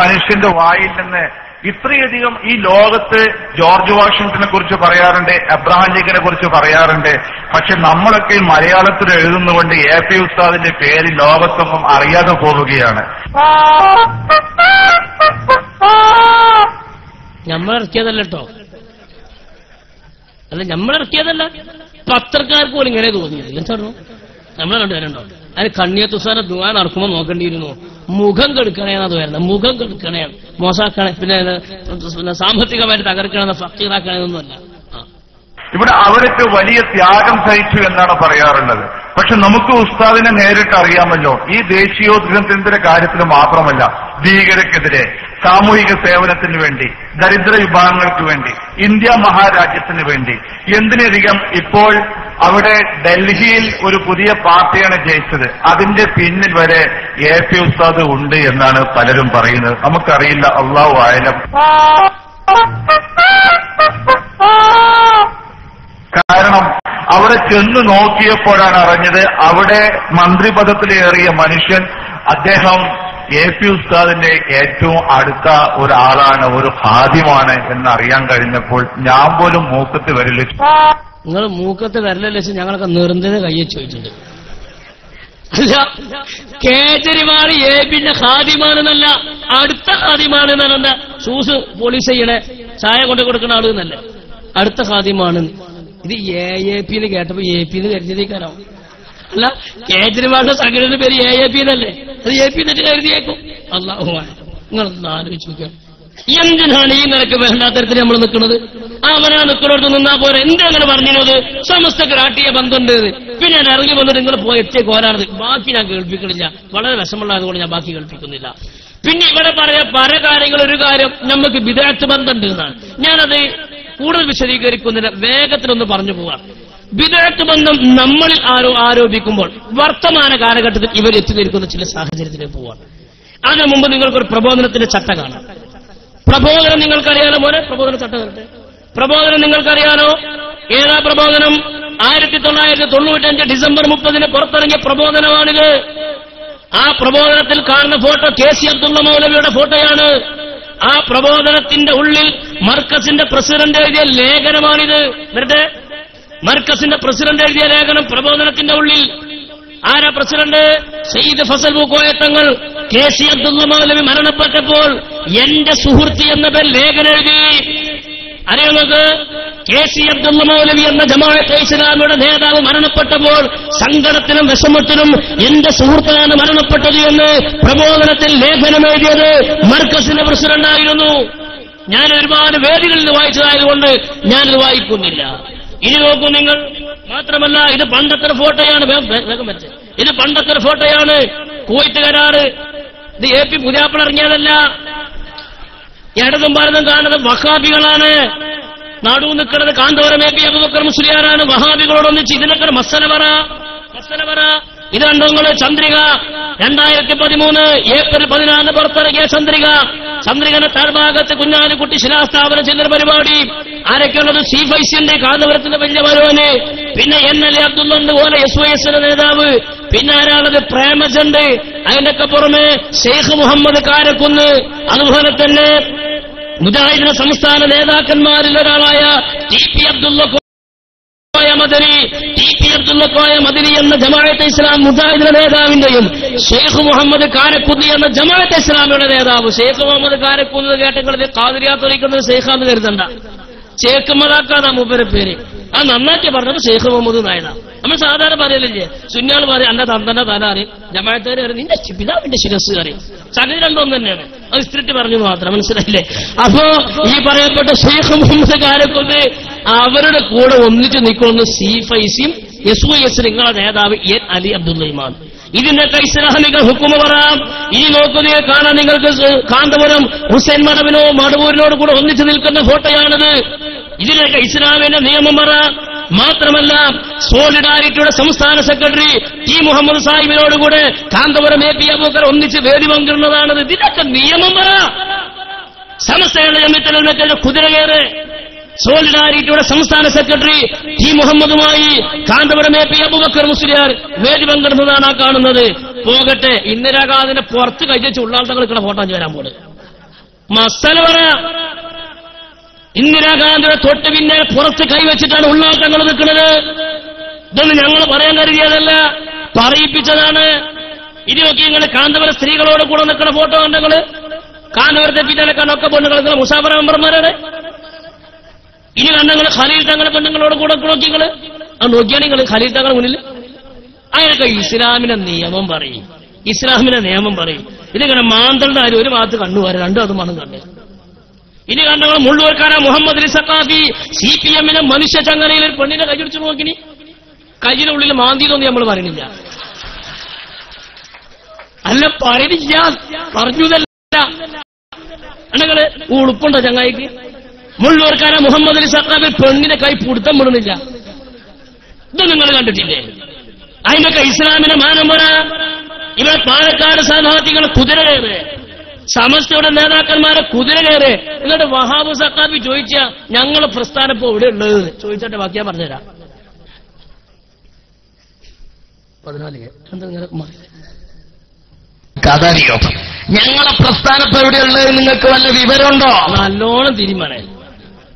മനുഷ്യന്റെ വായിൽ നിന്ന് ഇത്രയധികം ഈ ലോകത്ത് ജോർജ് വാഷിംഗ്ടനെ കുറിച്ച് പറയാറുണ്ട്, എബ്രഹാം ലിങ്കനെ കുറിച്ച് പറയാറുണ്ട്. പക്ഷെ നമ്മളൊക്കെ മലയാളത്തിൽ എഴുതുന്നതുകൊണ്ട് എ പി ഉസ്താദിന്റെ പേര് ലോകത്തൊന്നും അറിയാതെ പോവുകയാണ്. നമ്മളിറക്കിയതല്ല കേട്ടോ, അല്ല നമ്മളിറക്കിയതല്ല, പത്രക്കാർക്ക് പോലും ഇങ്ങനെ തോന്നിയത്. എന്താണോ നമ്മളെ കണ്ടുവരണ്ടോ? അതിന് കണ്ണിയത്ത് ഉസ്താദിന്റെ ദുആ നടക്കുമ്പോൾ നോക്കേണ്ടിയിരുന്നു. മുഖം കെടുക്കണേന്നത് വരുന്നത്, മുഖം കെടുക്കണേ, മോശാക്കണേ, പിന്നെ സാമ്പത്തികമായിട്ട് തകർക്കണമെന്ന് ഫക്കീറാക്കണമെന്നൊന്നുമല്ല. ഇവിടെ അവരൊക്കെ വലിയ ത്യാഗം സഹിച്ചു എന്നാണ് പറയാറുള്ളത്. പക്ഷെ നമുക്ക് ഉസ്താദിനെ നേരിട്ട് അറിയാമല്ലോ. ഈ ദേശീയോദ്ഗ്രന്ഥത്തിന്റെ കാര്യത്തിൽ മാത്രമല്ല, ഭീകരക്കെതിരെ, സാമൂഹിക സേവനത്തിന് വേണ്ടി, ദരിദ്ര വിഭാഗങ്ങൾക്ക് വേണ്ടി, ഇന്ത്യ മഹാരാജ്യത്തിന് വേണ്ടി, എന്തിനധികം ഇപ്പോൾ അവിടെ ഡൽഹിയിൽ ഒരു പുതിയ പാർട്ടിയാണ് ജയിച്ചത്. അതിന്റെ പിന്നിൽ വരെ എ പി ഉസ്താദ് ഉണ്ട് എന്നാണ് പലരും പറയുന്നത്. നമുക്കറിയില്ല, അള്ളാഹു ആയാലും. കാരണം അവിടെ ചെന്ന് നോക്കിയപ്പോഴാണ് അറിഞ്ഞത് അവിടെ മന്ത്രിപദത്തിലേറിയ മനുഷ്യൻ അദ്ദേഹം എ പി ഉസ്താദിന്റെ ഏറ്റവും അടുത്ത ഒരാളാണ്, ഒരു ഖാദിമാണ് എന്നറിയാൻ കഴിഞ്ഞപ്പോൾ ഞാൻ പോലും മൂക്കത്ത് വരില്ല. നിങ്ങൾ മൂക്കത്ത് വരലല്ല വെച്ച് ഞങ്ങളൊക്കെ നിർന്നതിന് കയ്യെ ചോദിച്ചിട്ടുണ്ട്. അല്ല, കേജ്രിവാൾ എ പിന്നെ ഖാദിമാണെന്നല്ല, അടുത്ത ഖാദിമാണെന്നാണ്. എന്താ ഷൂസ് പോലീസ് ചെയ്യണേ, ചായ കൊണ്ട് കൊടുക്കുന്ന ആള് എന്നല്ല, അടുത്ത ഖാദിമാണ്. ഇത് എ പി എന്ന് കേട്ടപ്പോ എ പി എന്ന് കരുതിയേക്കാനാവും. അല്ല, കേജ്രിവാളിന്റെ സംഘടനയുടെ പേര് എ പി എന്നല്ലേ, അത് എ പി എന്നിട്ട് കരുതിയേക്കും. അല്ലാഹു നിങ്ങളൊന്ന് ആലോചിച്ച് നോക്കിയാൽ എന്തിനാണ് ഈ നിലക്ക് വേണ്ടാത്തരത്തിൽ നമ്മൾ നിൽക്കുന്നത്? അവനാ നിൽക്കുന്നിടത്ത് നിന്നാ പോരെ. എന്തെങ്ങനെ പറഞ്ഞത് സമസ്തക്ക് രാഷ്ട്രീയ ബന്ധമുണ്ട്, പിന്നെ ഞാൻ ഇറങ്ങി വന്നിട്ട് നിങ്ങൾ പോയി എത്തിയ കോരാണത്. ബാക്കി ഞാൻ കേൾപ്പിക്കണില്ല, വളരെ വിഷമുള്ളതുകൊണ്ട് ഞാൻ ബാക്കി കേൾപ്പിക്കുന്നില്ല. പിന്നെ ഇവിടെ പറയാ പല കാര്യങ്ങൾ. ഒരു കാര്യം നമുക്ക് ബിദ്അത്ത് ബന്ധമുണ്ട് എന്നാണ്. ഞാനത് കൂടുതൽ വിശദീകരിക്കുന്നില്ല, വേഗത്തിലൊന്ന് പറഞ്ഞു പോവാം. ബിദ്അത്ത് ബന്ധം നമ്മളിൽ ആരോപിക്കുമ്പോൾ വർത്തമാന കാലഘട്ടത്തിൽ ഇവർ എത്തിനിരിക്കുന്ന ചില സാഹചര്യത്തിലേക്ക് പോവാണ്. അതിനു മുമ്പ് നിങ്ങൾക്കൊരു പ്രബോധനത്തിന്റെ ചട്ടം കാണാം. പ്രബോധനം നിങ്ങൾക്കറിയാലോ മോനെ, പ്രബോധന ചട്ടം വരട്ടെ. പ്രബോധനം നിങ്ങൾക്കറിയാലോ? ഏതാ പ്രബോധനം? 1995 ഡിസംബർ 30 പുറത്തിറങ്ങിയ പ്രബോധനമാണിത്. ആ പ്രബോധനത്തിൽ കാണുന്ന ഫോട്ടോ കെ.സി. അബ്ദുള്ള മൗലവിയുടെ ഫോട്ടോയാണ്. ആ പ്രബോധനത്തിന്റെ ഉള്ളിൽ മർക്കസിന്റെ പ്രസിഡന്റ് എഴുതിയ ലേഖനമാണിത്. വരട്ടെ, മർക്കസിന്റെ പ്രസിഡന്റ് എഴുതിയ ലേഖനം പ്രബോധനത്തിന്റെ ഉള്ളിൽ. ആരാ പ്രസിഡന്റ്? സയ്യിദ് ഫസൽ പൂക്കോയത്തങ്ങൾ. കെ.സി. അബ്ദുള്ള മൗലവി മരണപ്പെട്ടപ്പോൾ എന്റെ സുഹൃത്ത് എന്ന പേരിൽ ലേഖനം എഴുതി. അറിയാം നിങ്ങൾക്ക്? കെ.സി. അബ്ദുള്ള മൗലവി എന്ന ജമാഅത്തെ ഇസ്ലാമിയുടെ നേതാവ് മരണപ്പെട്ടപ്പോൾ സങ്കടത്തിനും വിഷമത്തിനും എന്റെ സുഹൃത്താണ് മരണപ്പെട്ടത് എന്ന് പ്രബോധനത്തിൽ ലേഖനം എഴുതിയത് മർക്കസിന്റെ പ്രസിഡന്റായിരുന്നു. ഞാൻ ഒരുപാട് വേദികളിൽ വായിച്ചതായതുകൊണ്ട് ഞാനിത് വായിക്കുന്നില്ല. ഇനി നോക്കൂ നിങ്ങൾ. മാത്രമല്ല, ഇത് പണ്ടത്തെ ഫോട്ടോയാണ്. വേഗം വെച്ച്, ഇത് പണ്ടത്തെ ഫോട്ടോയാണ്. കുവൈത്ത് കരാറ്. ഇത് എ പി പുതിയാപ്പിള ഇറങ്ങിയതല്ല. ഇടതും ഭാരതം കാണുന്നത് വഹാബികളാണ്. നാടു നിൽക്കുന്നത് കാന്തപുരം എ പി അബൂബക്കർ മുസ്ലിയാരാണ്. വഹാബികളോടൊന്നിച്ച് ഇതിനൊക്കെ മസല പറ. ഇത് കണ്ടോ നിങ്ങൾ? ചന്ദ്രിക 2013 ഏപ്രിൽ 14 പുറത്തിറങ്ങിയ ചന്ദ്രിക. ചന്ദ്രികന താഴ്ഭാഗത്ത് കുഞ്ഞാലിക്കുട്ടി ശിലാസ്ഥാപനം ചെയ്യുന്ന പരിപാടി. ആരൊക്കെയുള്ളത്? സി ഫൈസിന്റെ കാന്തപുരത്തിന്റെ വലിയ മരോന്, പിന്നെ NL അബ്ദുള്ളുണ്ട് പോലെ SYS നേതാവ്, പിന്നെ ആരാളത് പ്രേമചന്ദ്, അതിനൊക്കെ പുറമെ ഷെയ്ഖ് മുഹമ്മദ് കാരക്കുന്ന്, അതുപോലെ തന്നെ മുജാഹിദിന്റെ സംസ്ഥാന നേതാക്കന്മാരിൽ ഒരാളായ TP അബ്ദുള്ളക്കോയ മദനി എന്ന ജമാഅത്തെ ഇസ്ലാം മുജാഹിദിന്റെ നേതാവിന്റെയും ഷെയ്ഖ് മുഹമ്മദ് കാരക്കുന്ന് എന്ന ജമാഅത്തെ ഇസ്ലാമിയുടെ നേതാവ്. ഷെയ്ഖ് മുഹമ്മദ് കാരക്കുന്ന് കേട്ടെങ്കിൽ ഖാദിരിയ ത്വരീഖത്തിന്റെ ഷെയ്ഖാന്ന് കരുതണ്ട, ഷെയ്ഖ് മദാക്കാന്നാ മൂപ്പരെ പേര്. അത് നന്നാക്കി പറഞ്ഞത് ഷെയ്ഖ് മുഹമ്മദ് നായന. നമ്മൾ സാധാരണ പറയലില്ലേ, സുന്നാൾ പറയും അന്റെ തന്തന്റെ തല അറിയും, ജമാഅത്തേര് പറയും നിന്റെ പിതാവിന്റെ ശിരസ് അറിയും. സംഗതി രണ്ടൊന്നും തന്നെയാണ്. അത് സ്ത്രീറ്റ് പറഞ്ഞു മാത്രം, മനസ്സിലായില്ലേ? അപ്പോ ഈ പറയപ്പെട്ട ഷെയ്ഖ് മുഹമ്മദ് കാരക്കുന്ന് അവരുടെ കൂടെ ഒന്നിച്ചു നിൽക്കുന്ന സി ഫൈസിയും SYS നിങ്ങളെ നേതാവ് NL അബ്ദുള്ളയുമാണ്. ഇതിനൊക്കെ ഇസ്ലാമിക ഹുക്കുമ പറയാം. ഇനി നോക്കുന്നതിനെ കാണാൻ നിങ്ങൾക്ക് കാന്തപുരം ഹുസൈൻ മടവൂരിനോട് കൂടെ ഒന്നിച്ചു നിൽക്കുന്ന ഫോട്ടോയാണിത്. ഇതിനൊക്കെ ഇസ്ലാമിന്റെ നിയമം പറയാം. മാത്രമല്ല സോളിഡാരിറ്റിയുടെ സംസ്ഥാന സെക്രട്ടറി T മുഹമ്മദ് സാഹിബിനോടുകൂടെ കാന്തപുരം AP അബൂബക്കർ ഒന്നിച്ച് വേദി പങ്കിടുന്നതാണത്. ഇതിനൊക്കെ നിയമം പറയാം. സമസ്തയുടെ ജമിയത്തുൽ കുതിരകേറ് സോളിഡാരിറ്റിയുടെ സംസ്ഥാന സെക്രട്ടറി T മുഹമ്മദുമായി കാന്തപുരം AP അബൂബക്കർ മുസ്ലിയാർ വേദി പങ്കിടുന്നതാണ് ആ കാണുന്നത്. പോകട്ടെ, ഇന്ദിരാഗാന്ധിന്റെ പുറത്ത് കഴിച്ച് ഉള്ളാൾത്തങ്ങൾ നിൽക്കുന്ന ഫോട്ടോ വരാൻ പോണ്. മസല പറയാം. ഇന്ദിരാഗാന്ധിയുടെ തൊട്ട് പിന്നെ പുറത്ത് കൈവച്ചിട്ടാണ് ഉള്ളാട്ടങ്ങൾ നിൽക്കുന്നത്. ഇതൊന്നും ഞങ്ങൾ പറയാൻ കരുതിയതല്ല, പറയിപ്പിച്ചതാണ്. ഇതിനൊക്കെ നിങ്ങൾ കാന്തപുരം സ്ത്രീകളോട് കൂടെ നിൽക്കുന്ന ഫോട്ടോ കണ്ടങ്ങള് കാന്തപുരത്തെ പിന്നാലെക്കാണൊക്കെ പെണ്ണുങ്ങൾ നിൽക്കുന്ന മുസാഫർ മെമ്പർമാരാണ്. ഇനി കണ്ടങ്ങൾ ഖലീൽ തങ്ങളെ പെണ്ണുങ്ങളോട് കൂടെ നോക്കിങ്ങള് നോക്കിയാണ് നിങ്ങൾ ഖലീൽ തങ്ങളുടെ മുന്നിൽ. അതിനൊക്കെ ഇസ്ലാമിന്റെ നിയമം പറയും, ഇസ്ലാമിന്റെ നിയമം പറയും. ഇതിങ്ങനെ മാന്തളുടെ കാര്യം ഒരു ഭാഗത്ത് കണ്ണുവരെ രണ്ടും അത് മണം കണ്ടേ. ഇനി കണ്ടങ്ങൾ മുള്ളൂർക്കാര മുഹമ്മദ് അലി സഖാഫി CPM മനുഷ്യ ചങ്ങലയിൽ ഒരു പെണ്ണിനെ കൈപിടിച്ചു നോക്കിനി. കയ്യിലെ ഉള്ളിൽ മാന്തിയതൊന്നും നമ്മൾ പറയുന്നില്ല, അല്ല പറയുന്നില്ല, പറഞ്ഞതല്ല. അണകള് ഉളുപ്പുണ്ടോ ചങ്ങായിക്ക്? മുള്ളൂർക്കാര മുഹമ്മദ് അലി സഖാഫി പെണ്ണിനെ കൈ പിടുത്തം വിടുന്നില്ല. ഇത് നിങ്ങൾ കണ്ടിട്ടില്ലേ? അതിനൊക്കെ ഇസ്ലാമിന്റെ മാനം പറ. ഇവിടെ പാലക്കാട് സ്ഥാനാർത്ഥികൾ കുതിര കയറ്, സമസ്തയുടെ നേതാക്കന്മാരെ കുതിര കയറ്. എന്നിട്ട് വഹാബ് സഖാഫി ചോദിച്ച ഞങ്ങളെ പ്രസ്ഥാനം ഇപ്പൊ എവിടെ ഉള്ളത് ചോദിച്ചിട്ട് ബാക്കിയാ പറഞ്ഞുതരാം. 14 കഥറിയോ? ഞങ്ങളെ പ്രസ്ഥാനം ഇപ്പൊ എവിടെയുള്ളത് നിങ്ങൾക്ക് വല്ല വിവരമുണ്ടോ? നല്ലോണം തിരിമണേ.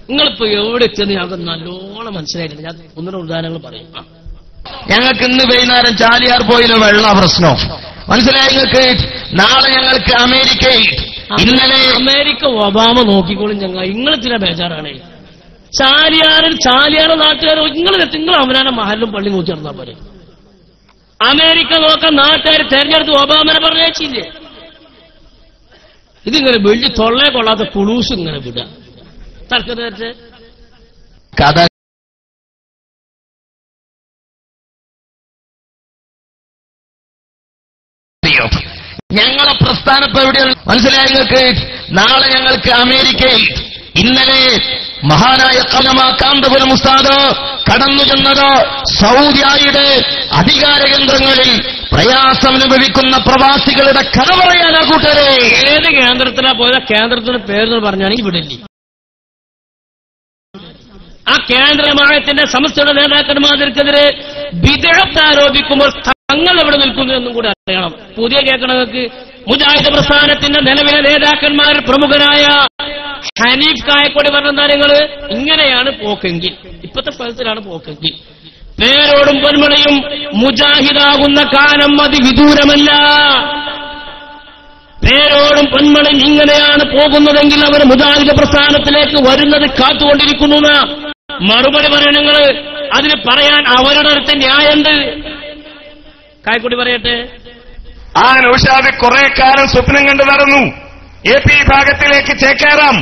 നിങ്ങളിപ്പോ എവിടെ എത്തിയെന്ന് ഞങ്ങൾക്ക് നല്ലോണം മനസ്സിലായിട്ടുണ്ട്. ഞാൻ ഒന്നിനും ഉദാഹരണങ്ങൾ പറയും. ഞങ്ങൾക്ക് ഇന്ന് വൈകുന്നേരം ചാലിയാർ പോയിലെ വെള്ള പ്രശ്നം മനസ്സിലായി നിങ്ങൾക്ക്. നാളെ ഞങ്ങൾക്ക് അമേരിക്കയിൽ, ഇന്നലെ അമേരിക്ക ഒബാമ നോക്കിക്കോളും. ഞങ്ങൾ നിങ്ങൾ ചില ബേജാറാണ്. ചാലിയാറ് നാട്ടുകാർ നിങ്ങൾ അവനാണ് മഹലും പള്ളി നോക്കി നടന്നാൽ പോലെ. അമേരിക്ക നോക്കാൻ നാട്ടുകാർ തെരഞ്ഞെടുത്ത് ഒബാമനെ പറഞ്ഞേച്ചില്ലേ. ഇതിങ്ങനെ വലിയ തൊള്ളയെ കൊള്ളാത്ത കുളൂസ് ഇങ്ങനെ വിടുക. തർക്കത്തെ കഥ ഞങ്ങളെ പ്രസ്ഥാനം ഇപ്പൊ എവിടെയുള്ള മനസ്സിലായി നിങ്ങൾക്ക്. നാളെ ഞങ്ങൾക്ക് അമേരിക്കയിൽ, ഇന്നലെ മഹാനായ കാന്തപുരം ഉസ്താദ് കടന്നു ചെന്നത് സൗദിയുടെ അധികാര കേന്ദ്രങ്ങളിൽ പ്രയാസം അനുഭവിക്കുന്ന പ്രവാസികളുടെ കഥ പറയാനാ കൂട്ടരെ. ഏത് കേന്ദ്രത്തിലാ പോയത്? കേന്ദ്രത്തിന്റെ പേര് പറഞ്ഞാണെങ്കിൽ വിടില്ല. ആ കേന്ദ്രമായത്തിന്റെ സമസ്തയുടെ നേതാക്കന്മാർക്കെതിരെ ബിദ്അത്ത് ആരോപിക്കുമ്പോൾ തങ്ങൾ എവിടെ നിൽക്കുന്നു എന്നും കൂടി അറിയണം. പുതിയ കേൾക്കണങ്ങൾക്ക് മുജാഹിദ് പ്രസ്ഥാനത്തിന്റെ നിലവിലെ നേതാക്കന്മാർ പ്രമുഖനായ ഹനീഫ് കായക്കൊടി പറഞ്ഞ കാര്യങ്ങള് ഇങ്ങനെയാണ് പോക്കെങ്കിൽ, ഇപ്പോഴത്തെ സ്ഥലത്തിലാണ് പോക്കെങ്കിൽ പേരോടും പൊന്മളയും മുജാഹിദാകുന്ന കാലം അതിവിദൂരമല്ല. പേരോടും പൊന്മളയും ഇങ്ങനെയാണ് പോകുന്നതെങ്കിൽ അവർ മുജാഹിദ് പ്രസ്ഥാനത്തിലേക്ക് വരുന്നത് കാത്തുകൊണ്ടിരിക്കുന്നു. മറുപടി പറയണങ്ങള് അതിന് പറയാൻ അവരുടെ അടുത്ത് ന്യായമുണ്ട്. കായക്കുടി പറയട്ടെ. ആ നൗഷാദ് കുറെ കാലം സ്വപ്നം കണ്ടു നടന്നു. AP ഭാഗത്തിലേക്ക് ചേക്കേറാം,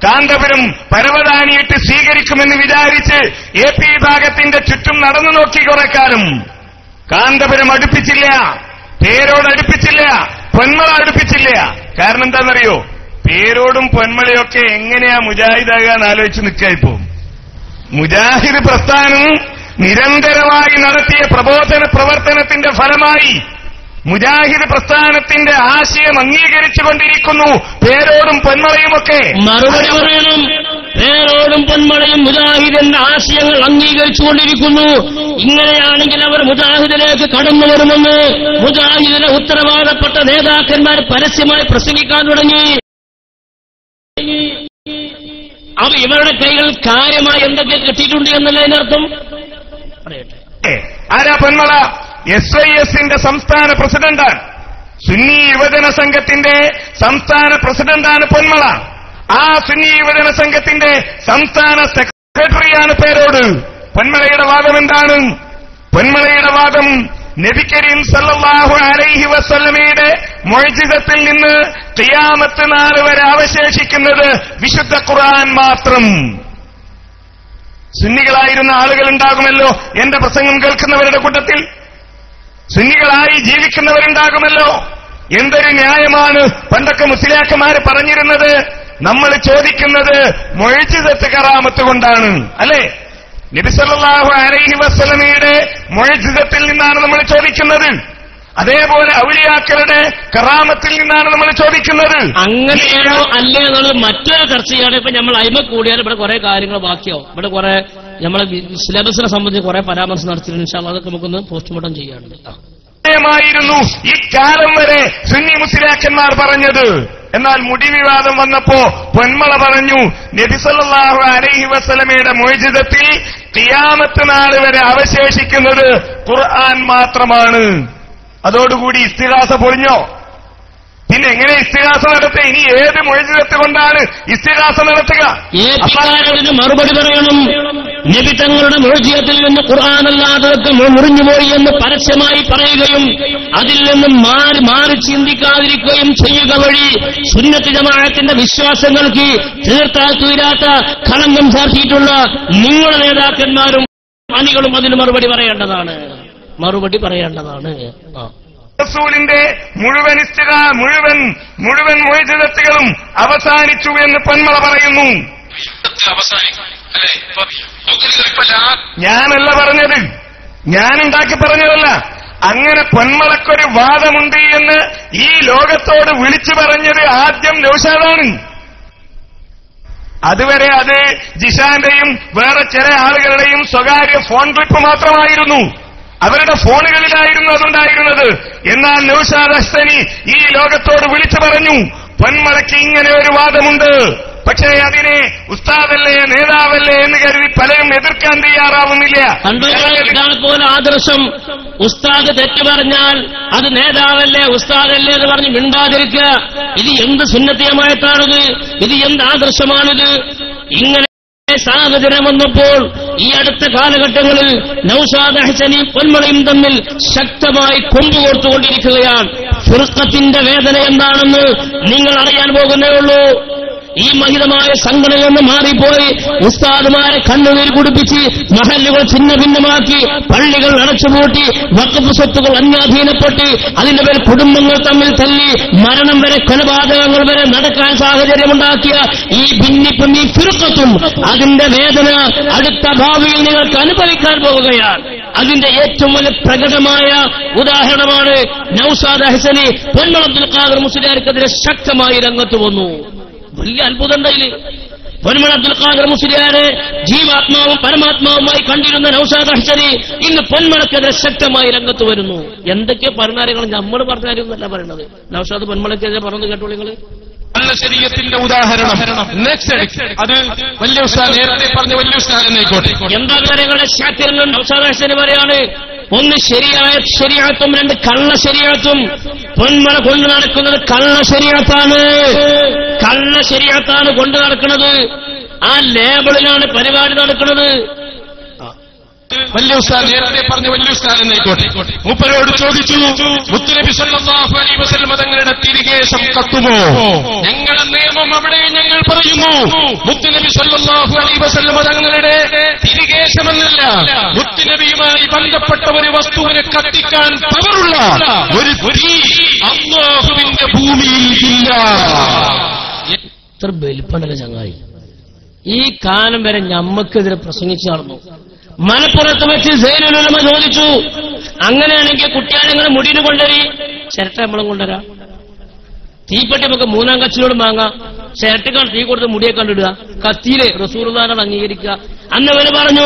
കാന്തപുരം പരവതാനിയിട്ട് സ്വീകരിക്കുമെന്ന് വിചാരിച്ച് AP ഭാഗത്തിന്റെ ചുറ്റും നടന്നു നോക്കി കുറെ കാലം. കാന്തപുരം അടുപ്പിച്ചില്ല, പേരോട് അടുപ്പിച്ചില്ല, പൊന്മള അടുപ്പിച്ചില്ല. കാരണം എന്താണെന്നറിയോ? പേരോടും പൊന്മളയൊക്കെ എങ്ങനെയാ മുജാഹിദാകാന്ന് ആലോചിച്ച് നിൽക്കായിപ്പോ. മുജാഹിദ് പ്രസ്ഥാനം നിരന്തരമായി നടത്തിയ പ്രബോധന പ്രവർത്തനത്തിന്റെ ഫലമായി മുജാഹിദ് പ്രസ്ഥാനത്തിന്റെ ആശയം അംഗീകരിച്ചുകൊണ്ടിരിക്കുന്നു, പേരോടും പൊന്മളയുമൊക്കെ. മറുപടി പറയണം. പേരോടും പൊന്മളയും മുജാഹിദിന്റെ ആശയങ്ങൾ അംഗീകരിച്ചുകൊണ്ടിരിക്കുന്നു. ഇങ്ങനെയാണെങ്കിൽ അവർ മുജാഹിദിലേക്ക് കടന്നു വരുമെന്ന് മുജാഹിദിലെ ഉത്തരവാദപ്പെട്ട നേതാക്കന്മാർ പരസ്യമായി പ്രസംഗിക്കാൻ തുടങ്ങി. അത് ഇവരുടെ കൈകൾ കാര്യമായി എന്തൊക്കെ കിട്ടിയിട്ടുണ്ട് എന്നല്ല അതിനർത്ഥം. പറയട്ടെ, ആരാ പൊന്മള? SYSന്റെ സംസ്ഥാന പ്രസിഡന്റാണ്. സുന്നി യുവജന സംഘത്തിന്റെ സംസ്ഥാന പ്രസിഡന്റാണ് പൊന്മള. ആ സുന്നി യുവജന സംഘത്തിന്റെ സംസ്ഥാന സെക്രട്ടറിയാണ് പേരോട്. പൊന്മളയുടെ വാദം എന്താണ്? പൊന്മളയുടെ വാദം നബി കരീം സല്ലല്ലാഹു അലൈഹി വസല്ലമയുടെ മുഅ്ജിസത്തിൽ നിന്ന് ഖിയാമത്ത് നാൾ വരെ അവശേഷിക്കുന്നത് വിശുദ്ധ ഖുർആൻ മാത്രം. സുന്നികളായിരുന്ന ആളുകൾ ഉണ്ടാകുമല്ലോ എന്റെ പ്രസംഗം കേൾക്കുന്നവരുടെ കൂട്ടത്തിൽ, സുന്നികളായി ജീവിക്കുന്നവരുണ്ടാകുമല്ലോ. എന്തൊരു ന്യായമാണ് പണ്ടൊക്കെ മുസ്ലിയാക്കന്മാര് പറഞ്ഞിരുന്നത്. നമ്മൾ ചോദിക്കുന്നത് മുഅ്ജിസത്ത് കറാമത്ത് കൊണ്ടാണ്, അല്ലേ? നബി സല്ലല്ലാഹു അലൈഹി വസല്ലമയുടെ മുഅ്ജിസത്തിൽ നിന്നാണ് നമ്മൾ ചോദിക്കുന്നത്. അതേപോലെ ഔലിയാക്കളുടെ കറാമത്തിൽ നിന്നാണ് നമ്മൾ ചോദിക്കുന്നത്. അങ്ങനെയാണോ അല്ലേ എന്നുള്ളത് മറ്റൊരു ചർച്ചയാണ്. ഇപ്പൊ നമ്മൾ അയിമ കൂടിയാൽ ഇവിടെ കുറെ കാര്യങ്ങൾ ബാക്കിയാവും. ഇവിടെ കുറെ നമ്മളെ സിലബസിനെ സംബന്ധിച്ച് കുറെ പരാമർശം നടത്തിയിട്ടുണ്ട്. ഇൻഷാ അല്ലാഹ് അതൊക്കെ നമുക്കൊന്ന് പോസ്റ്റ്മോർട്ടം ചെയ്യാറുണ്ട്. ായിരുന്നു ഇക്കാലം വരെ സുന്നി മുസ്ലിയാക്കന്മാർ പറഞ്ഞത്. എന്നാൽ മുടി വിവാദം വന്നപ്പോ പൊന്മള പറഞ്ഞു നബി സല്ലല്ലാഹു അലൈഹി വസല്ലമയുടെ മുഅ്ജിസത്തിൽ ഖിയാമത്ത് നാൾ വരെ അവശേഷിക്കുന്നത് ഖുർആൻ മാത്രമാണ്. അതോടുകൂടി ഇസ്തിഗാസ പൊളിഞ്ഞോ? പിന്നെ എങ്ങനെ ഇസ്തിഗാസ നടത്തുക? ഇനി ഏത് മുഅ്ജിസത്ത് കൊണ്ടാണ് ഇസ്തിഗാസ നടത്തുക? മറുപടി പറയണം. നബി തങ്ങളുടെ മുഅ്ജിസത്തിൽ നിന്ന് ഖുർആനല്ലാതൊക്കെ മുറിഞ്ഞുപോയി എന്ന് പരസ്യമായി പറയുകയും അതിൽ നിന്നും മാറി ചിന്തിക്കാതിരിക്കുകയും ചെയ്യുക വഴി സുന്നത്ത് ജമാഅത്തിന്റെ വിശ്വാസങ്ങൾക്ക് തീർത്താൽ തീരാത്ത കളങ്കം ചാർത്തിയിട്ടുള്ള നിങ്ങളുടെ നേതാക്കന്മാരും അണികളും അതിന് മറുപടി പറയേണ്ടതാണ്. റസൂലിന്റെ മുഴുവൻ മുഅ്ജിസത്തുകളും അവസാനിച്ചു എന്ന് പൊന്മള പറയുന്നു. ഞാനല്ല പറഞ്ഞത്, ഞാനുണ്ടാക്കി പറഞ്ഞതല്ല. അങ്ങനെ പൊന്മളക്കൊരു വാദമുണ്ട് എന്ന് ഈ ലോകത്തോട് വിളിച്ചു പറഞ്ഞത് ആദ്യം നൗഷാദാണ്. അതുവരെ അത് ജിഷാന്റെയും വേറെ ചില ആളുകളുടെയും സ്വകാര്യ ഫോൺ ക്ലിപ്പ് മാത്രമായിരുന്നു. അവരുടെ ഫോണുകളിലായിരുന്നു അതുണ്ടായിരുന്നത്. എന്നാൽ നൗഷാദ് ഹസ്സനി ഈ ലോകത്തോട് വിളിച്ചു പറഞ്ഞു പൊന്മളയ്ക്ക് ഇങ്ങനെ ഒരു വാദമുണ്ട്, പക്ഷേ അതിനെ ഉസ്താദല്ലേ നേതാവല്ലേ എന്ന് കരുതി പലരും എതിർക്കാൻ തയ്യാറാവുന്നില്ല. ഇതാണ് പോലെ ആദർശം. ഉസ്താദ് തെറ്റ് പറഞ്ഞാൽ അത് നേതാവല്ലേ ഉസ്താദല്ലേ എന്ന് പറഞ്ഞ് മിണ്ടാതിരിക്കുക. ഇത് എന്ത് സുന്നത്തിയമായിട്ടാണിത്? ഇത് എന്ത് ആദർശമാണിത്? ഇങ്ങനെ സാഹചര്യം വന്നപ്പോൾ ഈ അടുത്ത കാലഘട്ടങ്ങളിൽ നൗഷാദ് ഹസനിയും പൊന്മളയും തമ്മിൽ ശക്തമായി കൊമ്പുകോർത്തുകൊണ്ടിരിക്കുകയാണ്. ഫിർഖത്തിന്റെ വേദന എന്താണെന്ന് നിങ്ങൾ അറിയാൻ പോകുന്നേ ഉള്ളൂ. ഈ മഹിതമായ സംഘടനയിൽ നിന്ന് മാറിപ്പോയി ഉസ്താദുമാരെ കണ്ണുനീർ കുടിപ്പിച്ച് മഹല്ലുകൾ ഛിന്ന ഭിന്നമാക്കി പള്ളികൾ അടച്ചുപൂട്ടി വഖഫ് സ്വത്തുകൾ അന്യാധീനപ്പെട്ട് അതിന്റെ പേർ കുടുംബങ്ങൾ തമ്മിൽ തല്ലി മരണം വരെ കൊലപാതകങ്ങൾ വരെ നടക്കാൻ സാഹചര്യമുണ്ടാക്കിയ ഈ ഭിന്നിപ്പും ഈ ഫിർഖത്തും അതിന്റെ വേദന അടുത്ത ഭാവിയിൽ നിങ്ങൾക്ക് അനുഭവിക്കാൻ പോവുകയാണ്. അതിന്റെ ഏറ്റവും വലിയ പ്രകടമായ ഉദാഹരണമാണ് നൗഷാദ് ഹസനി പൊന്മള അബ്ദുൽ ഖാദർ മുസ്ലിയാർക്കെതിരെ ശക്തമായി രംഗത്ത് വന്നു. വലിയ അത്ഭുതം ഉണ്ടായില്ലേ? പൊന്മള അബ്ദുൽ ഖാദർ മുസ്ലിയാരെ ജീവാത്മാവും പരമാത്മാവുമായി കണ്ടിരുന്ന നൗഷാദ് ഹസനി ഇന്ന് പൊന്മളക്കെതിരെ ശക്തമായി രംഗത്ത് വരുന്നു. എന്തൊക്കെ പറഞ്ഞാലും നമ്മൾ പറഞ്ഞാലൊന്നല്ല പറയുന്നത്. നൗഷാദ് പൊന്മളക്കെതിരെ പറഞ്ഞത് കേട്ടോളൂ നിങ്ങൾ. നല്ല ശരീഅത്തിന്റെ ഉദാഹരണം അത് വലിയ ഉസ്താദ് നേരത്തെ പറഞ്ഞ വലിയ ഉസ്താദ് എന്നായിക്കോട്ടെ. എന്താ കാര്യങ്ങളുടെ ശാക്തിരങ്ങൾ നൗഷാദ് ഹസനി പറയാണ്? ഒന്ന് ശരിയായ ശരീഅത്തും, രണ്ട് കള്ള ശരീഅത്തും. പൊന്മള കൊണ്ടു നടക്കുന്നത് കള്ള ശരീഅത്താണ്. കള്ള ശരീഅത്താണ് കൊണ്ടു നടക്കുന്നത്. ആ ലേബിളിലാണ് പരിപാടി നടക്കുന്നത്. വലിയ ഉസ്താദ് നേരത്തെ പറഞ്ഞ വലിയ ഉസ്താദ് എന്നായിക്കോട്ടെ. മൂപ്പരോട് ചോദിച്ചു, മുത്തുനബി സല്ലല്ലാഹു അലൈഹി വസല്ലം തങ്ങളുടെ തിരികേശം കത്തുമോ? ഞങ്ങളുടെ നിയമം അവിടെ ഞങ്ങൾ പറയുന്നു മുത്തുനബി സല്ലല്ലാഹു അലൈഹി വസല്ലം തങ്ങളുടെ തിരികേശമെന്നല്ല, മുത്തുനബിയുമായി ബന്ധപ്പെട്ട ഒരു വസ്തുവിനെ കത്തിക്കാൻ പവറുള്ള ഒരു തീ അല്ലാഹുവിന്റെ ഭൂമിയിൽ ഇല്ല. എത്ര വലിപ്പണ്ടല്ല ചങ്ങായി. ഈ കാലം വരെ ഞമ്മക്കെതിരെ പ്രസംഗിച്ചു നടന്നു. മലപ്പുറത്ത് വെച്ച് സൈനുൽ ഉലമ ചോദിച്ചു, അങ്ങനെയാണെങ്കിൽ കുട്ടിയാളെ മുടിന് കൊണ്ടുപോയി ചിരട്ട നമ്മളും കൊണ്ടുവരാം. തീപ്പെട്ടി നമുക്ക് മൂന്നാം കച്ചിനോട് വാങ്ങാം. ചിരട്ടക്കാണ് തീ കൊടുത്ത് മുടിയെ കണ്ടിടുക. കത്തിയിലെ റസൂലുള്ളാഹിനെ അംഗീകരിക്കുക. അന്ന് അവര് പറഞ്ഞു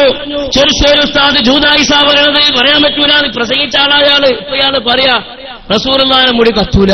ചെറുശ്ശേരി ഉസ്താദ് ജൂദായിസ പറയണത് പറയാൻ പറ്റൂല. പ്രസംഗിച്ച ആളായാള് ഇപ്പൊ ഇയാള് പറയാ റസൂലുള്ളാഹിനെ മുടി കത്തൂല.